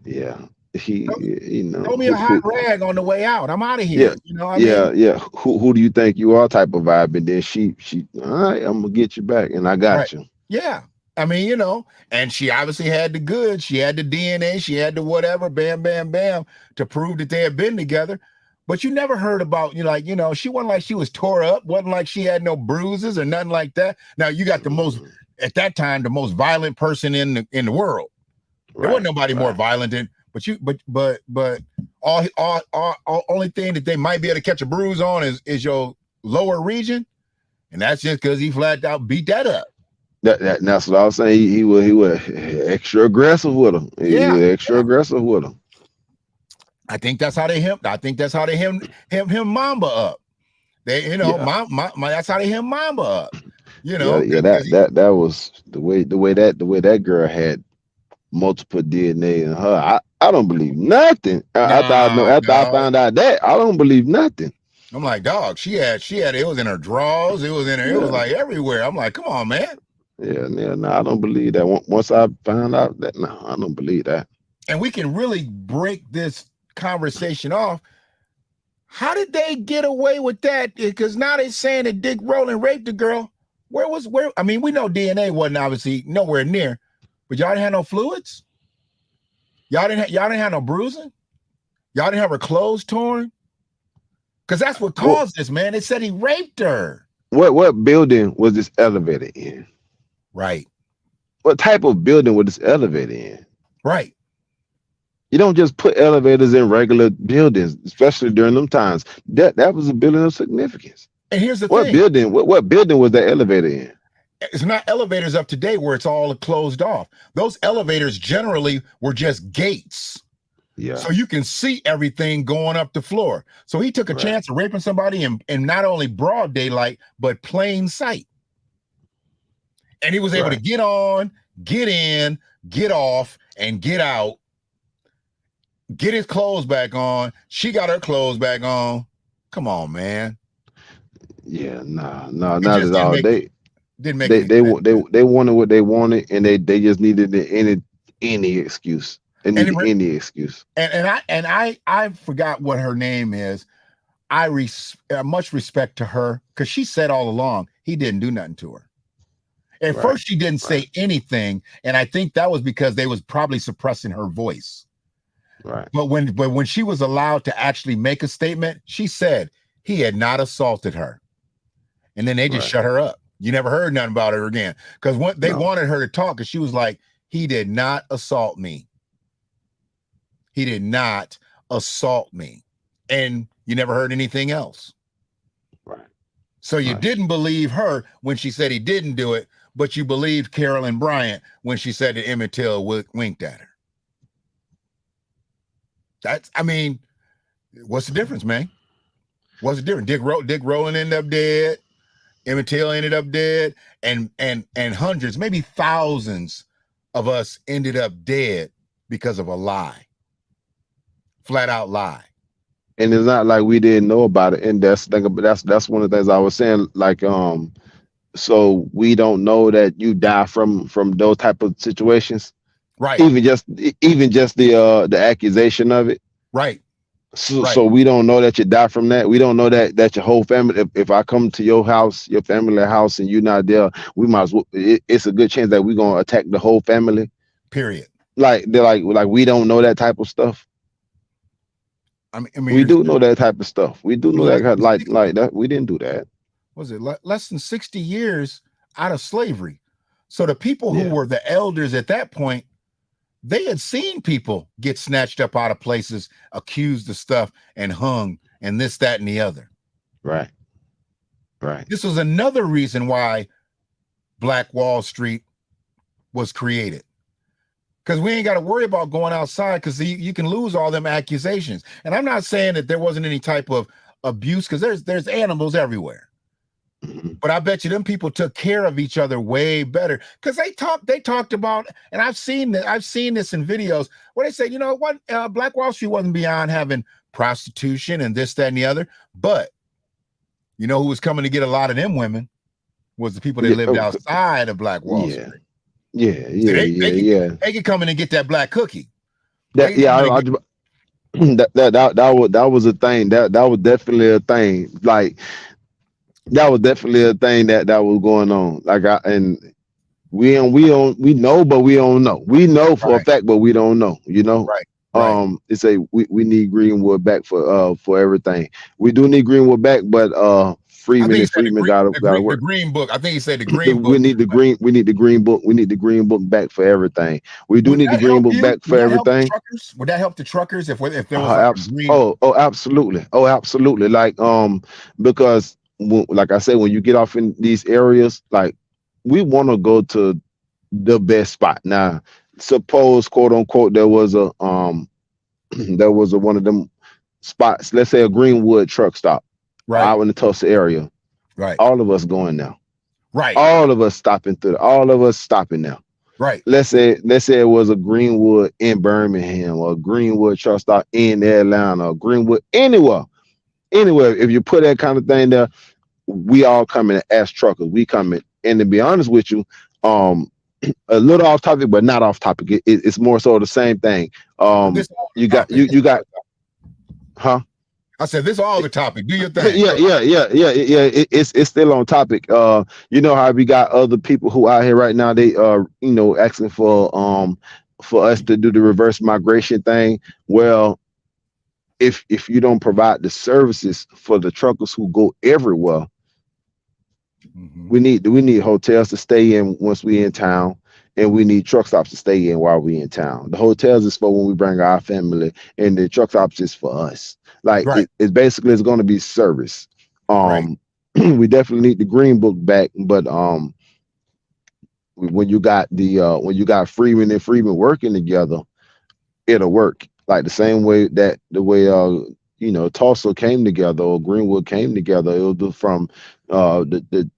Yeah. he, you know, Throw me a hot rag on the way out. I'm out of here. yeah, You know what I mean? yeah. Who do you think you are? Type of vibe, and then she, all right, I'm gonna get you back, and I Right. got you. Yeah. I mean, you know, and she obviously had the goods. She had the DNA. She had the whatever, bam, bam, bam, to prove that they had been together. But you never heard about, you know, like, you know, she wasn't like she was tore up. Wasn't like she had no bruises or nothing like that. Now, you got the most, at that time, the most violent person in the world. There wasn't nobody more violent than, but all only thing that they might be able to catch a bruise on is your lower region. And that's just because he flat out beat that up. That's what I was saying. He was extra aggressive with him. He was extra aggressive with him. I think that's how they him Mamba up. They, you know, that's how they him Mamba up. You know, that was the way that girl had multiple DNA in her. I don't believe nothing. After I found out that, I don't believe nothing. I'm like, dog, she had it was in her drawers, it was in her, it was like everywhere. I'm like, come on, man. No, I don't believe that. Once I found out that, no, I don't believe that. And we can really break this conversation off. How did they get away with that? Because now they're saying that Dick Rowland raped the girl. Where? I mean, we know DNA wasn't obviously nowhere near, but y'all didn't have no fluids. Y'all didn't have no bruising. Y'all didn't have her clothes torn. Because that's what caused this, man. They said he raped her. What building was this elevator in? Right. What type of building was this elevator in? Right. You don't just put elevators in regular buildings, especially during them times. That was a building of significance. And here's the thing. What building was that elevator in? It's not elevators up to date where it's all closed off. Those elevators generally were just gates. Yeah. So you can see everything going up the floor. So he took a chance of raping somebody in not only broad daylight, but plain sight. And he was able to get on, get in, get off, and get out. Get his clothes back on. She got her clothes back on. Come on, man. Yeah, no, not at all. They wanted what they wanted, and they just needed any excuse. They needed any excuse. And I forgot what her name is. I much respect to her because she said all along he didn't do nothing to her. At first, she didn't say anything, and I think that was because they was probably suppressing her voice. Right. But when she was allowed to actually make a statement, she said he had not assaulted her. And then they just shut her up. You never heard nothing about her again. Because they wanted her to talk, because she was like, he did not assault me. He did not assault me. And you never heard anything else. Right. So you didn't believe her when she said he didn't do it, but you believed Carolyn Bryant when she said that Emmett Till winked at her. I mean, what's the difference, man? What's the difference? Dick Rowland ended up dead. Emmett Till ended up dead. And hundreds, maybe thousands of us ended up dead because of a lie. Flat out lie. And it's not like we didn't know about it. And that's one of the things I was saying. Like, so we don't know that you die from those type of situations. Right. Even just the accusation of it. Right. So we don't know that you die from that. We don't know that your whole family. If I come to your house, your family house, and you're not there, we might as well. It's a good chance that we're gonna attack the whole family. Period. Like they're like we don't know that type of stuff. I mean we do know that type of stuff. We do know that like that. We didn't do that. Was it less than 60 years out of slavery? So the people who were the elders at that point, they had seen people get snatched up out of places, accused of stuff, and hung, and this, that, and the other. Right. This was another reason why Black Wall Street was created. Because we ain't got to worry about going outside, because you can lose all them accusations. And I'm not saying that there wasn't any type of abuse, because there's animals everywhere. But I bet you them people took care of each other way better, because they talked about, and I've seen this in videos where they say, you know what, Black Wall Street wasn't beyond having prostitution and this, that, and the other. But you know who was coming to get a lot of them women was the people that lived outside of Black Wall Street. They could come in and get that black cookie. That yeah, that was a thing. That was definitely a thing. Like that was definitely a thing that was going on. Like we know, but we don't know. We know for a Right, fact, but we don't know. You know, right, right. it's a we need Greenwood back for everything. We do need Greenwood back, but I think Freeman he and said Freeman gotta the work. green book. I think he said the green We book. need the green. We need the green book. We need the green book back for everything. We do Would need the that green help book you? back Would for that help the everything. truckers? Would that help the truckers if there was like a green? Absolutely. Oh, absolutely. Like, because like I said, when you get off in these areas, like we want to go to the best spot. Now, suppose quote unquote there was a there was a one of them spots. Let's say a Greenwood truck stop Right, out in the Tulsa area. right, All of us going now. right, All of us stopping through. All of us stopping now. right. Let's say it was a Greenwood in Birmingham or a Greenwood truck stop in Atlanta or Greenwood anywhere. If you put that kind of thing there, we all coming as truckers. We coming, and to be honest with you, a little off topic, but not off topic. It's more so the same thing. But this all You the got topic. you got, huh? I said this all the topic. Do your thing. Yeah. It's still on topic. You know how we got other people who out here right now. They asking for us to do the reverse migration thing. Well, if you don't provide the services for the truckers who go everywhere, Mhm. we need hotels to stay in once we in town, and we need truck stops to stay in while we in town. The hotels is for when we bring our family, and the truck stops is for us. Like Right, it's basically it's going to be service. right. We definitely need the green book back, but when you got Freeman and Freeman working together, it'll work. Like the way Tulsa came together or Greenwood came together. It was from the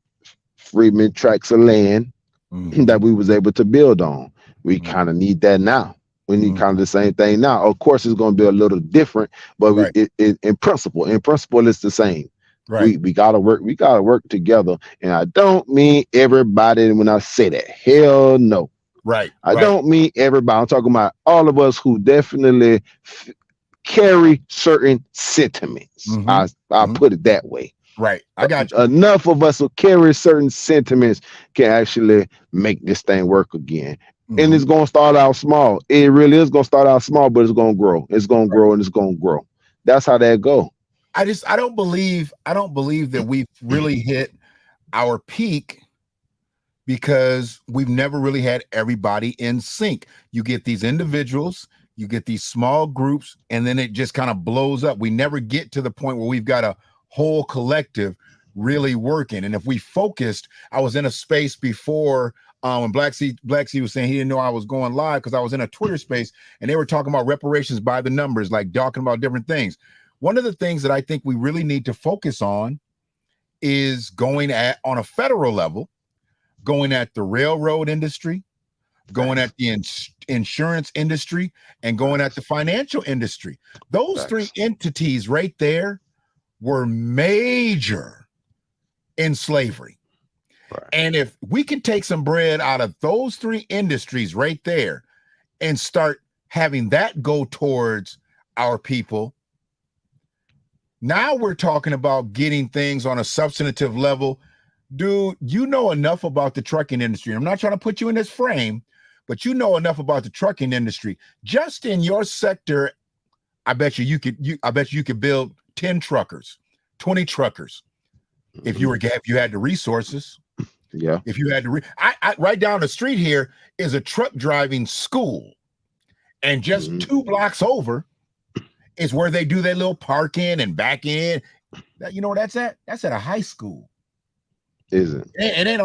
Freeman tracts of land that Mhm, we was able to build on. We mhm, kind of need that now. We need kind of mhm. the same thing now. Of course, it's going to be a little different, but Right, in principle, it's the same. right, We gotta work. We gotta work together. And I don't mean everybody when I say that. Hell no. right, I right. don't mean everybody. I'm talking about all of us who definitely carry certain sentiments. Hmm. I Hmm. put it that way. Right. I got you. Enough of us who carry certain sentiments can actually make this thing work again. And Hmm. it's gonna start out small. It really is gonna start out small, but it's gonna grow. It's gonna Right. grow and it's gonna grow. That's how that go. I don't believe that we've really hit our peak because we've never really had everybody in sync. You get these individuals, you get these small groups, and then it just kind of blows up. We never get to the point where we've got a whole collective really working. And if we focused, I was in a space before when Black Sea was saying he didn't know I was going live because I was in a Twitter space and they were talking about reparations by the numbers, like talking about different things. One of the things that I think we really need to focus on is going at on a federal level, going at the railroad industry, going Facts. at the insurance industry, and going at the financial industry. Those three Facts. entities right there were major in slavery. Right. And if we can take some bread out of those three industries right there and start having that go towards our people, now we're talking about getting things on a substantive level. Dude, you know enough about the trucking industry. I'm not trying to put you in this frame, but you know enough about the trucking industry. Just in your sector, I bet you could build 10 truckers, 20 truckers if you had the resources. Yeah. If you had to right down the street here is a truck driving school. And just 2 blocks over is where they do their little parking and back in. You know where that's at? That's at a high school. Isn't. And then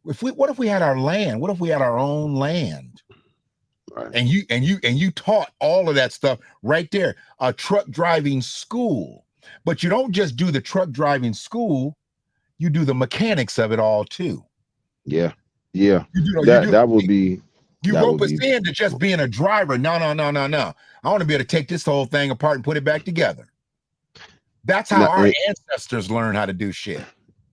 what if we had our land? What if we had our own land? Right. And you taught all of that stuff right there, a truck driving school. But you don't just do the truck driving school, you do the mechanics of it all too. Yeah. Yeah. You That would be rope us into just being a driver. No. I want to be able to take this whole thing apart and put it back together. That's how our ancestors learned how to do shit.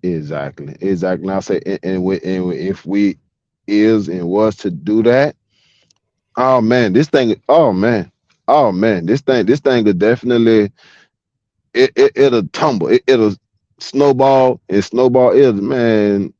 Exactly. I say, and if we is and was to do that, oh man, this thing, oh man, Oh man, this thing will definitely it'll tumble. It'll snowball and snowball. Man.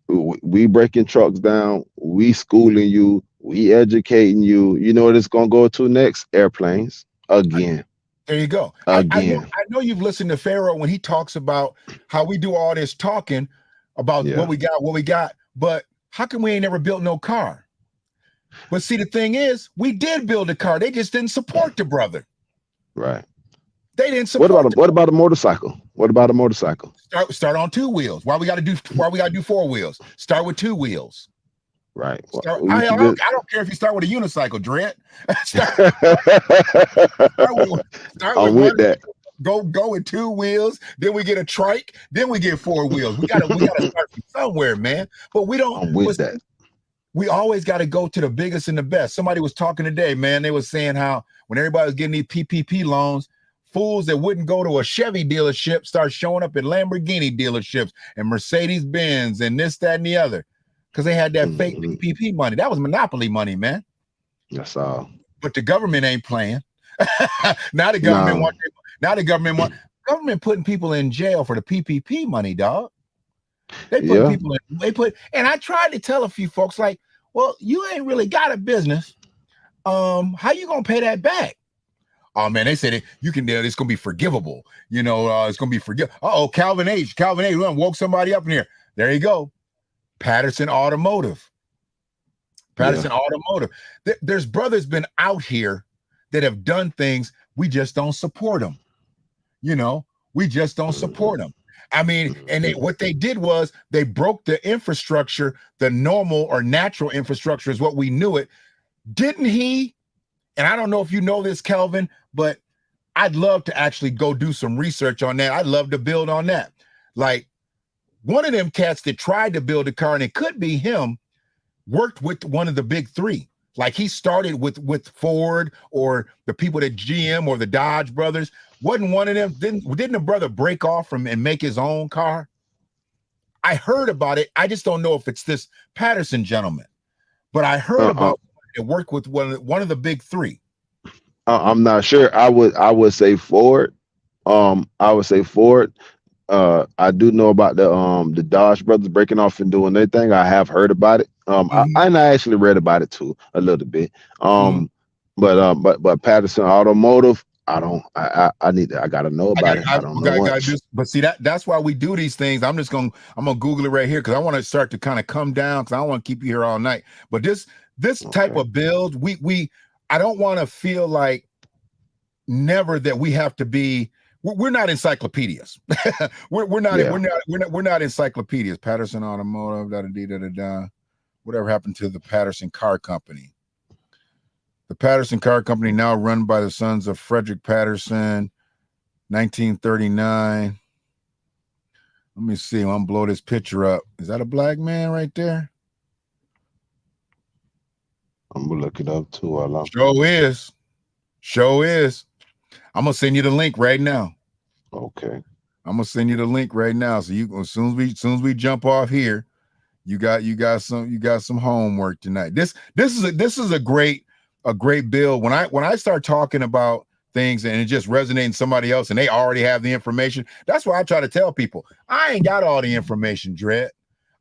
We breaking trucks down. We schooling you. We educating you. You know what it's gonna go to next? Airplanes again. There you go. Again. I know you've listened to Pharaoh when he talks about how we do all this talking about what we got, but how come we ain't never built no car? But see, the thing is, we did build a car. They just didn't support the brother. Right. They didn't support. What about a motorcycle? What about a motorcycle? Start on 2 wheels. Why we gotta do 4 wheels? Start with 2 wheels. Right. I don't care if you start with a unicycle, Dredd. start with that. Go with 2 wheels, then we get a trike, then we get 4 wheels. We gotta start from somewhere, man. But we don't. I'm with that. We always got to go to the biggest and the best. Somebody was talking today, man. They was saying how when everybody was getting these PPP loans, fools that wouldn't go to a Chevy dealership start showing up at Lamborghini dealerships and Mercedes-Benz and this, that, and the other, because they had that fake PPP money. That was monopoly money, man. That's all. But the government ain't playing. Now the government government putting people in jail for the PPP money, dog. They put people in. And I tried to tell a few folks, like, well, you ain't really got a business. How you gonna pay that back? Oh man, they said you can. It's gonna be forgivable. You know, it's gonna be forgivable. Calvin H. We woke somebody up in here. There you go. Patterson Automotive. There's brothers been out here that have done things. We just don't support them. You know, we just don't support them. I mean, and what they did was they broke the infrastructure. The normal or natural infrastructure is what we knew it. Didn't he? And I don't know if you know this, Kelvin, but I'd love to actually go do some research on that. I'd love to build on that. Like one of them cats that tried to build a car, and it could be him, worked with one of the big 3. Like he started with Ford or the people at GM or the Dodge brothers. Wasn't one of them? Didn't the brother break off from and make his own car? I heard about it. I just don't know if it's this Patterson gentleman, but I heard about it. Worked with one of the big 3. I'm not sure. I would say Ford. I would say Ford. I do know about the Dodge brothers breaking off and doing their thing. I have heard about it. I actually read about it too a little bit. But Patterson Automotive, I gotta know about it. I don't know much. But see that's why we do these things. I'm gonna Google it right here because I want to start to kind of come down because I don't want to keep you here all night. But this type of build, I don't want to feel like never that we have to be. We're not encyclopedias. we're not encyclopedias. Patterson Automotive, whatever happened to the Patterson Car Company? The Patterson Car Company, now run by the sons of Frederick Patterson, 1939. Let me see. I'm gonna blow this picture up. Is that a black man right there? I'm gonna look it up too. Show is. I'm gonna send you the link right now. Okay. I'm gonna send you the link right now. So you as soon as we jump off here, you got some homework tonight. This is a great bill. When I start talking about things and it just resonating somebody else and they already have the information, that's why I try to tell people I ain't got all the information, Dredd.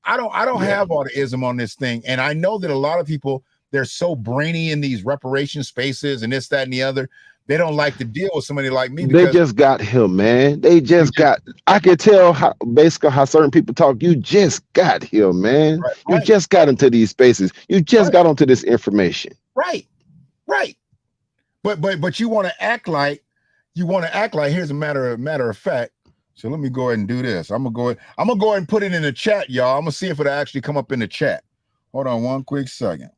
I don't have all the ism on this thing. And I know that a lot of people, they're so brainy in these reparation spaces and this, that, and the other. They don't like to deal with somebody like me. They just got him, man. I can tell basically how certain people talk. You just got him, man. Right. You just got into these spaces. You just got onto this information. Right. But you want to act like here's a matter of fact. So let me go ahead and do this. I'm gonna go ahead and put it in the chat, y'all. I'm gonna see if it'll actually come up in the chat. Hold on one quick second.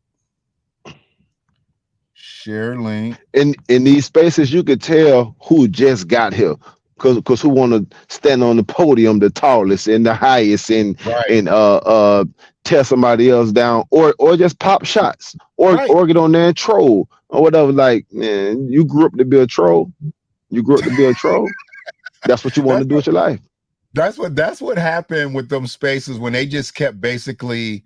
Share link. In these spaces, you could tell who just got here, because who want to stand on the podium, the tallest and the highest, and tear somebody else down, or just pop shots, or get on there and troll or whatever. Like, man, you grew up to be a troll. That's what you want to do with your life. That's what happened with them spaces when they just kept basically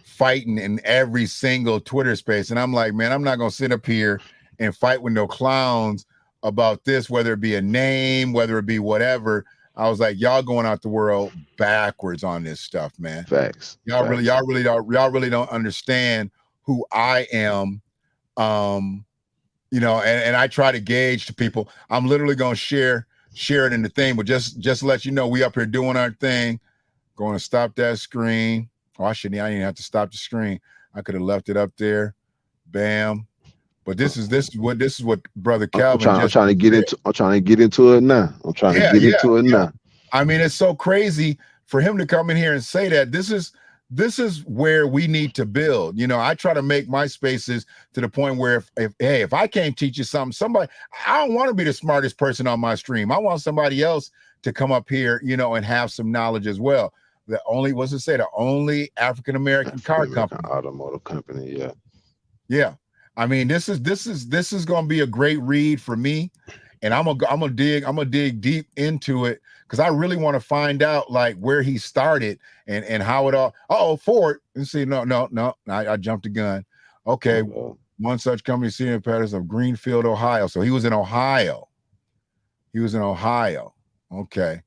fighting in every single Twitter space. And I'm like, man, I'm not gonna sit up here and fight with no clowns about this, whether it be a name, whether it be whatever. I was like, y'all going out the world backwards on this stuff, man. Facts. Y'all really don't understand who I am. And I try to gauge to people. I'm literally gonna share it in the thing, but just to let you know, we up here doing our thing. Going to stop that screen. Oh, I didn't have to stop the screen. I could have left it up there. Bam. But this is what Brother Calvin. I'm trying to get into it now. I mean, it's so crazy for him to come in here and say that. This is where we need to build. I try to make my spaces to the point where if I can't teach you something, I don't want to be the smartest person on my stream. I want somebody else to come up here, and have some knowledge as well. The only African American car company, automotive company. Yeah. Yeah. I mean, this is going to be a great read for me, and I'm gonna dig deep into it because I really want to find out like where he started and how it all. Ford. Let's see. No. I jumped the gun. Okay, one such company, Senior Patterson of Greenfield, Ohio. So he was in Ohio. Okay.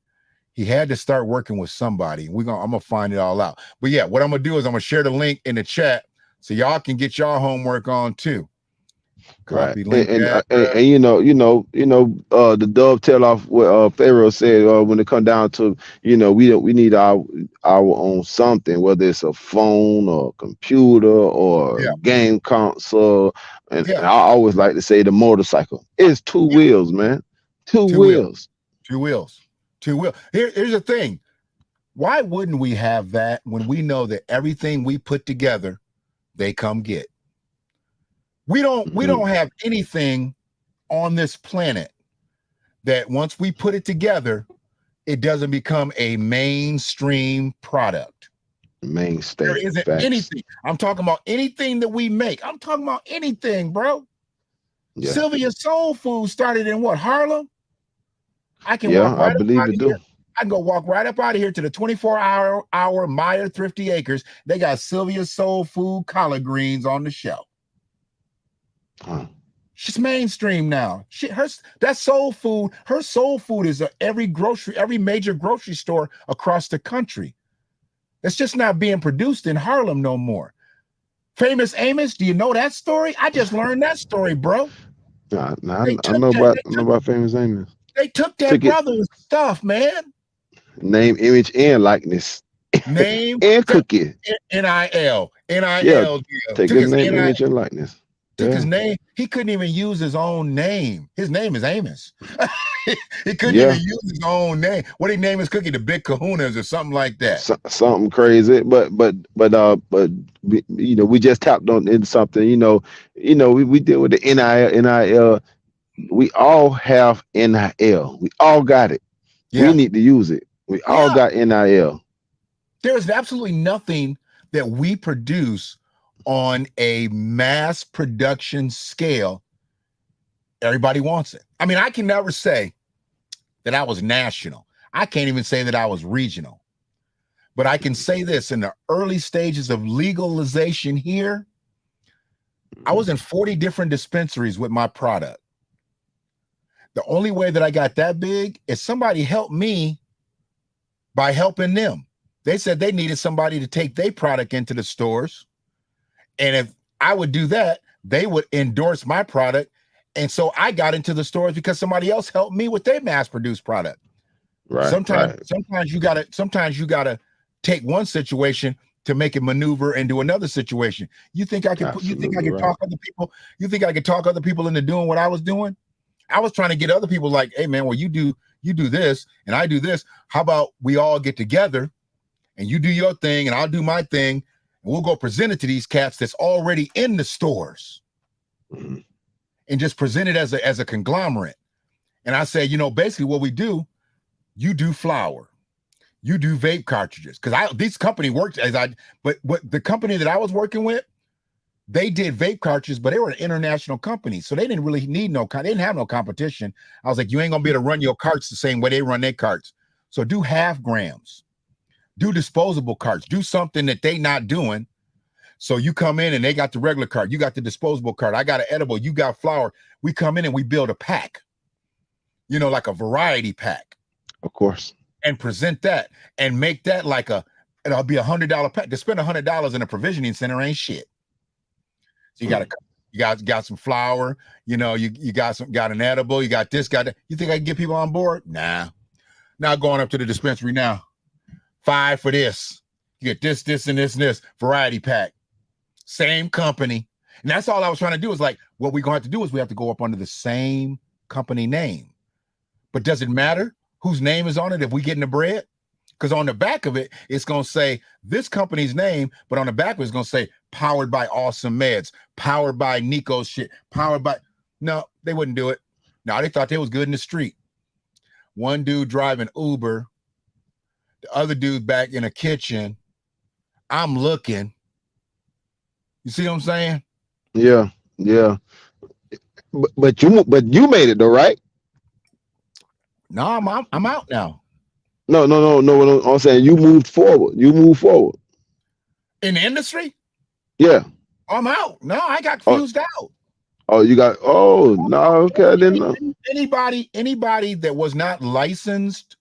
He had to start working with somebody. I'm gonna find it all out. But yeah, what I'm gonna do is I'm gonna share the link in the chat so y'all can get y'all homework on too. Copy link. And the dovetail off what Pharaoh said when it come down to we need our own something, whether it's a phone or a computer or a game console. And I always like to say the motorcycle. It's two wheels, man. Two wheels. Here's the thing. Why wouldn't we have that when we know that everything we put together, they come get? We don't have anything on this planet that once we put it together, it doesn't become a mainstream product. Mainstay. There isn't anything. I'm talking about anything that we make. I'm talking about anything, bro. Yeah. Sylvia Soul Food started in what, Harlem? I can walk right I believe it do. I can go walk right up out of here to the 24-hour Meyer Thrifty Acres. They got Sylvia Soul Food collard greens on the shelf. Huh. She's mainstream now. That soul food, her soul food is every major grocery store across the country. It's just not being produced in Harlem no more. Famous Amos, do you know that story? I just learned that story, bro. I know about Famous Amos. They took that brother's stuff, man. Name, image, and likeness. Name and cookie. NIL. Yeah, take his name, image, and likeness. Took his name. He couldn't even use his own name. His name is Amos. He couldn't even use his own name. What did he name his cookie? The Big Kahunas or something like that. Something crazy. But we just tapped on into something. We deal with the NIL. We all have NIL. We all got it. Yeah. We need to use it. We all got NIL. There is absolutely nothing that we produce on a mass production scale. Everybody wants it. I mean, I can never say that I was national. I can't even say that I was regional. But I can say this: in the early stages of legalization here, I was in 40 different dispensaries with my product. The only way that I got that big is somebody helped me by helping them. They said they needed somebody to take their product into the stores. And if I would do that, they would endorse my product. And so I got into the stores because somebody else helped me with their mass-produced product. Right. Sometimes you gotta take one situation to make it maneuver into another situation. You think I could talk other people? You think I could talk other people into doing what I was doing? I was trying to get other people like, hey man, well, you do this and I do this. How about we all get together and you do your thing and I'll do my thing. We'll go present it to these cats that's already in the stores and just present it as a conglomerate. And I say, basically what we do, you do flour, you do vape cartridges. Because this company worked but what the company that I was working with, they did vape cartridges, but they were an international company. So they didn't really need they didn't have no competition. I was like, you ain't gonna be able to run your carts the same way they run their carts. So do half grams, do disposable carts, do something that they not doing. So you come in and they got the regular card, you got the disposable card, I got an edible, you got flour. We come in and we build a pack, you know, like a variety pack. Of course. And present that and make that like it'll be $100 pack. To spend $100 in a provisioning center ain't shit. So you got some flour, you know, you got an edible, you got this, got that. You think I can get people on board? Nah. Now going up to the dispensary now. 5 for this. You get this, and this variety pack. Same company. And that's all I was trying to do is like, what we're going to have to do is we have to go up under the same company name. But does it matter whose name is on it if we get in the bread? Because on the back of it, it's going to say this company's name, but on the back of it, it's going to say powered by Awesome Meds, powered by Nico's shit, powered by... No, they wouldn't do it. No, they thought they was good in the street. One dude driving Uber, the other dude back in a kitchen. I'm looking. You see what I'm saying? Yeah. But you made it though, right? No, I'm out now. No. I'm saying you moved forward. In the industry? Yeah. I'm out. No, I got fused out. Oh, you got. Oh no. Okay, I didn't know. Anybody that was not licensed,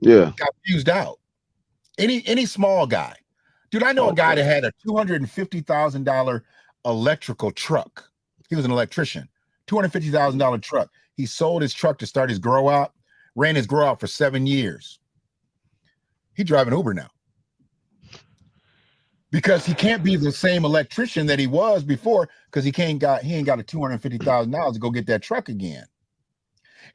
got fused out. Any small guy, dude. I know a guy that had a $250,000 electrical truck. He was an electrician. $250,000 truck. He sold his truck to start his grow out. Ran his grow out for 7 years. He driving Uber now because he can't be the same electrician that he was before because he ain't got a $250,000 to go get that truck again.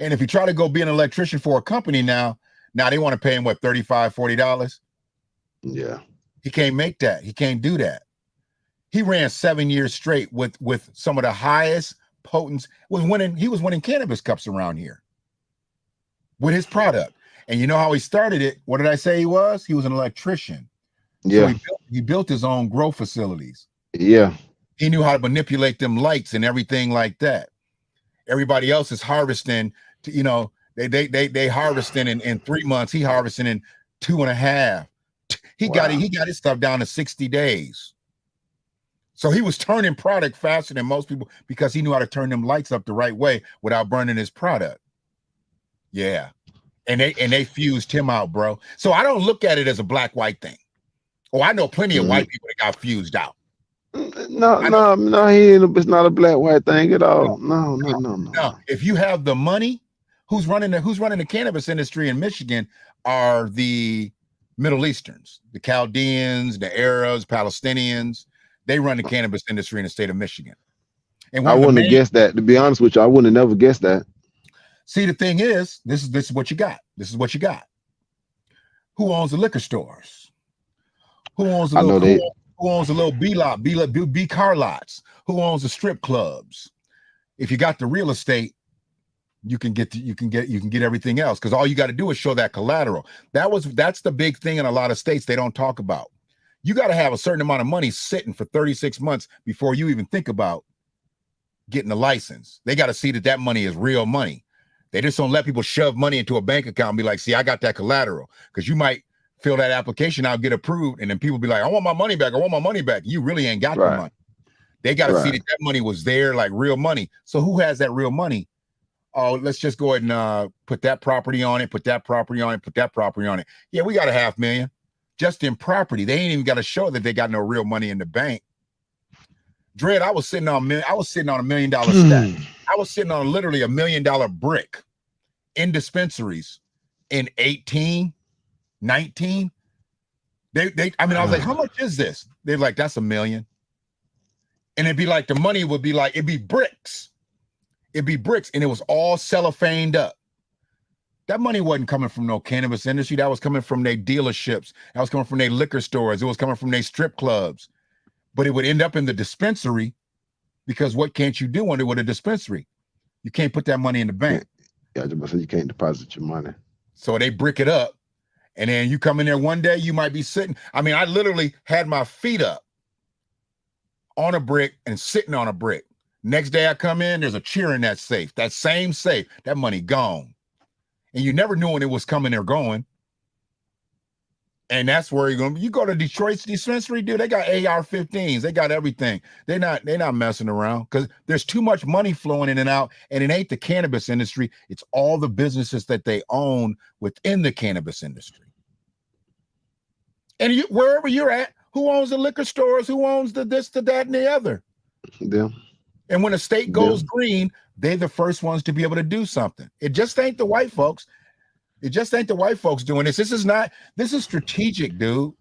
And if you try to go be an electrician for a company now they want to pay him what, $35, $40? Yeah. He can't make that. He can't do that. He ran 7 years straight with some of the highest potents. He was winning cannabis cups around here with his product. And you know how he started it? What did I say he was? He was an electrician. Yeah. So he built his own grow facilities. Yeah. He knew how to manipulate them lights and everything like that. Everybody else is harvesting, they harvesting in 3 months. He harvesting in 2.5. He got his stuff down to 60 days. So he was turning product faster than most people because he knew how to turn them lights up the right way without burning his product. Yeah. And they fused him out, bro. So I don't look at it as a black-white thing. Oh, I know plenty of white people that got fused out. No, it's not a black-white thing at all. No. If you have the money, who's running the cannabis industry in Michigan are the Middle Easterns, the Chaldeans, the Arabs, Palestinians. They run the cannabis industry in the state of Michigan. And I wouldn't have guessed that. To be honest with you, I wouldn't have never guessed that. See, the thing is, this is what you got. This is what you got. Who owns the liquor stores? Who owns the little B lot, B car lots? Who owns the strip clubs? If you got the real estate, you can get everything else because all you got to do is show that collateral. That's the big thing in a lot of states they don't talk about. You got to have a certain amount of money sitting for 36 months before you even think about getting a license. They got to see that money is real money. They just don't let people shove money into a bank account and be like, see, I got that collateral. Because you might fill that application out, get approved, and then people be like, I want my money back. You really ain't got the money. They got to see that money was there, like real money. So who has that real money? Oh, let's just go ahead and put that property on it, put that property on it. Yeah, we got $500,000 just in property. They ain't even got to show that they got no real money in the bank. Dread, I was sitting on $1 million stack. I was sitting on literally $1 million brick in dispensaries in 18, 19. I was like, how much is this? They're like, that's $1 million. And it'd be like, the money would be like, it'd be bricks. And it was all cellophaned up. That money wasn't coming from no cannabis industry. That was coming from their dealerships. That was coming from their liquor stores. It was coming from their strip clubs. But it would end up in the dispensary because what can't you do with a dispensary? You can't put that money in the bank. Yeah, I was about to say you can't deposit your money. So they brick it up. And then you come in there one day, you might be sitting. I mean, I literally had my feet up on a brick and sitting on a brick. Next day I come in, there's a cheer in that safe. That same safe, that money gone. And you never knew when it was coming or going. And that's where you're gonna. You go to Detroit's dispensary, dude. They got AR-15s. They got everything. They're not messing around because there's too much money flowing in and out. And it ain't the cannabis industry. It's all the businesses that they own within the cannabis industry. And wherever you're at, who owns the liquor stores? Who owns the this, the that, and the other? Yeah. And when a state goes green, they're the first ones to be able to do something. It just ain't the white folks. It just ain't the white folks doing this. This is strategic, dude.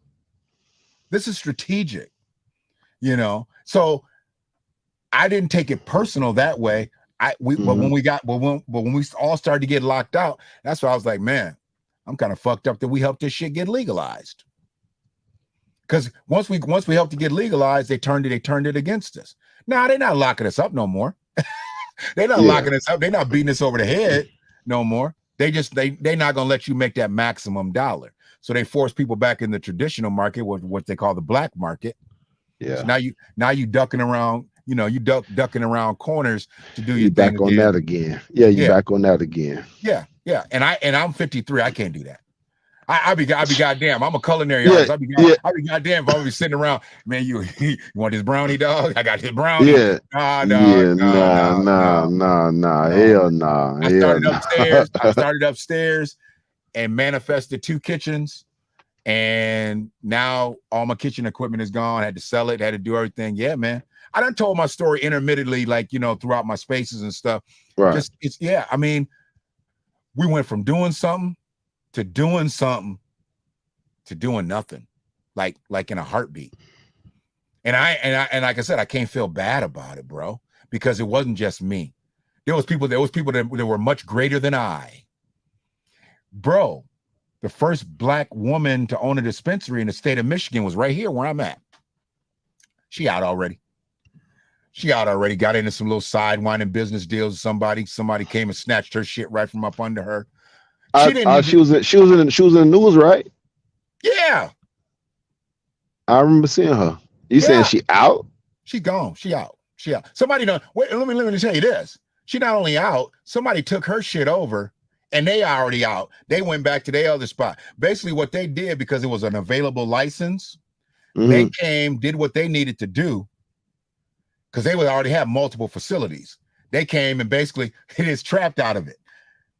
This is strategic, So I didn't take it personal that way. But when we all started to get locked out, that's why I was like, man, I'm kind of fucked up that we helped this shit get legalized. Because once we helped to get legalized, they turned it against us. Now they're not locking us up no more. They're not locking us up. They're not beating us over the head no more. They're not gonna let you make that maximum dollar. So they force people back in the traditional market, what they call the black market. Yeah. So now you ducking around, ducking around corners to do your thing. Back on that again. Yeah, you back on that again. Yeah. And I'm 53. I can't do that. I be goddamn. I'm a culinary artist. I be goddamn if I be sitting around. Man, you want this brownie, dog? I got this brownie. Yeah. Nah. Hell nah. I started upstairs and manifested 2 kitchens, and now all my kitchen equipment is gone. I had to sell it. Had to do everything. Yeah, man. I done told my story intermittently, like throughout my spaces and stuff. Right. I mean, we went from doing something to doing something to doing nothing, like in a heartbeat. And like I said, I can't feel bad about it, bro, because it wasn't just me. There was people that were much greater than I. Bro, the first black woman to own a dispensary in the state of Michigan was right here where I'm at. She out already. Got into some little sidewinding business deals with somebody. Somebody came and snatched her shit right from up under her. She was in the news, right? Yeah. I remember seeing her. You saying she out? She gone. She out. Somebody done. Wait, let me tell you this. She not only out, somebody took her shit over and they already out. They went back to their other spot. Basically what they did, because it was an available license, they came, did what they needed to do, because they would already have multiple facilities. They came and basically it is trapped out of it.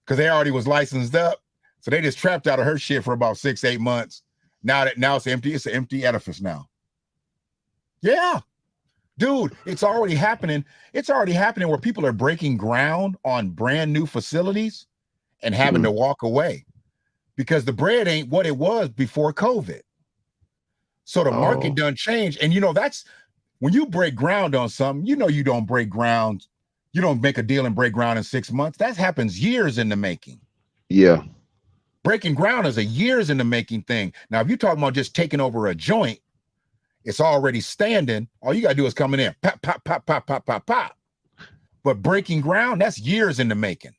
Because they already was licensed up. So they just trapped out of her shit for about 6-8 months. Now it's empty. It's an empty edifice now. Yeah. Dude, it's already happening. It's already happening where people are breaking ground on brand new facilities and having to walk away because the bread ain't what it was before COVID. So the market done changed. And that's when you break ground on something, you don't break ground. You don't make a deal and break ground in 6 months. That happens years in the making. Yeah. Breaking ground is a years in the making thing. Now, if you're talking about just taking over a joint, it's already standing. All you got to do is come in, pop, pop, pop, pop, pop, pop, pop. But breaking ground, that's years in the making.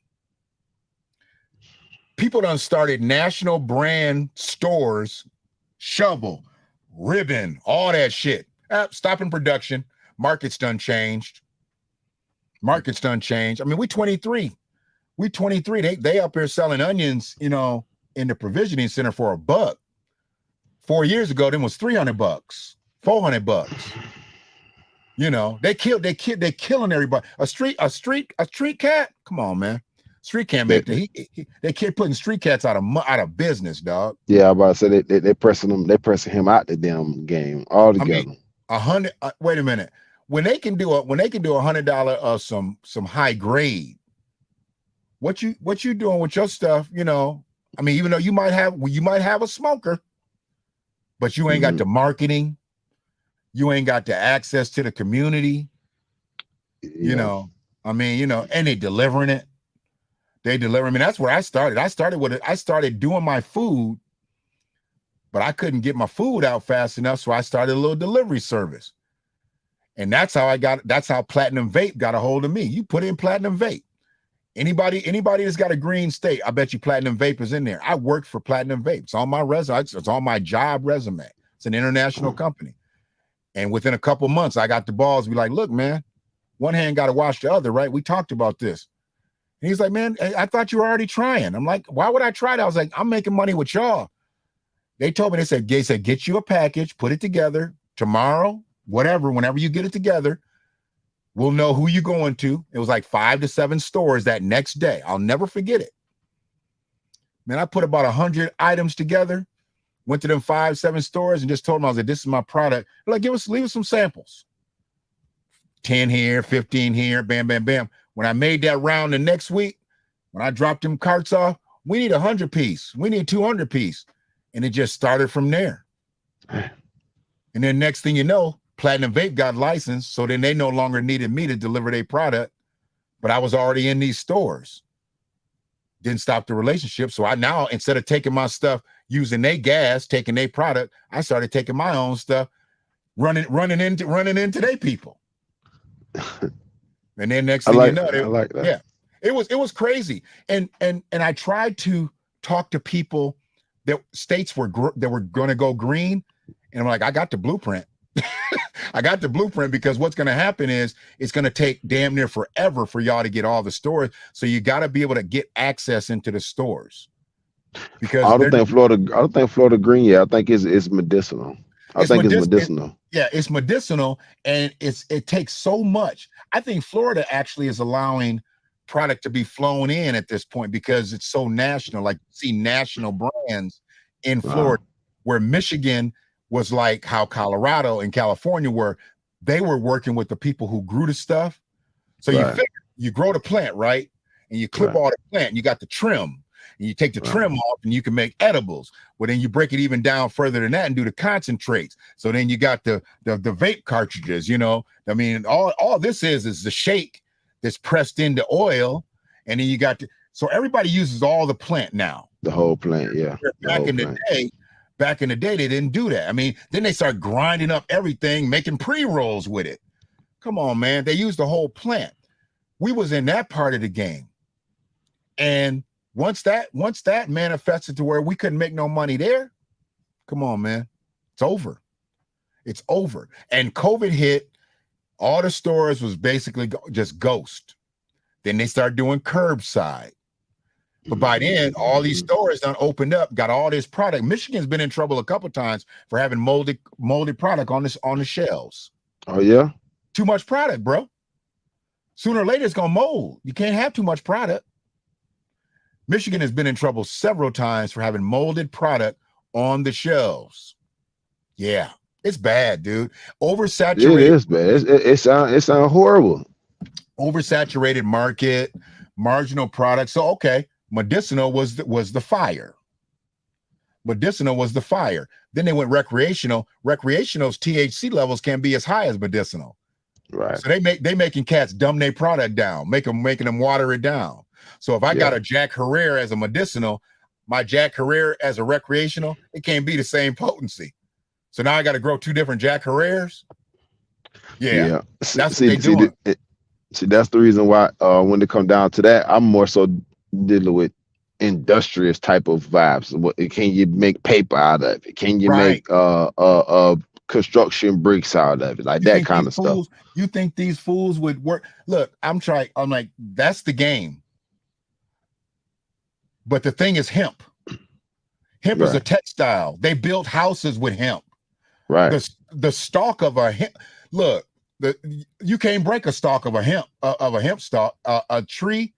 People done started national brand stores, Shovel, Ribbon, all that shit. Stopping production. Market's done changed. I mean, we 23. They up here selling onions, in the provisioning center for $1. 4 years ago, them was $300, $400. They killing everybody. A street cat. Come on, man. Street cat make they keep putting street cats out of business, dog. Yeah, I about to say they pressing him out the damn game altogether. I mean, 100. Wait a minute. When they can do $100 of some high grade, what you doing with your stuff? I mean, even though you might have a smoker, but you ain't got the marketing, you ain't got the access to the community. I mean, and they delivering it. I mean, that's where I started. I started doing my food, but I couldn't get my food out fast enough, so I started a little delivery service. And that's how Platinum Vape got a hold of me. You put in Platinum Vape. Anybody that's got a green state, I bet you Platinum Vape is in there. I worked for Platinum Vape. It's on my resume. It's on my job resume. It's an international company. And within a couple months, I got the balls to be like, look, man, one hand got to wash the other, right? We talked about this. And he's like, man, I thought you were already trying. I'm like, why would I try that? I was like, I'm making money with y'all. They told me, they said, get you a package, put it together tomorrow, whenever you get it together, we'll know who you're going to. It was like 5 to 7 stores that next day. I'll never forget it. Man, I put about 100 items together, went to them 5, 7 stores and just told them, I was like, this is my product. They're like, leave us some samples. 10 here, 15 here, bam, bam, bam. When I made that round the next week, when I dropped them carts off, we need 100 piece. We need 200 piece. And it just started from there. And then next thing you know, Platinum Vape got licensed. So then they no longer needed me to deliver their product, but I was already in these stores. Didn't stop the relationship. So I now, instead of taking my stuff, using their gas, taking their product, I started taking my own stuff, running into their people. And then next thing you know, I like that. Yeah, it was crazy. And I tried to talk to people that states that were going to go green. And I'm like, I got the blueprint. I got the blueprint, because what's going to happen is it's going to take damn near forever for y'all to get all the stores. So you got to be able to get access into the stores. Because I don't think Florida green. Yeah, I think it's medicinal. It's medicinal. It's medicinal, and it takes so much. I think Florida actually is allowing product to be flown in at this point because it's so national. Like, see national brands in Florida, where Michigan was like how Colorado and California were. They were working with the people who grew the stuff. So you figure, you grow the plant, right? And you clip all the plant, and you got the trim. And you take the trim off and you can make edibles. Well, then you break it even down further than that and do the concentrates. So then you got the vape cartridges, you know. I mean, all this is the shake that's pressed into oil. And then you got so everybody uses all the plant now. The whole plant, yeah. Back in the day, they didn't do that. I mean, then they start grinding up everything, making pre-rolls with it. Come on, man. They used the whole plant. We was in that part of the game. And once that manifested to where we couldn't make no money there, come on, man, it's over. It's over. And COVID hit, all the stores was basically just ghost. Then they started doing curbside. But by then, all these stores done opened up, got all this product. Michigan's been in trouble a couple times for having molded product on the shelves. Oh yeah, too much product, bro. Sooner or later, it's gonna mold. You can't have too much product. Michigan has been in trouble several times for having molded product on the shelves. Yeah, it's bad, dude. Oversaturated. It is bad. It sound horrible. Oversaturated market, marginal product. So okay, medicinal was the fire. Medicinal was the fire. Then they went recreational. Recreational's THC levels can be as high as medicinal. Right. So they making cats dumb their product down, making them water it down. So if I got a Jack Herrera as a medicinal, my Jack Herrera as a recreational, it can't be the same potency. So now I got to grow 2 different Jack Herreras. Yeah. That's what they doing. See, that's the reason why when it come down to that, I'm more so dealing with industrious type of vibes. Can you make paper out of it? Can you make construction bricks out of it? Like that kind of stuff. You think these fools would work? Look, I'm like, that's the game. But the thing is hemp. Hemp is a textile. They built houses with hemp. Right. The stalk of a hemp. Look, you can't break a stalk of a hemp stalk. A tree.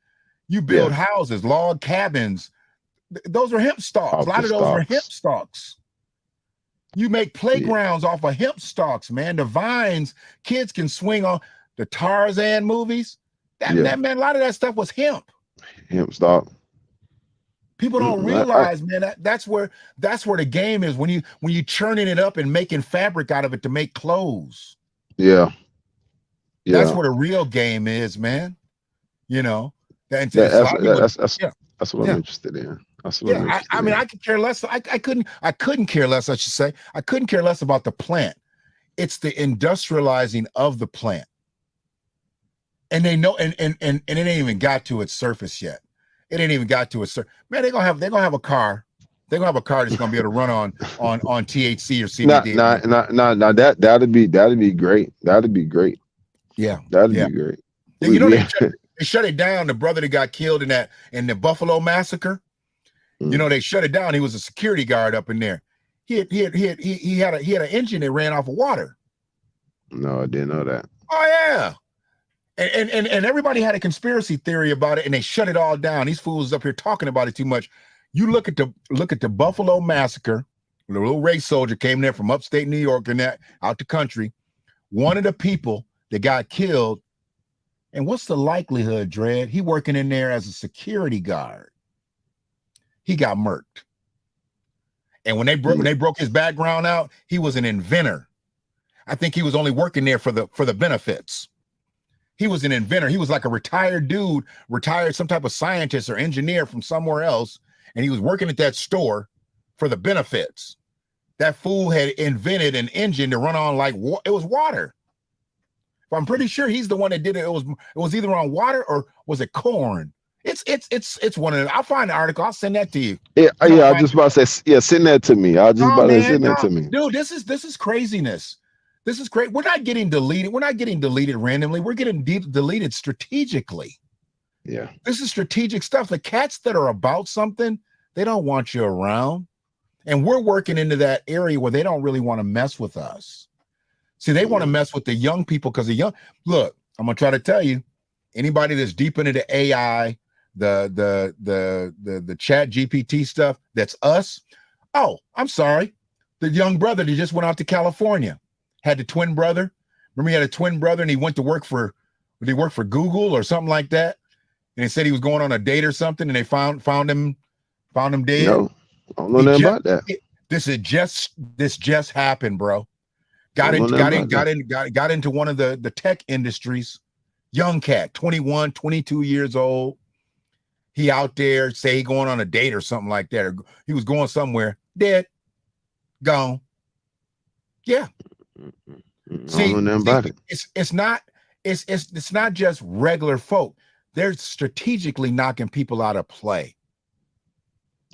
You build houses, log cabins. Those are hemp stalks. A lot of those are hemp stalks. You make playgrounds off of hemp stalks, man. The vines, kids can swing on. The Tarzan movies. That man, a lot of that stuff was hemp. Hemp stalk. People don't realize, man, that's where the game is when you churning it up and making fabric out of it to make clothes. Yeah. That's where the real game is, man. You know. That's what I'm interested in. I mean, I could care less. I couldn't care less, I should say. I couldn't care less about the plant. It's the industrializing of the plant. And they know, and it ain't even got to its surface yet. It ain't even got to its surface. Man, they're gonna have a car. They're gonna have a car that's gonna be able to run on THC or CBD. That'd be great. That'd be great. Yeah. That'd be great. You know, they shut it down. The brother that got killed in the Buffalo massacre. You know, they shut it down. He was a security guard up in there. He had an engine that ran off of water. No, I didn't know that. Oh yeah. And everybody had a conspiracy theory about it, and they shut it all down. These fools up here talking about it too much. You look at the Buffalo massacre. The little race soldier came there from upstate New York and that out the country. One of the people that got killed, and what's the likelihood, Dredd? He working in there as a security guard. He got murked. And when they broke his background out, he was an inventor. I think he was only working there for the benefits. He was an inventor. He was like a retired dude, some type of scientist or engineer from somewhere else, and he was working at that store for the benefits. That fool had invented an engine to run on like it was water. But I'm pretty sure he's the one that did it. It was either on water or was it corn? It's one of them. I'll find the article. I'll send that to you. Yeah, I was just about to say, yeah, send that to me. I was just about to send that to me. Dude, this is craziness. This is great. We're not getting deleted. We're not getting deleted randomly. We're getting deleted strategically. Yeah. This is strategic stuff. The cats that are about something, they don't want you around. And we're working into that area where they don't really want to mess with us. See, they want to mess with the young people because look, I'm going to try to tell you, anybody that's deep into the AI, the chat GPT stuff, that's us. Oh, I'm sorry. The young brother that just went out to California had the twin brother. Remember, he had a twin brother and he went to work for Google or something like that. And they said he was going on a date or something, and they found him dead. No, I don't know nothing about that. This just happened, bro. Got into one of the tech industries. Young cat, 21, 22 years old. He out there, say he going on a date or something like that, or he was going somewhere, dead, gone. Yeah. See, it's not just regular folk. They're strategically knocking people out of play.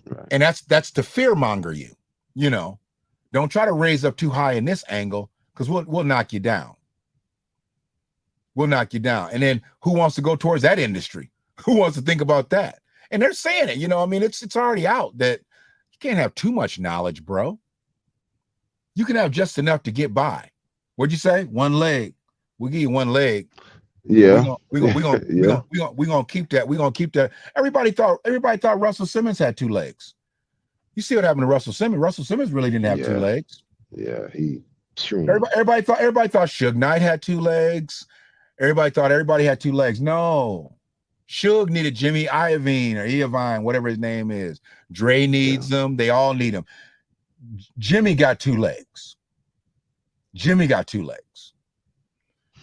Right. And that's to fear monger you. You know, don't try to raise up too high in this angle because we'll knock you down. We'll knock you down. And then who wants to go towards that industry? Who wants to think about that? And they're saying it, I mean, it's already out that you can't have too much knowledge, bro. You can have just enough to get by. What'd you say? One leg. We'll give you one leg. Yeah. We're gonna keep that. We're gonna keep that. Everybody thought Russell Simmons had two legs. You see what happened to Russell Simmons? Russell Simmons really didn't have two legs. Yeah, everybody thought Suge Knight had two legs. Everybody thought everybody had two legs. No. Suge needed Jimmy Iovine or Iovine, whatever his name is. Dre needs them. They all need them. Jimmy got two legs.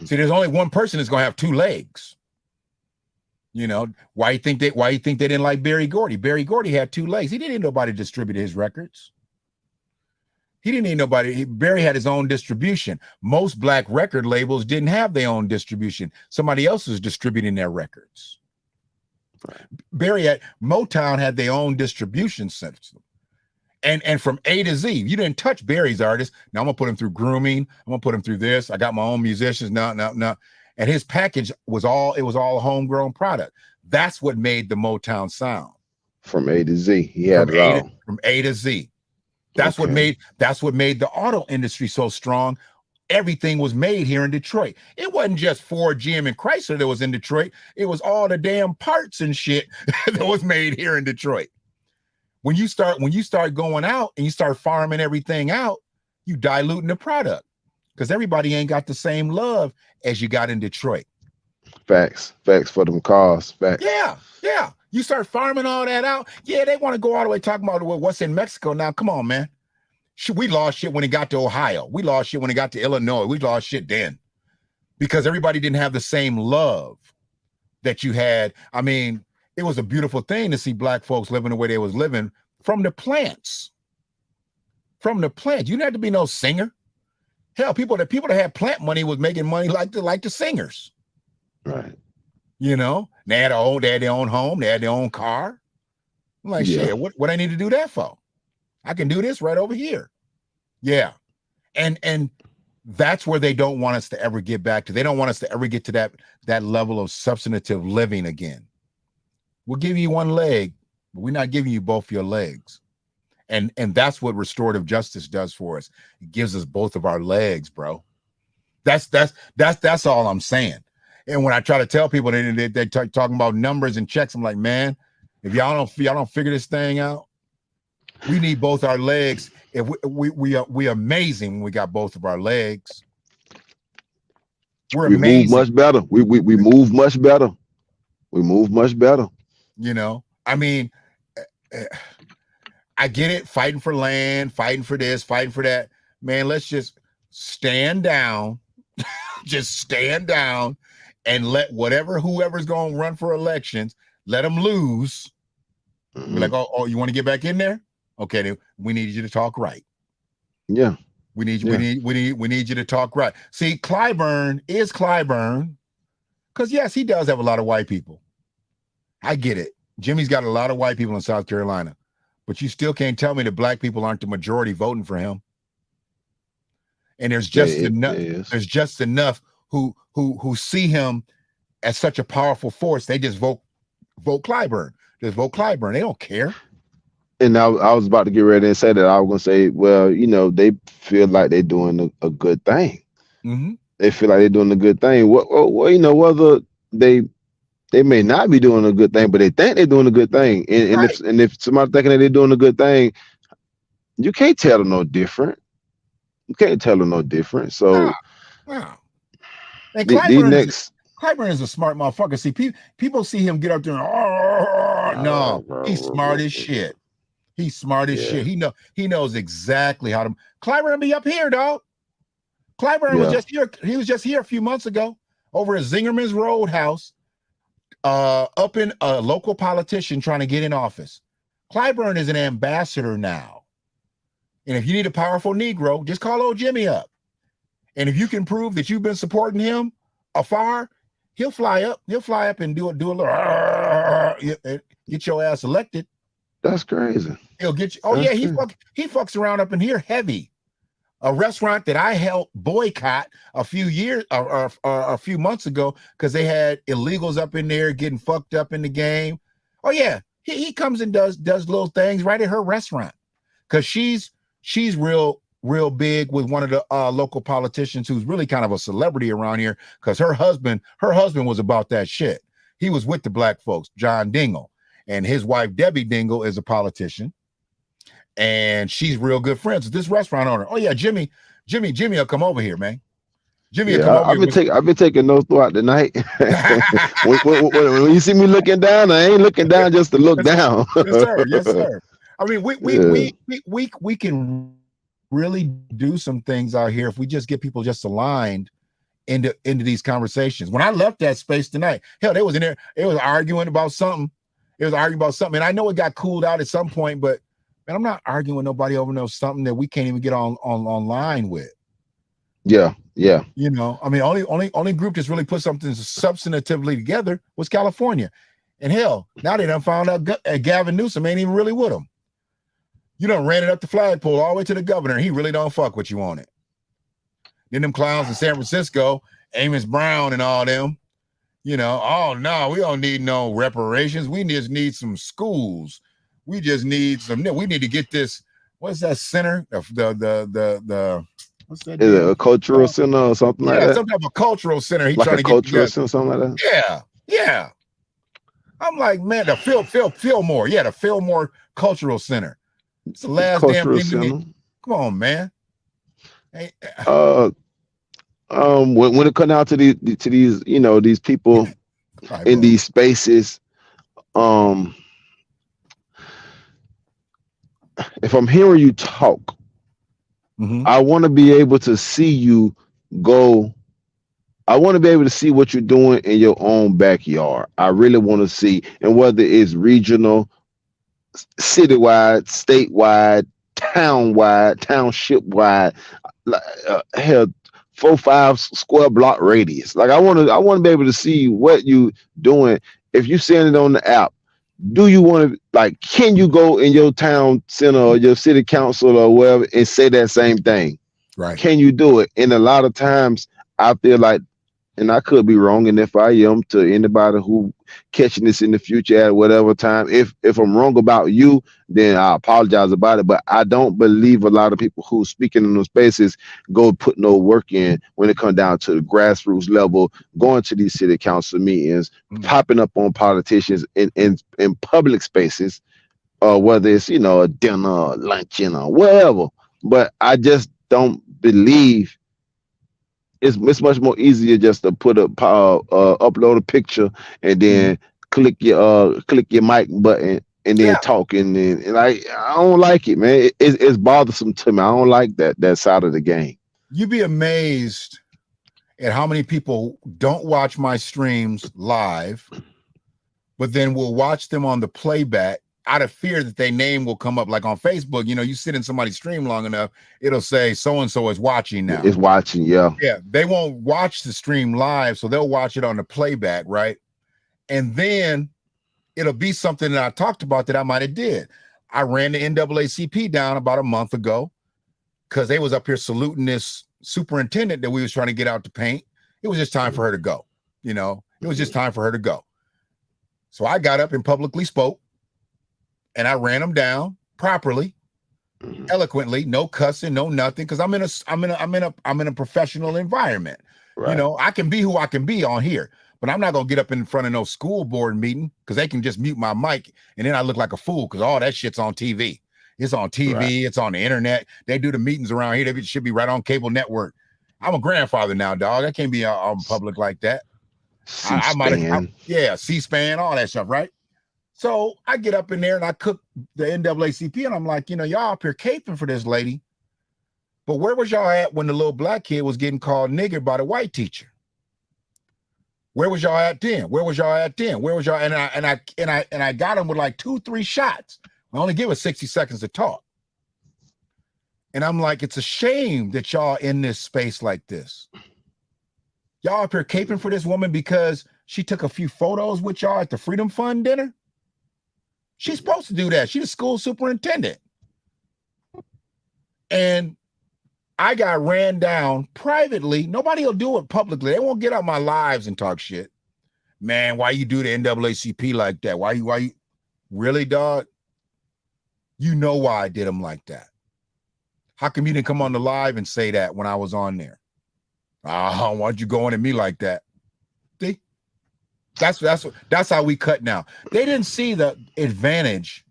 See, there's only one person that's gonna have two legs. Why you think they didn't like Berry Gordy? Berry Gordy had two legs. He didn't need nobody to distribute his records. He didn't need nobody. Berry had his own distribution. Most black record labels didn't have their own distribution. Somebody else was distributing their records. Motown had their own distribution system. And from A to Z, you didn't touch Berry's artists. Now I'm gonna put him through grooming. I'm gonna put him through this. I got my own musicians. No. And his package was all a homegrown product. That's what made the Motown sound. From A to Z, he had it all. From A to Z. That's what made the auto industry so strong. Everything was made here in Detroit. It wasn't just Ford, GM, and Chrysler that was in Detroit. It was all the damn parts and shit that was made here in Detroit. When you start going out and you start farming everything out, you diluting the product because everybody ain't got the same love as you got in Detroit. Facts for them cars. Facts. Yeah. You start farming all that out. Yeah, they want to go all the way talking about what's in Mexico now. Come on, man. We lost shit when it got to Ohio. We lost shit when it got to Illinois. We lost shit then because everybody didn't have the same love that you had. I mean, it was a beautiful thing to see black folks living the way they was living from the plants. You didn't have to be no singer. Hell, people that had plant money was making money like the singers. Right. They had their own home, they had their own car. I'm like, shit, what I need to do that for? I can do this right over here. Yeah. And that's where they don't want us to ever get back to. They don't want us to ever get to that level of substantive living again. We'll give you one leg, but we're not giving you both your legs. And that's what restorative justice does for us. It gives us both of our legs, bro. That's all I'm saying. And when I try to tell people they're talking about numbers and checks, I'm like, man, if y'all don't figure this thing out, we need both our legs. If we amazing when we got both of our legs. We move much better. We move much better. We move much better. You know, I mean, I get it, fighting for land, fighting for this, fighting for that. Man, let's just stand down, just stand down and let whoever's going to run for elections, let them lose. Be like, oh, you want to get back in there? Okay, then we need you to talk right. Yeah. We need you to talk right. See, Clyburn is Clyburn, because yes, he does have a lot of white people. I get it. Jimmy's got a lot of white people in South Carolina, but you still can't tell me that black people aren't the majority voting for him. And there's just enough. There's just enough who see him as such a powerful force. They just vote Clyburn. Just vote Clyburn. They don't care. And I was about to get ready and say that. I was going to say, well, you know, they feel like they're doing a good thing. Mm-hmm. They feel like they're doing a good thing. Well, you know, whether they may not be doing a good thing, but they think they're doing a good thing. And right. if somebody thinking that they're doing a good thing, you can't tell them no different. You can't tell them no different. So, wow. And Clyburn is a smart motherfucker. See, people see him get up there and, no, he's smart as shit. He's smart as shit. He knows exactly how to. Clyburn be up here, dog. Clyburn was just here. He was just here a few months ago over at Zingerman's Roadhouse, up in a local politician trying to get in office. Clyburn is an ambassador now. And if you need a powerful Negro, just call old Jimmy up. And if you can prove that you've been supporting him afar, he'll fly up. He'll fly up and do a little get your ass elected. That's crazy. He'll get you. Oh yeah, he fucks around up in here heavy. A restaurant that I helped boycott a few months ago because they had illegals up in there getting fucked up in the game. Oh yeah, he comes and does little things right at her restaurant because she's real big with one of the local politicians who's really kind of a celebrity around here because her husband was about that shit. He was with the black folks, John Dingle, and his wife Debbie Dingle is a politician, and she's real good friends with this restaurant owner. Oh yeah, Jimmy will come over here, man. Jimmy will come over here. I've been taking notes throughout the night. when you see me looking down, I ain't looking down just to look down. Yes, sir. I mean, we can really do some things out here if we just get people just aligned into these conversations. When I left that space tonight, hell, they was in there. It was arguing about something. And I know it got cooled out at some point, but man, I'm not arguing with nobody over something that we can't even get online with. Yeah. You know, I mean, only group that's really put something substantively together was California, and hell, now they done found out Gavin Newsom ain't even really with them. You done ran it up the flagpole all the way to the governor. He really don't fuck what you on it. Then them clowns in San Francisco, Amos Brown and all them, you know, oh no, we don't need no reparations. We just need some schools. We just need we need to get this. What's that center? The what's that? Is it a cultural center or something like that? Some type of cultural center. He's like trying a to cultural get center, something like that. Yeah. I'm like, man, the Fillmore. Yeah, the Fillmore Cultural Center. It's the last damn thing. Come on, man. Hey. When it comes out to these, you know, these people in these spaces, if I'm hearing you talk, I want to be able to see you go. I want to be able to see what you're doing in your own backyard. I really want to see, and whether it's regional, citywide, statewide, townwide, township-wide, hell, 4-5 square block radius. Like I want to be able to see what you doing. If you send it on the app, do you want to, like, can you go in your town center or your city council or wherever and say that same thing? Right. Can you do it? And a lot of times I feel like and I could be wrong. And if I am, to anybody who catching this in the future at whatever time, if I'm wrong about you, then I apologize about it. But I don't believe a lot of people who speaking in those spaces go put no work in when it comes down to the grassroots level, going to these city council meetings, popping up on politicians in public spaces, whether it's a dinner, luncheon, or whatever. But I just don't believe it's much more easier just to put upload a picture and then click your mic button and then talk and I don't like it, man. It's bothersome to me. I don't like that side of the game. You'd be amazed at how many people don't watch my streams live, but then will watch them on the playback out of fear that their name will come up. Like on Facebook, you sit in somebody's stream long enough, it'll say so-and-so is watching now. It's watching, yeah. Yeah, they won't watch the stream live, so they'll watch it on the playback, right? And then it'll be something that I talked about that I might have did. I ran the NAACP down about a month ago because they was up here saluting this superintendent that we was trying to get out to paint. It was just time for her to go. It was just time for her to go. So I got up and publicly spoke, and I ran them down properly, eloquently, no cussing, no nothing, because I'm in a professional environment. Right. I can be who I can be on here, but I'm not gonna get up in front of no school board meeting because they can just mute my mic and then I look like a fool because all that shit's on TV. It's on TV, right. It's on the internet. They do the meetings around here. They should be right on cable network. I'm a grandfather now, dog. I can't be out in public like that. C-SPAN. C-SPAN, all that stuff, right? So I get up in there and I cook the NAACP and I'm like, y'all up here caping for this lady. But where was y'all at when the little black kid was getting called nigger by the white teacher? Where was y'all at then? Where was y'all at then? Where was y'all? And I got him with like 2-3 shots. I only give us 60 seconds to talk. And I'm like, it's a shame that y'all in this space like this. Y'all up here caping for this woman because she took a few photos with y'all at the Freedom Fund dinner. She's supposed to do that. She's the school superintendent. And I got ran down privately. Nobody will do it publicly. They won't get out my lives and talk shit. Man, why you do the NAACP like that? Why you really, dog? You know why I did them like that. How come you didn't come on the live and say that when I was on there? Why'd you go on at me like that? See? That's how we cut now. They didn't see the advantage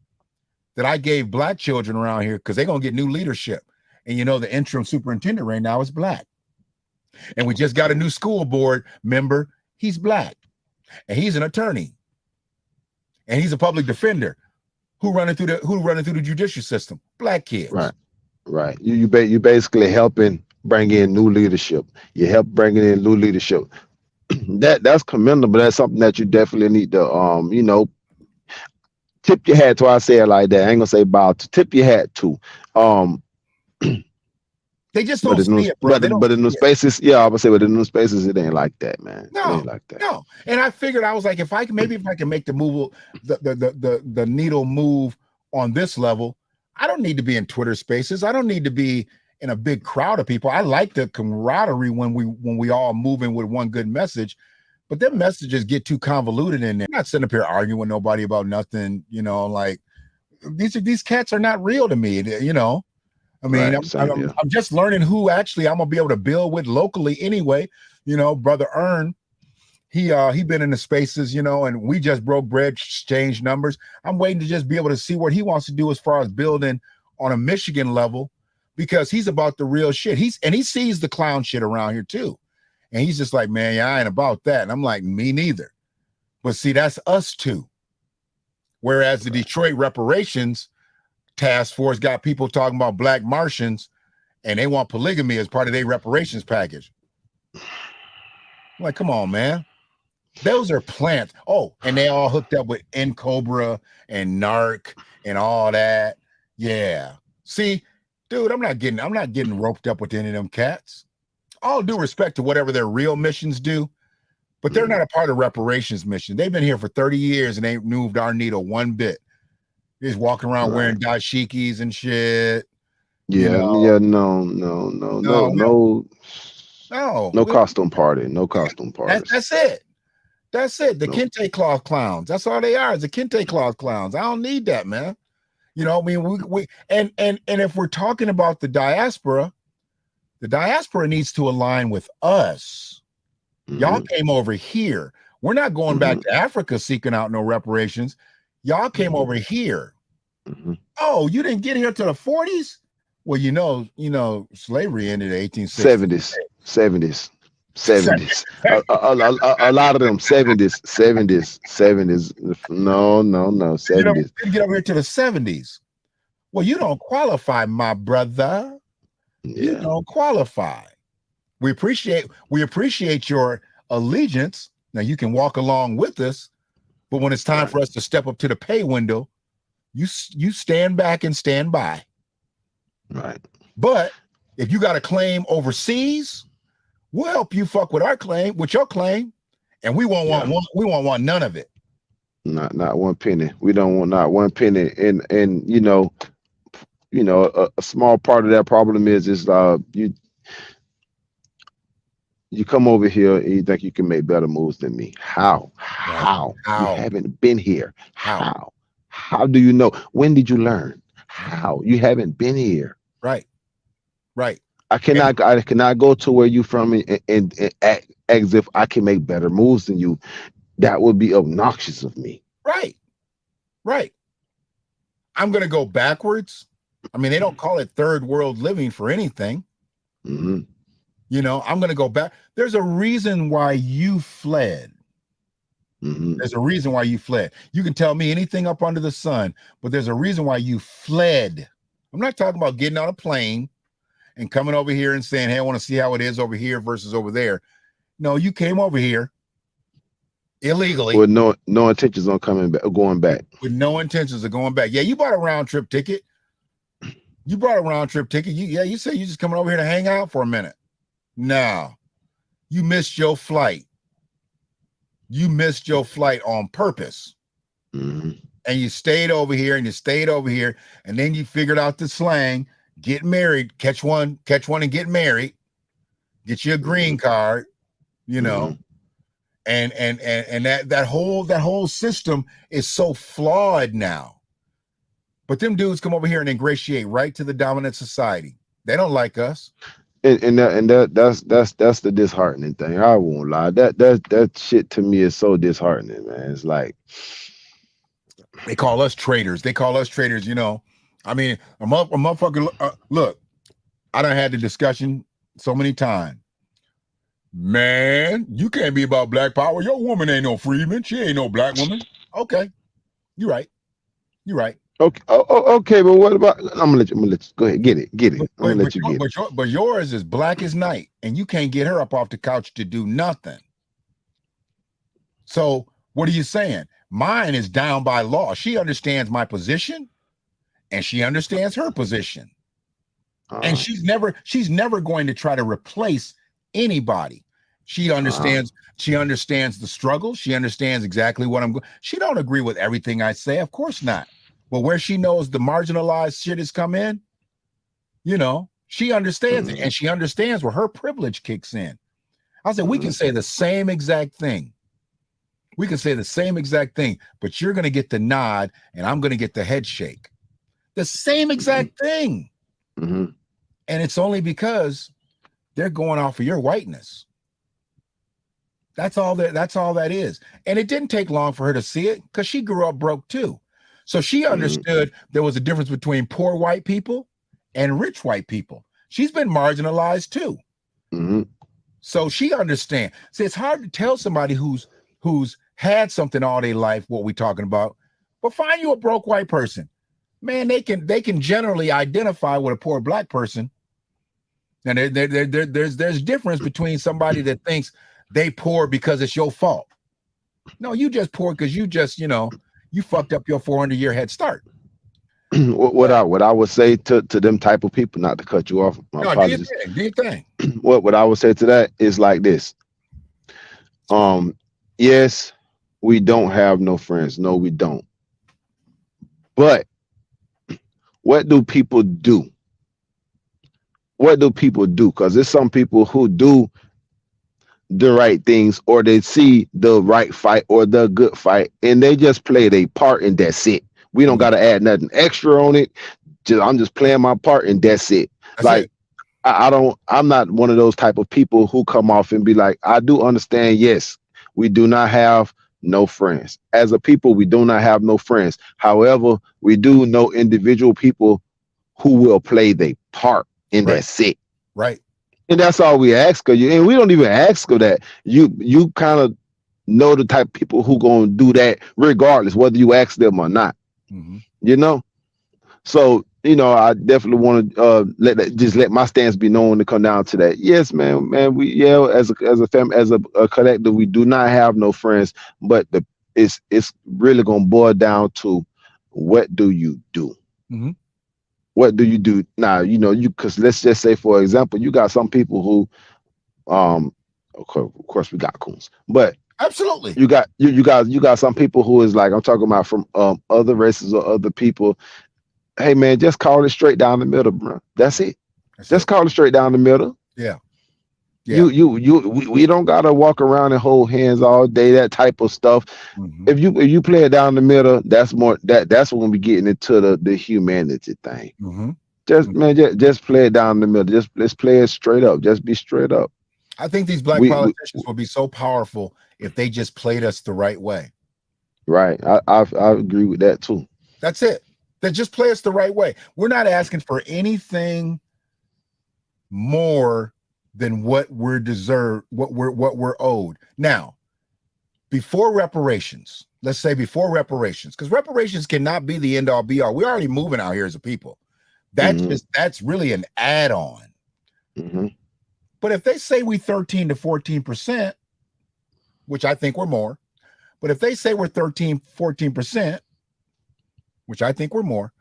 that I gave black children around here because they're gonna get new leadership. And the interim superintendent right now is black. And we just got a new school board member. He's black. And he's an attorney. And he's a public defender. Who running through the judicial system? Black kids. Right. You basically helping bring in new leadership. You help bringing in new leadership. That's commendable. That's something that you definitely need to tip your hat to. I say it like that. I ain't gonna say bow to, tip your hat to. They just don't see it, bro. But in those spaces, I would say, but in those spaces, it ain't like that, man. No, it ain't like that. No. And I figured, I was like, if I can make the move, the needle move on this level, I don't need to be in Twitter spaces. I don't need to be in a big crowd of people. I like the camaraderie when we all move in with one good message, but them messages get too convoluted in there. I'm not sitting up here arguing with nobody about nothing, like these cats are not real to me, I mean, right, I'm just learning who actually I'm gonna be able to build with locally anyway. Brother Ern, he been in the spaces, and we just broke bread, exchanged numbers. I'm waiting to just be able to see what he wants to do as far as building on a Michigan level, because he's about the real shit. He sees the clown shit around here too, and he's just like, man, I ain't about that. And I'm like, me neither. But see, that's us too. Whereas the Detroit reparations task force got people talking about black Martians and they want polygamy as part of their reparations package. I'm like, come on, man. Those are plants. Oh, and they all hooked up with N-Cobra and NARC and all that. Yeah. See, dude, I'm not getting roped up with any of them cats. All due respect to whatever their real missions do, but they're not a part of reparations mission. They've been here for 30 years and ain't moved our needle one bit. He's walking around wearing dashikis and shit. Yeah, no. No, No costume party. No costume parties. that's it. That's it. The No. kente cloth clowns. That's all they are. Is the kente cloth clowns. I don't need that, man. You know, I mean, we and if we're talking about the diaspora needs to align with us. Y'all came over here. We're not going back to Africa seeking out no reparations. Y'all came over here. Oh, you didn't get here till the 40s? Well, you know, slavery ended in 1860s. 70s. A lot of them 70s. No, 70s. You didn't get over here to the 70s. Well, you don't qualify, my brother. You don't qualify. We appreciate your allegiance. Now you can walk along with us, but when it's time for us to step up to the pay window, you stand back and stand by. Right. But if you got a claim overseas, we'll help you fuck with your claim, and we won't want none of it. Not 1 penny. We don't want not 1 penny. And you know, a small part of that problem is you come over here and you think you can make better moves than me. How? You haven't been here. How do you know? When did you learn? How? You haven't been here. Right. I cannot go to where you from and act as if I can make better moves than you. That would be obnoxious of me. Right. I'm gonna go backwards. I mean, they don't call it third world living for anything. You know, I'm gonna go back. There's a reason why you fled. There's a reason why you fled. You can tell me anything up under the sun, but there's a reason why you fled. I'm not talking about getting on a plane and coming over here and saying, hey, I want to see how it is over here versus over there. No, you came over here illegally with no intentions on going back. With no intentions of going back. Yeah, you bought a round trip ticket. You say you just coming over here to hang out for a minute. No, you missed your flight. You missed your flight on purpose. And you stayed over here, and then you figured out the slang, get married, catch one and get married, get you a green card, you know. And that whole system is so flawed now. But them dudes come over here and ingratiate right to the dominant society. They don't like us. And that's the disheartening thing. I won't lie. That shit to me is so disheartening, man. It's like they call us traitors. You know. I mean, a motherfucker. Look, I done had the discussion so many times. Man, you can't be about black power. Your woman ain't no freedman. She ain't no black woman. Okay, you're right. Okay. Okay, but what about? I'm gonna let you go ahead. Get it. I'm gonna let you get it. But yours is black as night, and you can't get her up off the couch to do nothing. So what are you saying? Mine is down by law. She understands my position, and she understands her position, and she's never going to try to replace anybody. She understands. She understands the struggle. She understands exactly what I'm going. She don't agree with everything I say, of course not. But where she knows the marginalized shit has come in, you know, she understands it, and she understands where her privilege kicks in. I said, we can say the same exact thing. But you're going to get the nod, and I'm going to get the head shake. The same exact thing. And it's only because they're going off of your whiteness. That's all that is. And it didn't take long for her to see it, because she grew up broke too. So she understood there was a difference between poor white people and rich white people. She's been marginalized too. So she understands. See, it's hard to tell somebody who's had something all their life what we're talking about. But find you a broke white person. Man, they can generally identify with a poor black person. And there's difference between somebody that thinks they poor because it's your fault. No, you just poor because you just, you fucked up your 400-year head start. What I would say to them type of people, not to cut you off. My apologies. Do your thing. What I would say to that is like this. Yes, we don't have no friends. No, we don't. But what do people do? Because there's some people who do the right things, or they see the right fight or the good fight, and they just play their part, and that's it. We don't got to add nothing extra on it. I'm just playing my part, and that's it. That's Like it. I'm not one of those type of people who come off and be like, I do understand. Yes, we do not have no friends. As a people, we do not have no friends. However, we do know individual people who will play their part, and Right. that's it. Right. And that's all we ask of you. And we don't even ask of that. You kind of know the type of people who gonna do that regardless, whether you ask them or not. Mm-hmm. You know? So, I definitely want to let my stance be known to come down to that. Yes, man, we as a family, as a collective, we do not have no friends, but it's really gonna boil down to what do you do? Mm-hmm. What do you do now? Because let's just say, for example, you got some people who, of course we got coons, but Absolutely. you got some people who is like, I'm talking about from other races or other people. Hey man, just call it straight down the middle, bro. That's it. Just call it straight down the middle. Yeah. Yeah. We don't gotta walk around and hold hands all day, that type of stuff. Mm-hmm. If you play it down the middle, that's when we getting into the humanity thing. Mm-hmm. Just play it down the middle. Let's play it straight up. Just be straight up. I think these black politicians will be so powerful if they just played us the right way. Right. I agree with that too. That's it. They just play us the right way. We're not asking for anything more than what we're deserved, what we're owed. Now, before reparations, let's say before reparations, because reparations cannot be the end all be all. We're already moving out here as a people. That's really an add-on. Mm-hmm. But if they say we 13 to 14%, which I think we're more, but if they say we're 13, 14%, which I think we're more,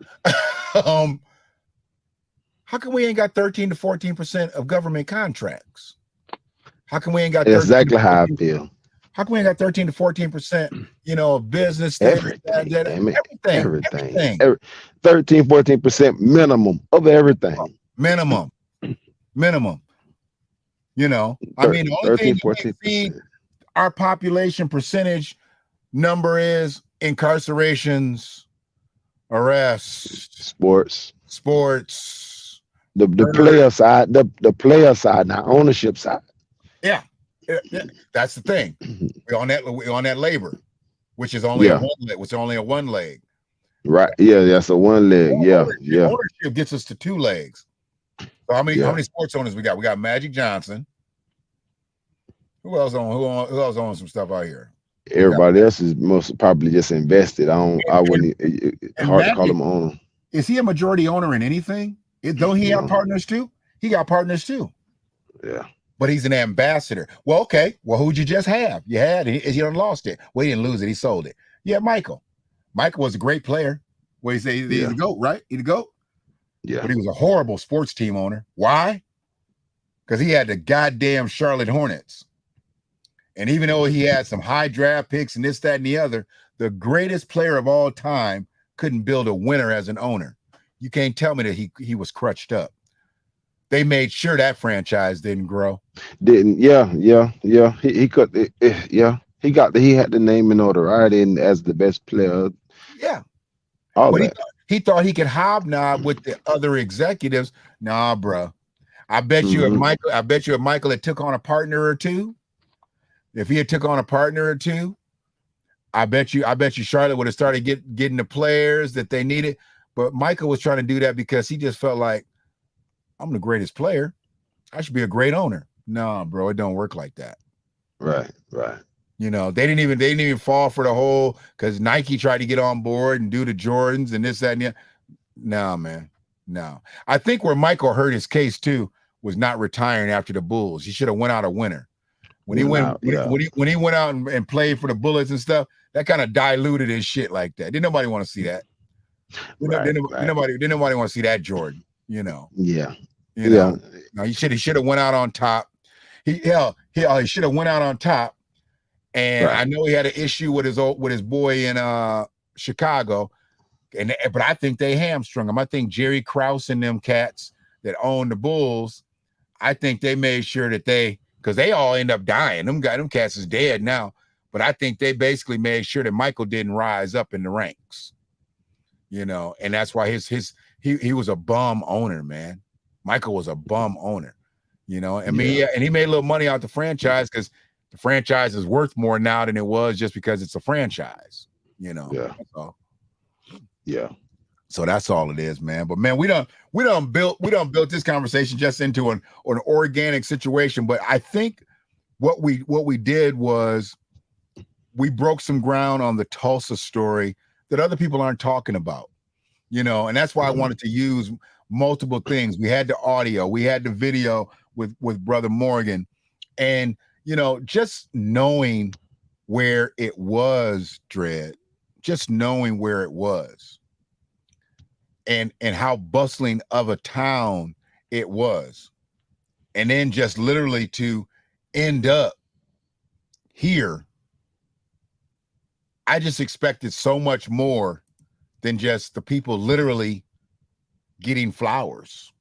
how come we ain't got 13 to 14% of government contracts? How come we ain't got exactly how I feel? How come we ain't got 13 to 14%, of business? Everything. 13, 14% minimum of everything. Minimum. I mean, the only 13, thing 14%. Our population percentage number is incarcerations, arrests, sports, the player side, the player side, not ownership side. Yeah, that's the thing. We're on that labor, which is only a one leg. Right. Yeah, that's a one leg. Ownership gets us to two legs. So how many sports owners we got? We got Magic Johnson. Who else owns some stuff out here? Everybody else is most probably just invested. I wouldn't. Hard to call him owner. Is he a majority owner in anything? Don't he have partners too? He got partners too. Yeah. But he's an ambassador. Well, okay. Well, who'd you just have? You had it. He done lost it. Well, he didn't lose it. He sold it. Yeah, Michael. Michael was a great player. Well, he's the GOAT, right? He's the GOAT. Yeah. But he was a horrible sports team owner. Why? Because he had the goddamn Charlotte Hornets. And even though he had some high draft picks and this, that, and the other, the greatest player of all time couldn't build a winner as an owner. You can't tell me that he was crutched up. They made sure that franchise didn't grow. He could. He had the name and notoriety and as the best player. Yeah. All but that. He thought he could hobnob with the other executives. Nah, bro. I bet you if Michael had took on a partner or two, if he had took on a partner or two, I bet you Charlotte would have started getting the players that they needed. But Michael was trying to do that because he just felt like, I'm the greatest player. I should be a great owner. No, bro, it don't work like that. Right. They didn't even fall for the whole, because Nike tried to get on board and do the Jordans and this, that, and that. No, man. No. I think where Michael hurt his case too was not retiring after the Bulls. He should have went out a winner. When he went out and played for the Bullets and stuff, that kind of diluted his shit like that. Didn't nobody want to see that. Didn't nobody want to see that Jordan, Yeah. No, he should have went out on top. He should have went out on top. And I know he had an issue with his boy in Chicago, but I think they hamstrung him. I think Jerry Krause and them cats that own the Bulls, I think they made sure that they because they all end up dying. Them cats is dead now. But I think they basically made sure that Michael didn't rise up in the ranks, you know, and that's why he was a bum owner, man. Michael was a bum owner, you know. I mean, yeah, and he made a little money out the franchise because the franchise is worth more now than it was just because it's a franchise, you know. Yeah. So, yeah. So that's all it is, man. But man, we done built this conversation just into an organic situation. But I think what we did was we broke some ground on the Tulsa story that other people aren't talking about, you know, and that's why I wanted to use multiple things. We had the audio, we had the video with Brother Morgan, and, you know, just knowing where it was, Dread, just knowing where it was and how bustling of a town it was. And then just literally to end up here, I just expected so much more than just the people literally getting flowers.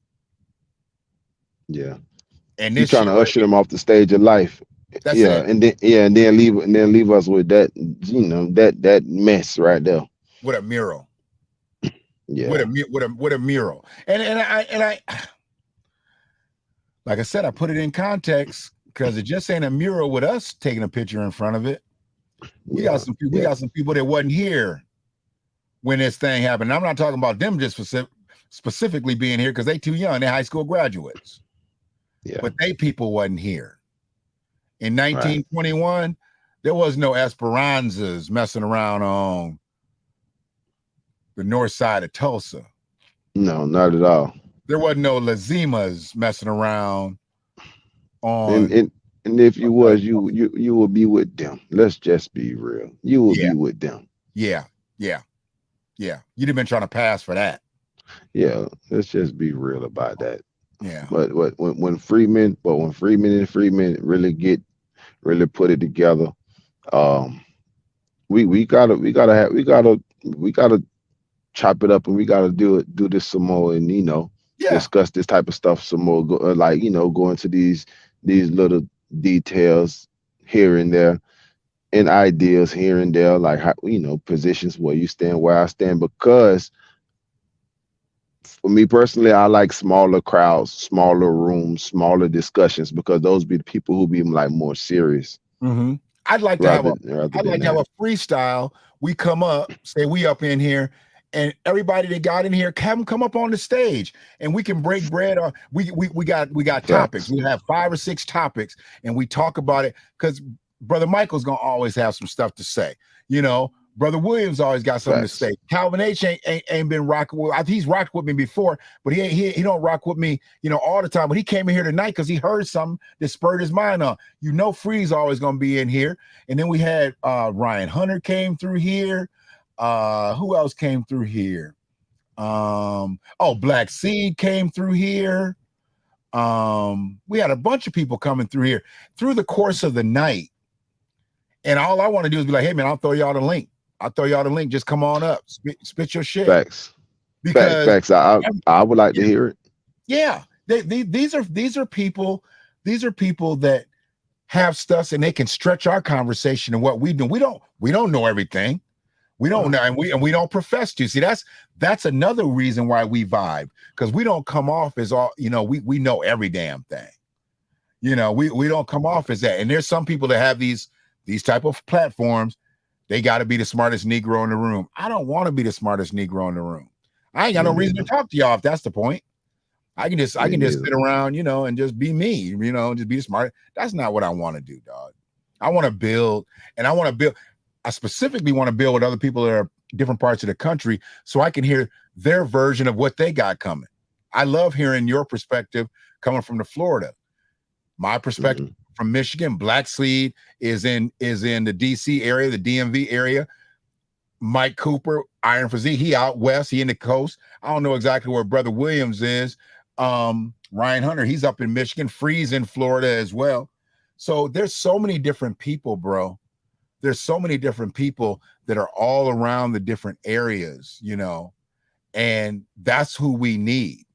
Yeah. And You're this trying to usher them off the stage of life. That's it. And then leave us with that, you know, that mess right there. With a mural. Yeah. With a mural. And I like I said, I put it in context because it just ain't a mural with us taking a picture in front of it. We got some people that wasn't here when this thing happened. I'm not talking about them just specifically being here because they too young. They're high school graduates. Yeah. But they people wasn't here. In 1921, there was no Esperanzas messing around on the north side of Tulsa. No, not at all. There wasn't no Lazimas messing around on. And if you was, you will be with them. Let's just be real. You will be with them. Yeah. You'd have been trying to pass for that. Yeah, let's just be real about that. Yeah. But when Freeman really put it together, we gotta chop it up, and we gotta do this some more, and you know, discuss this type of stuff some more. Like, you know, go into these little details here and there, and ideas here and there, like how, you know, positions where you stand, where I stand, because for me personally, I like smaller crowds, smaller rooms, smaller discussions, because those be the people who be like more serious. Mm-hmm. I'd like to have a freestyle. We come up, say we up in here, and everybody that got in here, have them come up on the stage, and we can break bread. Or we got topics. We have 5 or 6 topics, and we talk about it because Brother Michael's gonna always have some stuff to say. You know, Brother Williams always got something to say. Calvin H ain't been rocking with. He's rocked with me before, but he don't rock with me, you know, all the time. But he came in here tonight because he heard something that spurred his mind on. You know, Free's always gonna be in here, and then we had Ryan Hunter came through here. Who else came through here? Black Seed came through here. We had a bunch of people coming through here through the course of the night. And all I want to do is be like, hey man, I'll throw y'all the link. Just come on up, spit your shit. Facts. Facts. I would like to hear it. Yeah, these are people that have stuff, and they can stretch our conversation and what we do. We don't know everything. We don't know, and we don't profess to. See, that's another reason why we vibe, because we don't come off as all, you know, we know every damn thing. You know, we don't come off as that. And there's some people that have these type of platforms. They got to be the smartest Negro in the room. I don't want to be the smartest Negro in the room. I ain't got no reason to talk to y'all if that's the point. I can just sit around, you know, and just be me, you know, just be smart. That's not what I want to do, dog. I want to build, and I specifically want to build with other people that are different parts of the country so I can hear their version of what they got coming. I love hearing your perspective coming from the Florida. My perspective from Michigan. Black Seed is in the DC area, the DMV area. Mike Cooper, Iron Physique, he out west, he in the coast. I don't know exactly where Brother Williams is. Ryan Hunter, he's up in Michigan. Freeze in Florida as well. So there's so many different people, bro. There's so many different people that are all around the different areas, you know, and that's who we need.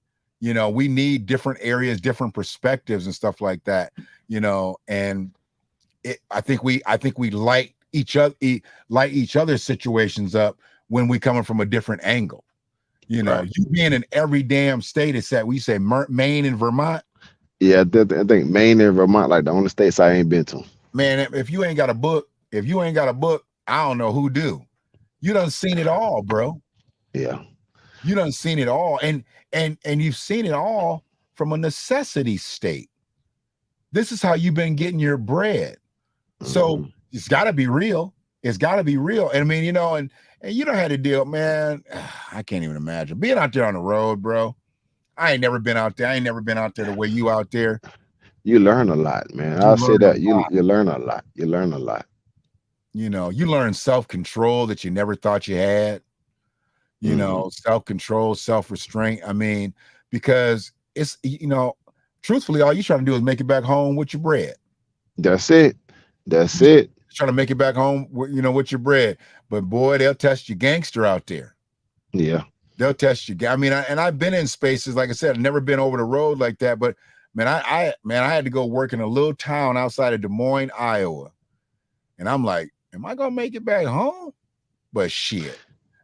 You know, we need different areas, different perspectives and stuff like that, you know, and I think we light each other's situations up when we coming from a different angle. You know, Right. you being in every damn state except we say Maine and Vermont. Yeah, I think Maine and Vermont, like the only states I ain't been to. Man, if you ain't got a book, I don't know who do. You done seen it all, bro. Yeah. You done seen it all, and you've seen it all from a necessity state. This is how you've been getting your bread. So it's got to be real. It's got to be real. And I mean, you know, and you don't have to deal, man. I can't even imagine being out there on the road, bro. I ain't never been out there. I ain't never been out there the way you out there. You learn a lot, man. You I'll say learn a that you lot. learn a lot. You learn a lot. You know, you learn self-control that you never thought you had. You know, self-control, self-restraint. I mean, because it's, you know, truthfully, all you trying to do is make it back home with your bread. That's it. That's it. Trying to make it back home, you know, with your bread. But boy, they'll test you gangster out there. Yeah. They'll test you. I mean, and I've been in spaces, like I said, I've never been over the road like that. But man, I had to go work in a little town outside of Des Moines, Iowa. And I'm like, am I gonna make it back home? But shit.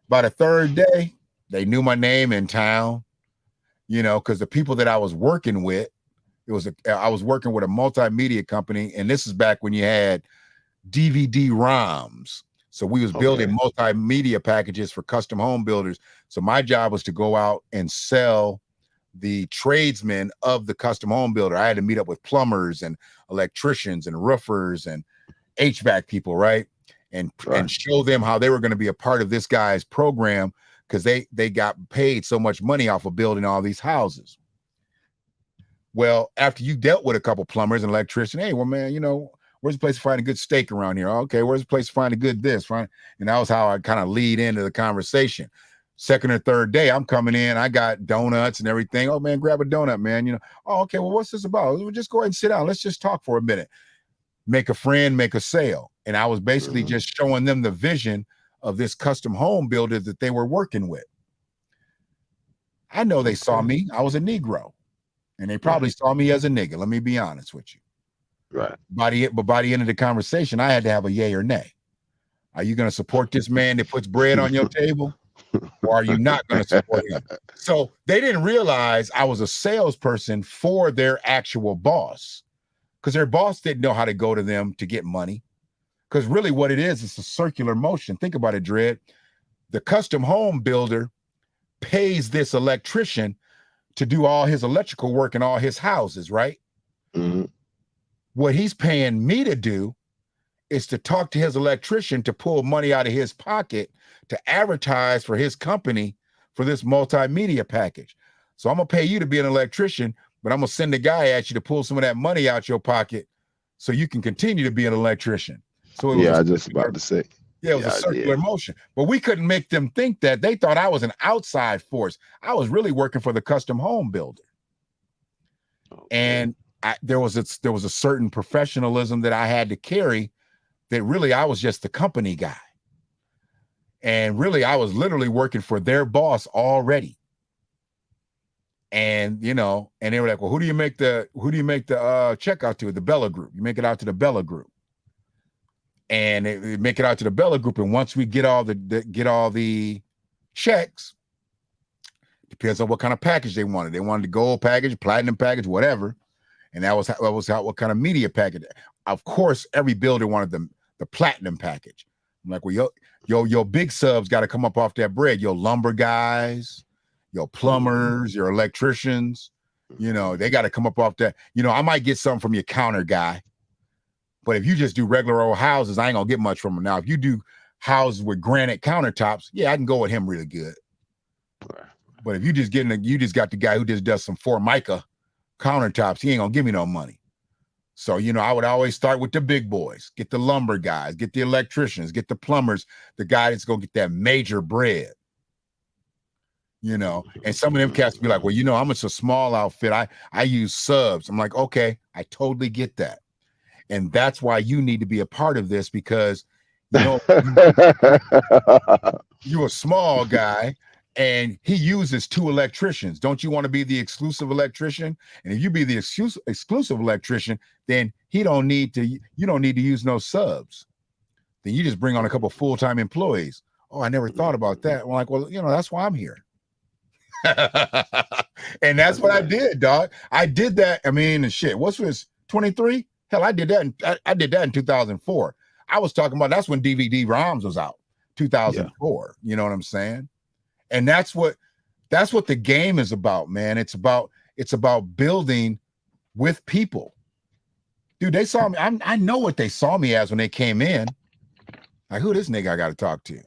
By the third day, they knew my name in town, you know, because the people that I was working with, I was working with a multimedia company, and this is back when you had DVD ROMs. So we was building multimedia packages for custom home builders. So my job was to go out and sell the tradesmen of the custom home builder. I had to meet up with plumbers and electricians and roofers and HVAC people, right? And show them how they were going to be a part of this guy's program because they got paid so much money off of building all these houses. Well, after you dealt with a couple plumbers and electricians, hey, well, man, you know, where's the place to find a good steak around here? Okay, where's the place to find a good this? Right? And that was how I kind of lead into the conversation. Second or third day, I'm coming in, I got donuts and everything. Oh, man, grab a donut, man. You know, oh, okay, well, what's this about? We'll just go ahead and sit down. Let's just talk for a minute. Make a friend, make a sale. And I was basically just showing them the vision of this custom home builder that they were working with. I know they saw me. I was a Negro. And they probably saw me as a nigga. Let me be honest with you. Right. By the end of the conversation, I had to have a yay or nay. Are you going to support this man that puts bread on your table? Or are you not going to support him? So they didn't realize I was a salesperson for their actual boss. Because their boss didn't know how to go to them to get money. Because really what it is, it's a circular motion. Think about it, Dredd. The custom home builder pays this electrician to do all his electrical work in all his houses, right? What he's paying me to do is to talk to his electrician to pull money out of his pocket to advertise for his company for this multimedia package. So I'm going to pay you to be an electrician, but I'm going to send a guy at you to pull some of that money out your pocket so you can continue to be an electrician. So it was I just about to say. Yeah, it was a circular motion. But we couldn't make them think that. They thought I was an outside force. I was really working for the custom home builder. And there was a certain professionalism that I had to carry that really I was just the company guy. And really I was literally working for their boss already. And, you know, and they were like, well, who do you make the check out to? The Bella Group. You make it out to the Bella Group. And they make it out to the Bella Group. And once we get all the checks, depends on what kind of package they wanted. They wanted the gold package, platinum package, whatever. And that was what kind of media package. Of course, every builder wanted the platinum package. I'm like, well, your big subs got to come up off that bread. Your lumber guys, your plumbers, your electricians, you know, they got to come up off that. You know, I might get something from your counter guy. But if you just do regular old houses, I ain't gonna get much from them. Now, if you do houses with granite countertops, yeah, I can go with him really good. But if you just got the guy who just does some Formica countertops, he ain't gonna give me no money. So, you know, I would always start with the big boys, get the lumber guys, get the electricians, get the plumbers, the guy that's gonna get that major bread. You know, and some of them cats be like, well, you know, I'm just a small outfit. I use subs. I'm like, okay, I totally get that. And that's why you need to be a part of this, because, you know, you're a small guy And he uses 2 electricians. Don't you want to be the exclusive electrician? And if you be the exclusive electrician, then you don't need to use no subs. Then you just bring on a couple full-time employees. Oh, I never thought about that. I'm like, well, that's why I'm here. And that's what I did, dog. I did that. I mean, shit, what's this, 23? Hell, I did that. I did that in 2004. I was talking about, that's when DVD ROMs was out, 2004. You know what I'm saying? And that's what the game is about, man. It's about building with people. Dude, they saw me. I know what they saw me as when they came in. Like, who this nigga I got to talk to?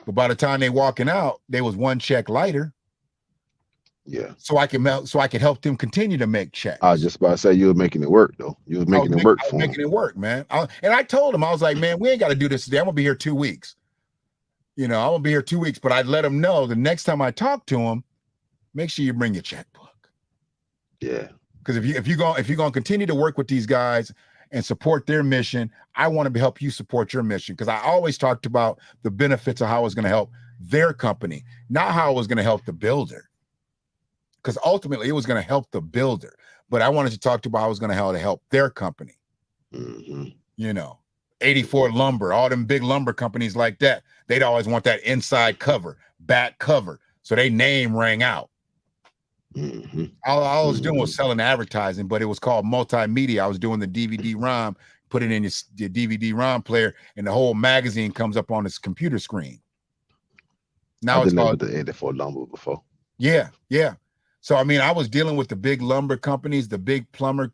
But by the time they walking out, they was one check lighter. Yeah. So I could help them continue to make checks. I was just about to say, you were making it work, though. You was making it work for them. Making it work, man. And I told them, I was like, man, we ain't got to do this today. I'm gonna be here 2 weeks. I'm gonna be here 2 weeks, but I'd let them know the next time I talk to them, make sure you bring your checkbook. Yeah. Because if you're gonna continue to work with these guys and support their mission, I want to help you support your mission. Because I always talked about the benefits of how I was going to help their company, not how I was going to help the builder. Because ultimately it was going to help the builder, but I wanted to talk about how I was going to help their company. 84 Lumber, all them big lumber companies like that, they'd always want that inside cover, back cover, so their name rang out. All I was doing was selling advertising, but it was called multimedia. I was doing the DVD-ROM, put it in your DVD-ROM player, and the whole magazine comes up on this computer screen. Now it's called the 84 Lumber before. Yeah. So I mean, I was dealing with the big lumber companies, the big plumber,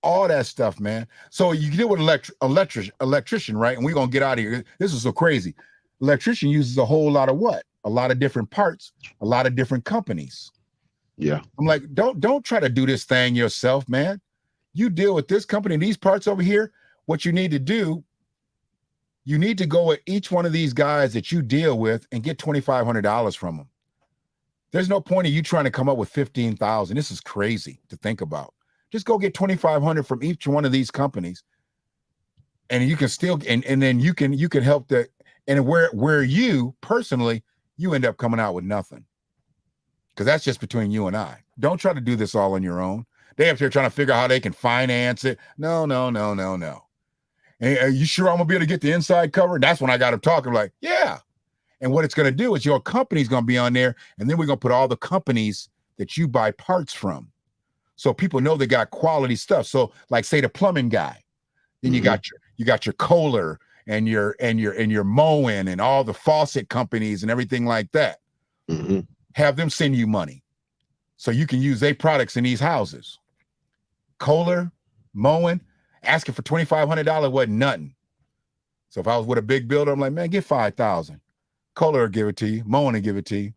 all that stuff, man. So you deal with electrician, right? And we're gonna get out of here. This is so crazy. Electrician uses a whole lot of what? A lot of different parts, a lot of different companies. Yeah. I'm like, don't try to do this thing yourself, man. You deal with this company, these parts over here. What you need to do, you need to go with each one of these guys that you deal with and get $2,500 from them. There's no point in you trying to come up with $15,000. This is crazy to think about. Just go get $2,500 from each one of these companies, and you can still and then you can help the and where you personally you end up coming out with nothing. Because that's just between you and I. Don't try to do this all on your own. They up there trying to figure out how they can finance it. No. And are you sure I'm gonna be able to get the inside cover? That's when I got them talking like, yeah. And what it's gonna do is your company's gonna be on there, and then we're gonna put all the companies that you buy parts from, so people know they got quality stuff. So, like, say the plumbing guy, then you got your Kohler and your Moen and all the faucet companies and everything like that. Have them send you money so you can use their products in these houses. Kohler, Moen, asking for $2,500 wasn't nothing. So if I was with a big builder, I'm like, man, get $5,000. Kohler will give it to you. Moen will give it to you.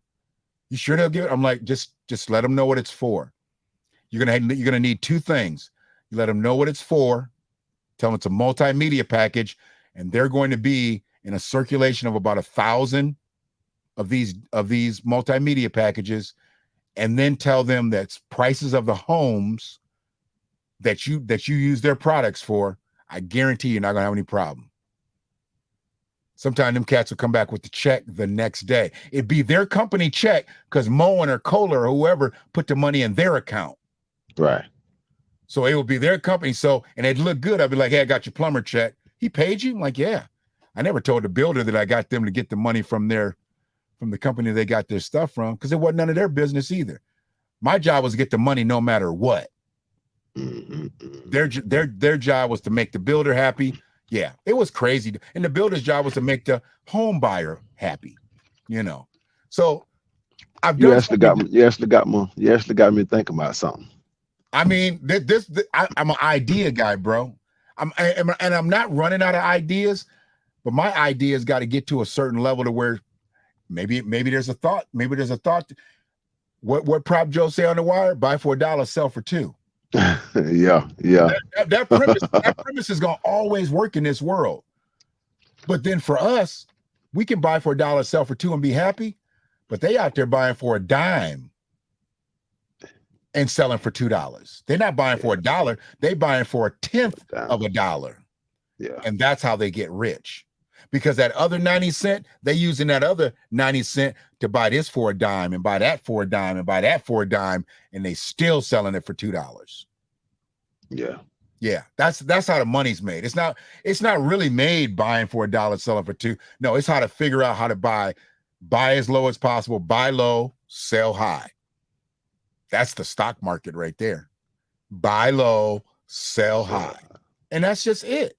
You sure they'll give it? I'm like, just let them know what it's for. You're gonna need 2 things. You let them know what it's for. Tell them it's a multimedia package, and they're going to be in a circulation of about 1,000 of these multimedia packages, and then tell them that prices of the homes that you use their products for, I guarantee you're not gonna have any problem. Sometimes them cats will come back with the check the next day. It'd be their company check because Moen or Kohler or whoever put the money in their account. Right. So it would be their company. So, and it'd look good. I'd be like, hey, I got your plumber check. He paid you? I'm like, yeah. I never told the builder that I got them to get the money from the company they got their stuff from, because it wasn't none of their business either. My job was to get the money no matter what. Their job was to make the builder happy. Yeah, it was crazy. And the builder's job was to make the home buyer happy, So I've you actually got me thinking about something. I mean, I'm an idea guy, bro. I'm not running out of ideas, but my ideas got to get to a certain level to where maybe there's a thought. Maybe there's a thought. What Prop Joe say on the wire? Buy for $1, sell for $2. Yeah. That premise is gonna always work in this world. But then for us, we can buy for $1, sell for $2, and be happy. But they out there buying for a dime and selling for $2. They're not buying for $1. They buying for 1/10 of $1. Yeah. And that's how they get rich. because that other 90 cent, they using that other 90 cent to buy this for a dime and buy that for a dime and buy that for a dime, and they still selling it for $2. Yeah. Yeah, that's how the money's made. It's not really made buying for $1, selling for $2. No, it's how to figure out how to buy as low as possible, buy low, sell high. That's the stock market right there. Buy low, sell high. And that's just it.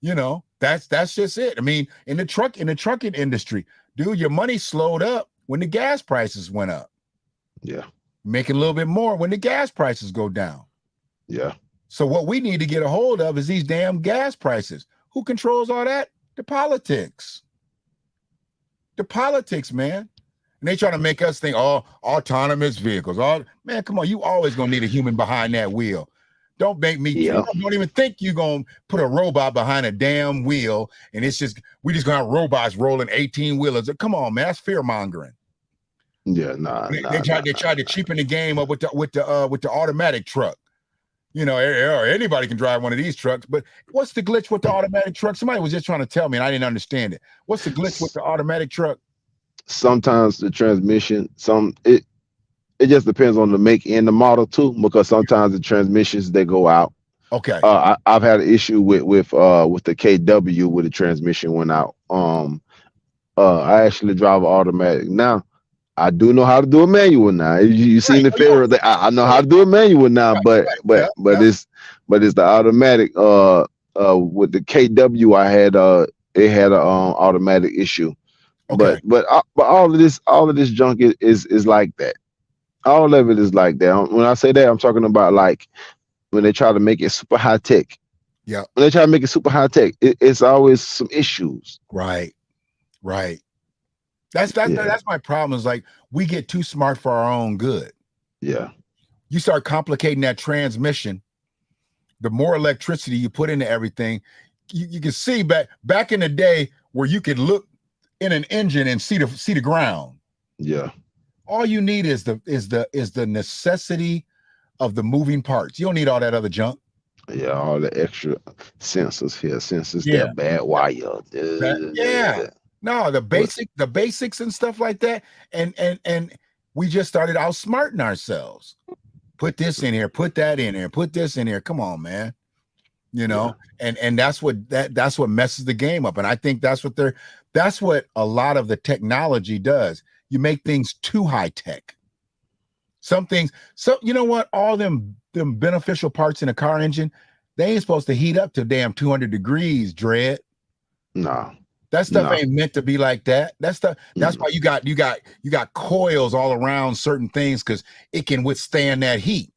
You know, that's just it. I mean, in the trucking industry, dude, your money slowed up when the gas prices went up. Yeah. Making a little bit more when the gas prices go down. Yeah. So what we need to get a hold of is these damn gas prices. Who controls all that? The politics. The politics, man. And they try to make us think, oh, autonomous vehicles. Man, come on. You always going to need a human behind that wheel. Don't make me, don't even think you're going to put a robot behind a damn wheel. And we just going to have robots rolling 18-wheelers. Come on, man. That's fear mongering. Yeah, They tried to cheapen the game up with the automatic truck. You know, anybody can drive one of these trucks, but what's the glitch with the automatic truck? Somebody was just trying to tell me and I didn't understand it. What's the glitch with the automatic truck? Sometimes the transmission, it just depends on the make and the model too, because sometimes the transmissions they go out. Okay. I've had an issue with the KW where the transmission went out. I actually drive an automatic now. I do know how to do a manual now. You seen the fair? I know how to do a manual now, but it's the automatic. With the KW, I had it had an automatic issue. Okay. But all of this junk is like that. All of it is like that. When I say that, I'm talking about like when they try to make it super high tech. Yeah. When they try to make it super high tech, it's always some issues. Right. That's my problem. Is like we get too smart for our own good. Yeah. You start complicating that transmission. The more electricity you put into everything, you can see back in the day where you could look in an engine and see the ground. Yeah. All you need is the necessity of the moving parts. You don't need all that other junk. Yeah, all the extra sensors here, that bad wire. No, the basics and stuff like that. And we just started outsmarting ourselves. Put this in here, put that in here, put this in here. Come on, man. You know, and that's what messes the game up. And I think that's what a lot of the technology does. You make things too high tech. Some things, you know what? All them beneficial parts in a car engine, they ain't supposed to heat up to damn 200 degrees, Dread. No. That stuff ain't meant to be like that. That's why you got coils all around certain things, because it can withstand that heat.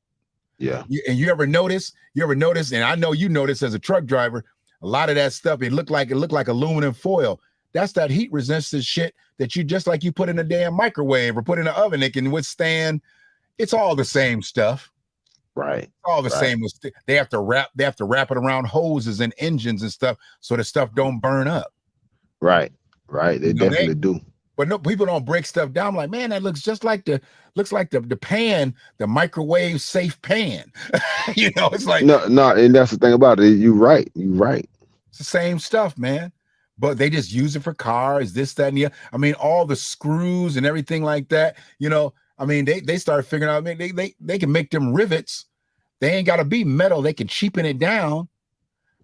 Yeah. And you ever notice, and I know you notice as a truck driver, a lot of that stuff, it looked like aluminum foil. That's that heat resistant shit that you put in a damn microwave or put in an oven, it can withstand. It's all the same stuff. Right. All the same. They have to wrap it around hoses and engines and stuff so the stuff don't burn up. Right. They definitely do. But no, people don't break stuff down. I'm like, man, that looks just like the pan, the microwave safe pan. You know, it's like no, and that's the thing about it. You're right. It's the same stuff, man. But they just use it for cars, this, that, and the other. I mean, all the screws and everything like that. You know, I mean, they started figuring out, I mean, they can make them rivets. They ain't got to be metal. They can cheapen it down.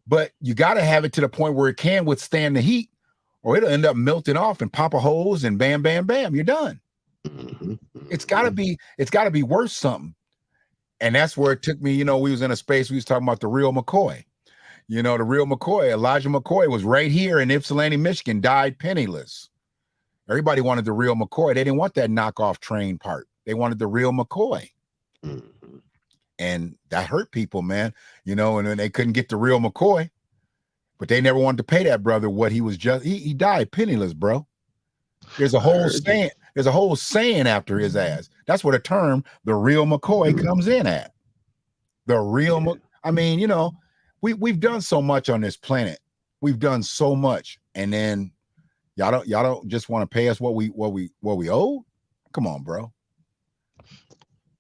But you got to have it to the point where it can withstand the heat, or it'll end up melting off and pop a hose and bam, bam, bam, you're done. Mm-hmm. It's gotta be worth something. And that's where it took me, you know, we was in a space, we was talking about the real McCoy. You know, the real McCoy, Elijah McCoy was right here in Ypsilanti, Michigan, died penniless. Everybody wanted the real McCoy. They didn't want that knockoff train part. They wanted the real McCoy. Mm-hmm. And that hurt people, man. You know, and then they couldn't get the real McCoy. But they never wanted to pay that brother what he was just. He died penniless, bro. There's a whole saying after his ass. That's where the term "the real McCoy" comes in at. The real. I mean, you know, we've done so much on this planet. We've done so much, and then y'all don't just want to pay us what we owe. Come on, bro.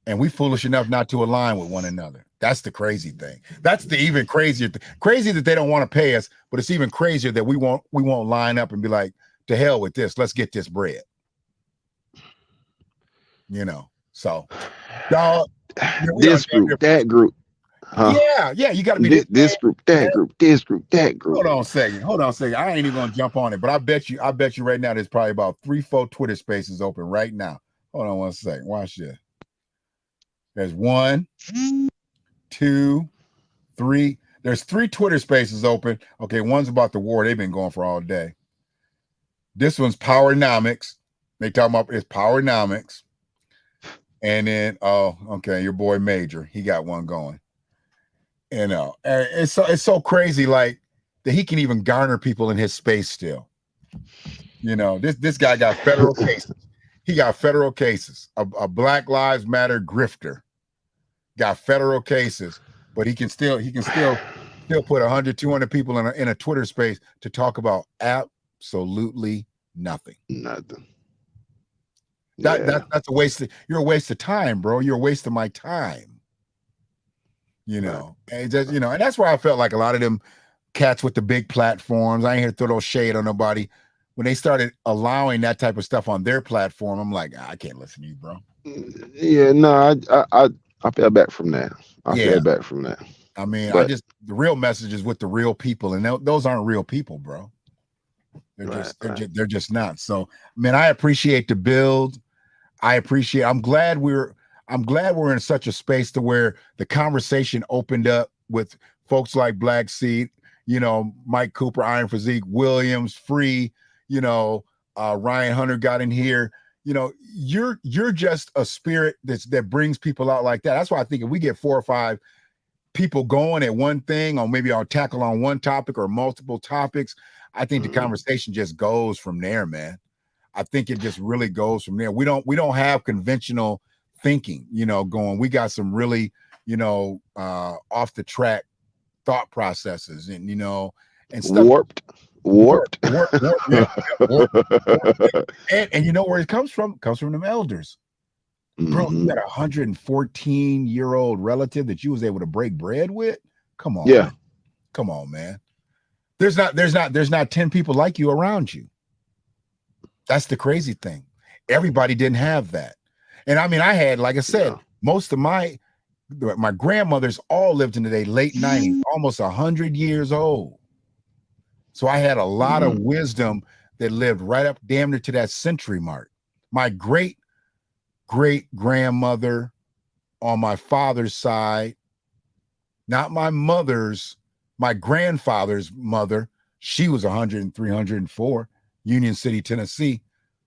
and we foolish enough not to align with one another. That's the crazy thing. That's the even crazier crazy that they don't want to pay us, but it's even crazier that we won't line up and be like, to hell with this. Let's get this bread. You know, so dog, this group, that group. Huh? Yeah, you got to be this group, that group, this group, that group. Hold on a second. I ain't even gonna jump on it, but I bet you right now there's probably about 3-4 Twitter spaces open right now. Hold on one second. Watch this. There's 1, 2, 3. There's 3 Twitter spaces open. Okay, one's about the war. They've been going for all day. This one's Powernomics. They talking about it's Powernomics. And then, oh, okay, your boy Major, he got one going. You know, and it's so crazy, like that he can even garner people in his space still. You know, this guy got federal cases. He got federal cases. A Black Lives Matter grifter got federal cases, but he can still put 100, 200 people in a Twitter space to talk about absolutely nothing. Nothing. That's a waste. You're a waste of time, bro. You're a waste of my time. You know, and just, you know, and that's why I felt like a lot of them cats with the big platforms. I ain't here to throw no shade on nobody. When they started allowing that type of stuff on their platform, I'm like, I can't listen to you, bro. Yeah, no, I fell back from that. I fell back from that. I mean, the real message is with the real people, and those aren't real people, bro. They're just not. So, man, I appreciate the build. I'm glad we're in such a space to where the conversation opened up with folks like Black Seed, you know, Mike Cooper, Iron Physique, Williams, Free, you know, Ryan Hunter got in here. You know, you're just a spirit that brings people out like that. That's why I think if we get 4 or 5 people going at one thing, or maybe I'll tackle on one topic or multiple topics, I think the conversation just goes from there, man. I think it just really goes from there. We don't have conventional thinking, you know, going. We got some really, you know, off the track thought processes, and you know, and stuff warped. Yeah, and you know where it comes from? It comes from them elders. Bro, you got a 114-year-old relative that you was able to break bread with? Come on. Yeah. Man. Come on, man. There's not 10 people like you around you. That's the crazy thing. Everybody didn't have that. And I mean, I had, like I said, most of my grandmothers all lived in the late 90s, almost 100 years old. So I had a lot of wisdom that lived right up damn near to that century mark. My great grandmother on my father's side, not my mother's, my grandfather's mother, she was 103, 104, Union City, Tennessee,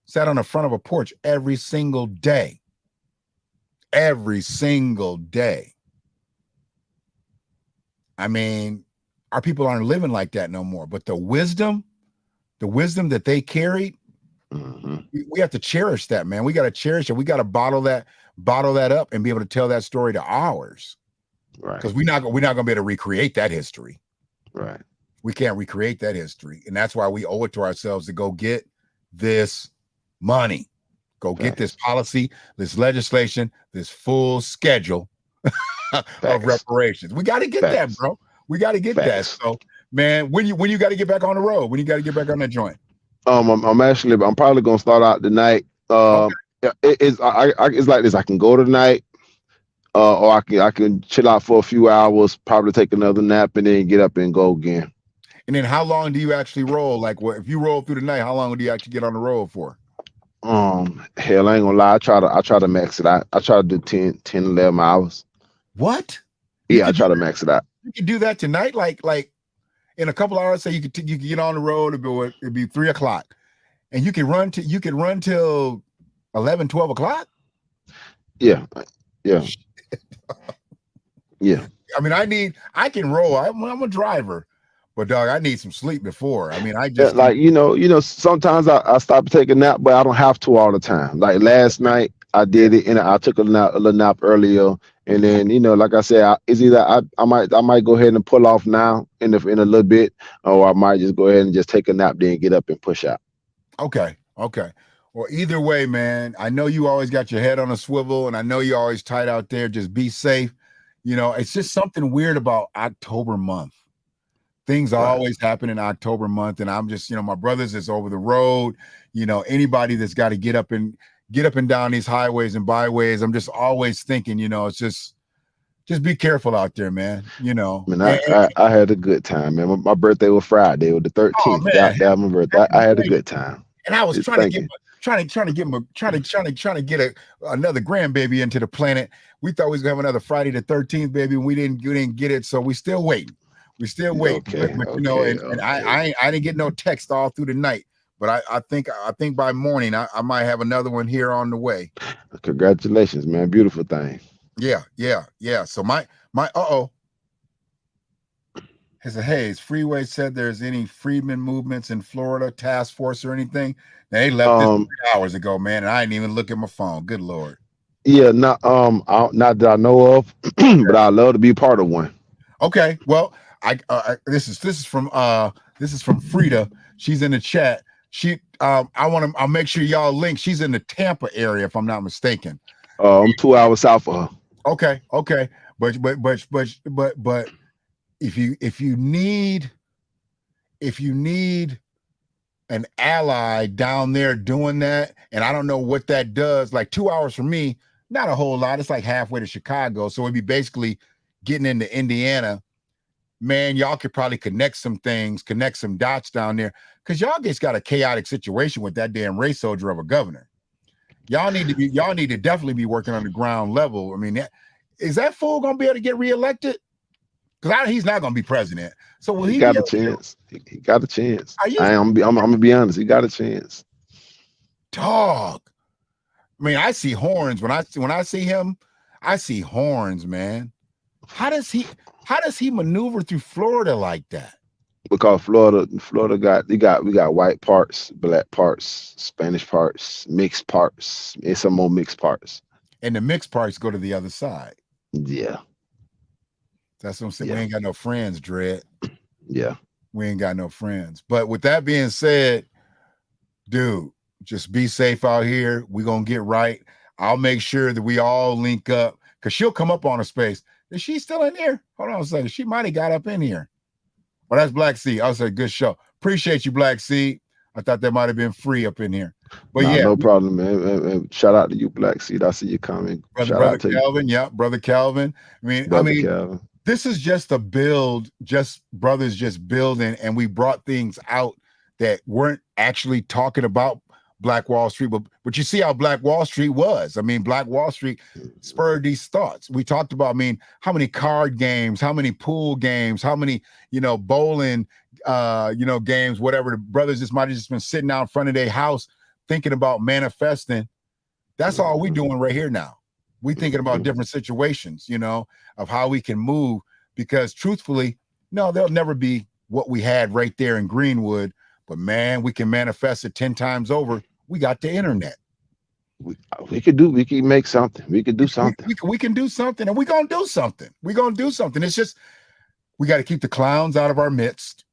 sat on the front of a porch every single day. Every single day. I mean, our people aren't living like that no more, but the wisdom that they carried, we have to cherish that, man. We got to cherish it. We got to bottle that up and be able to tell that story to ours. Right. Because we're not going to be able to recreate that history. Right. We can't recreate that history. And that's why we owe it to ourselves to go get this money. Go get this policy, this legislation, this full schedule of reparations. We got to get that, bro. We got to get that. So, man, when you got to get back on the road, when you got to get back on that joint. I'm probably gonna start out tonight. It's like this. I can go tonight, or I can chill out for a few hours, probably take another nap, and then get up and go again. And then how long do you actually roll? Like, if you roll through the night, how long do you actually get on the road for? Hell, I ain't gonna lie. I try to max it out. I try to do 10, 11 hours. What? Yeah, I try to max it out. You can do that tonight, like in a couple hours. Say you could get on the road. It'd be 3 o'clock, and you can run till 11, 12 o'clock. Yeah. Yeah. I mean, I can roll. I'm a driver. But dog, I need some sleep before. I mean, I just like you know. Sometimes I stop to take a nap, but I don't have to all the time. Like last night, I did it, and I took a little nap earlier, and then like I said, it's either I might go ahead and pull off now in a little bit, or I might just go ahead and just take a nap, then get up and push out. Okay. Well, either way, man, I know you always got your head on a swivel, and I know you're always tight out there. Just be safe. You know, it's just something weird about October month. Things always happen in October month, and I'm just, my brothers is over the road. Anybody that's got to get up and down these highways and byways. I'm just always thinking, it's just be careful out there, man. I mean, I had a good time, man. My birthday was Friday, it was the 13th. That my birthday. I had a good time. And I was trying to get another grandbaby into the planet. We thought we was gonna have another Friday the 13th, baby, and we didn't get it, so we still waiting. We still waiting. And I didn't get no text all through the night, but I think by morning I might have another one here on the way. Congratulations, man. Beautiful thing. Yeah. So my Hayes Freeway said there's any freedmen movements in Florida, task force or anything. They left this 3 hours ago, man, and I didn't even look at my phone. Good Lord. Yeah, not that I know of, but I'd love to be part of one. Okay, well, this is from Frida. She's in the chat. I'll make sure y'all link. She's in the Tampa area, if I'm not mistaken. I'm 2 hours south of her. Okay, but if you need an ally down there doing that, and I don't know what that does, like 2 hours from me, not a whole lot. It's like halfway to Chicago, so it'd be basically getting into Indiana. Man, y'all could probably connect some dots down there, because y'all just got a chaotic situation with that damn race soldier of a governor. Y'all need to definitely be working on the ground level. I mean, is that fool gonna be able to get reelected? Because he's not gonna be president. So will he got a chance? He got a chance. I'm gonna be honest. He got a chance. Dog. I mean, I see horns when I see him. I see horns, man. How does he maneuver through Florida like that? Because Florida we got white parts, black parts, Spanish parts, mixed parts. It's some more mixed parts. And the mixed parts go to the other side. Yeah. That's what I'm saying. Yeah. We ain't got no friends, Dread. Yeah. We ain't got no friends. But with that being said, dude, just be safe out here. We're gonna get right. I'll make sure that we all link up, because she'll come up on a space. Is she still in here? Hold on a second. She might have got up in here. Well, that's Black Seed. I was like, good show. Appreciate you, Black Seed. I thought that might have been free up in here. But yeah, no problem, man. Shout out to you, Black Seed. I see you coming. Brother Calvin. Yeah, Brother Calvin. Calvin. This is just a build, just brothers just building, and we brought things out that weren't actually talking about Black Wall Street, but you see how Black Wall Street was. I mean, Black Wall Street spurred these thoughts. We talked about, how many card games, how many pool games, how many, bowling, games, whatever. The brothers just might have just been sitting out in front of their house thinking about manifesting. That's all we doing right here now. We thinking about different situations, of how we can move, because truthfully, no, there'll never be what we had right there in Greenwood, but man, we can manifest it 10 times over. We got the internet. We can make something. We can do something. We can do something, and we're going to do something. We're going to do something. It's just, we got to keep the clowns out of our midst.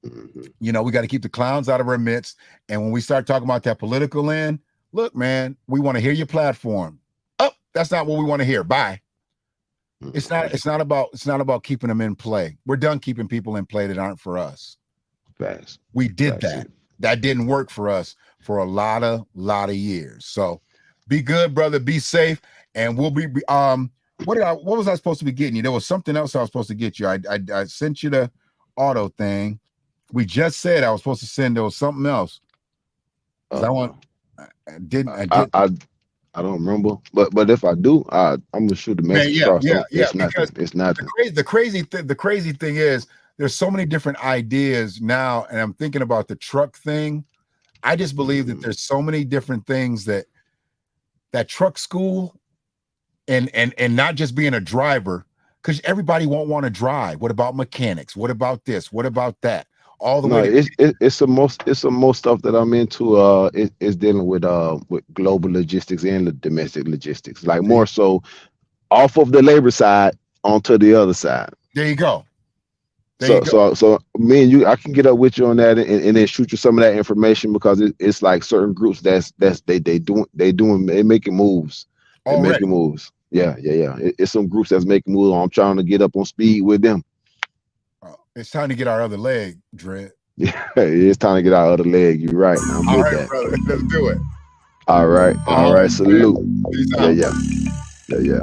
We got to keep the clowns out of our midst. And when we start talking about that political end, look, man, we want to hear your platform. Oh, that's not what we want to hear. Bye. It's not about keeping them in play. We're done keeping people in play that aren't for us. Fast. We did that. That didn't work for us for a lot of years. So be good, brother. Be safe. And we'll be what was I supposed to be getting you? There was something else I was supposed to get you. I sent you the auto thing. We just said I was supposed to send. There was something else. I don't remember, but if I do, I'm gonna shoot the message across. It's nothing. The crazy thing is, there's so many different ideas now, and I'm thinking about the truck thing. I just believe that there's so many different things that truck school, and not just being a driver, because everybody won't want to drive. What about mechanics? What about this? What about that? All the way. It's the most stuff that I'm into. Is dealing with global logistics and the domestic logistics, like more so off of the labor side onto the other side. There you go. There you go. So me and you, I can get up with you on that and then shoot you some of that information because it's like certain groups they making moves. They're Already. making moves. Yeah. It's some groups that's making moves. I'm trying to get up on speed with them. It's time to get our other leg, Dread. Yeah, it's time to get our other leg. You're right. I'm All with right, that. brother. Let's do it. All right. Salute. Peace out. Yeah.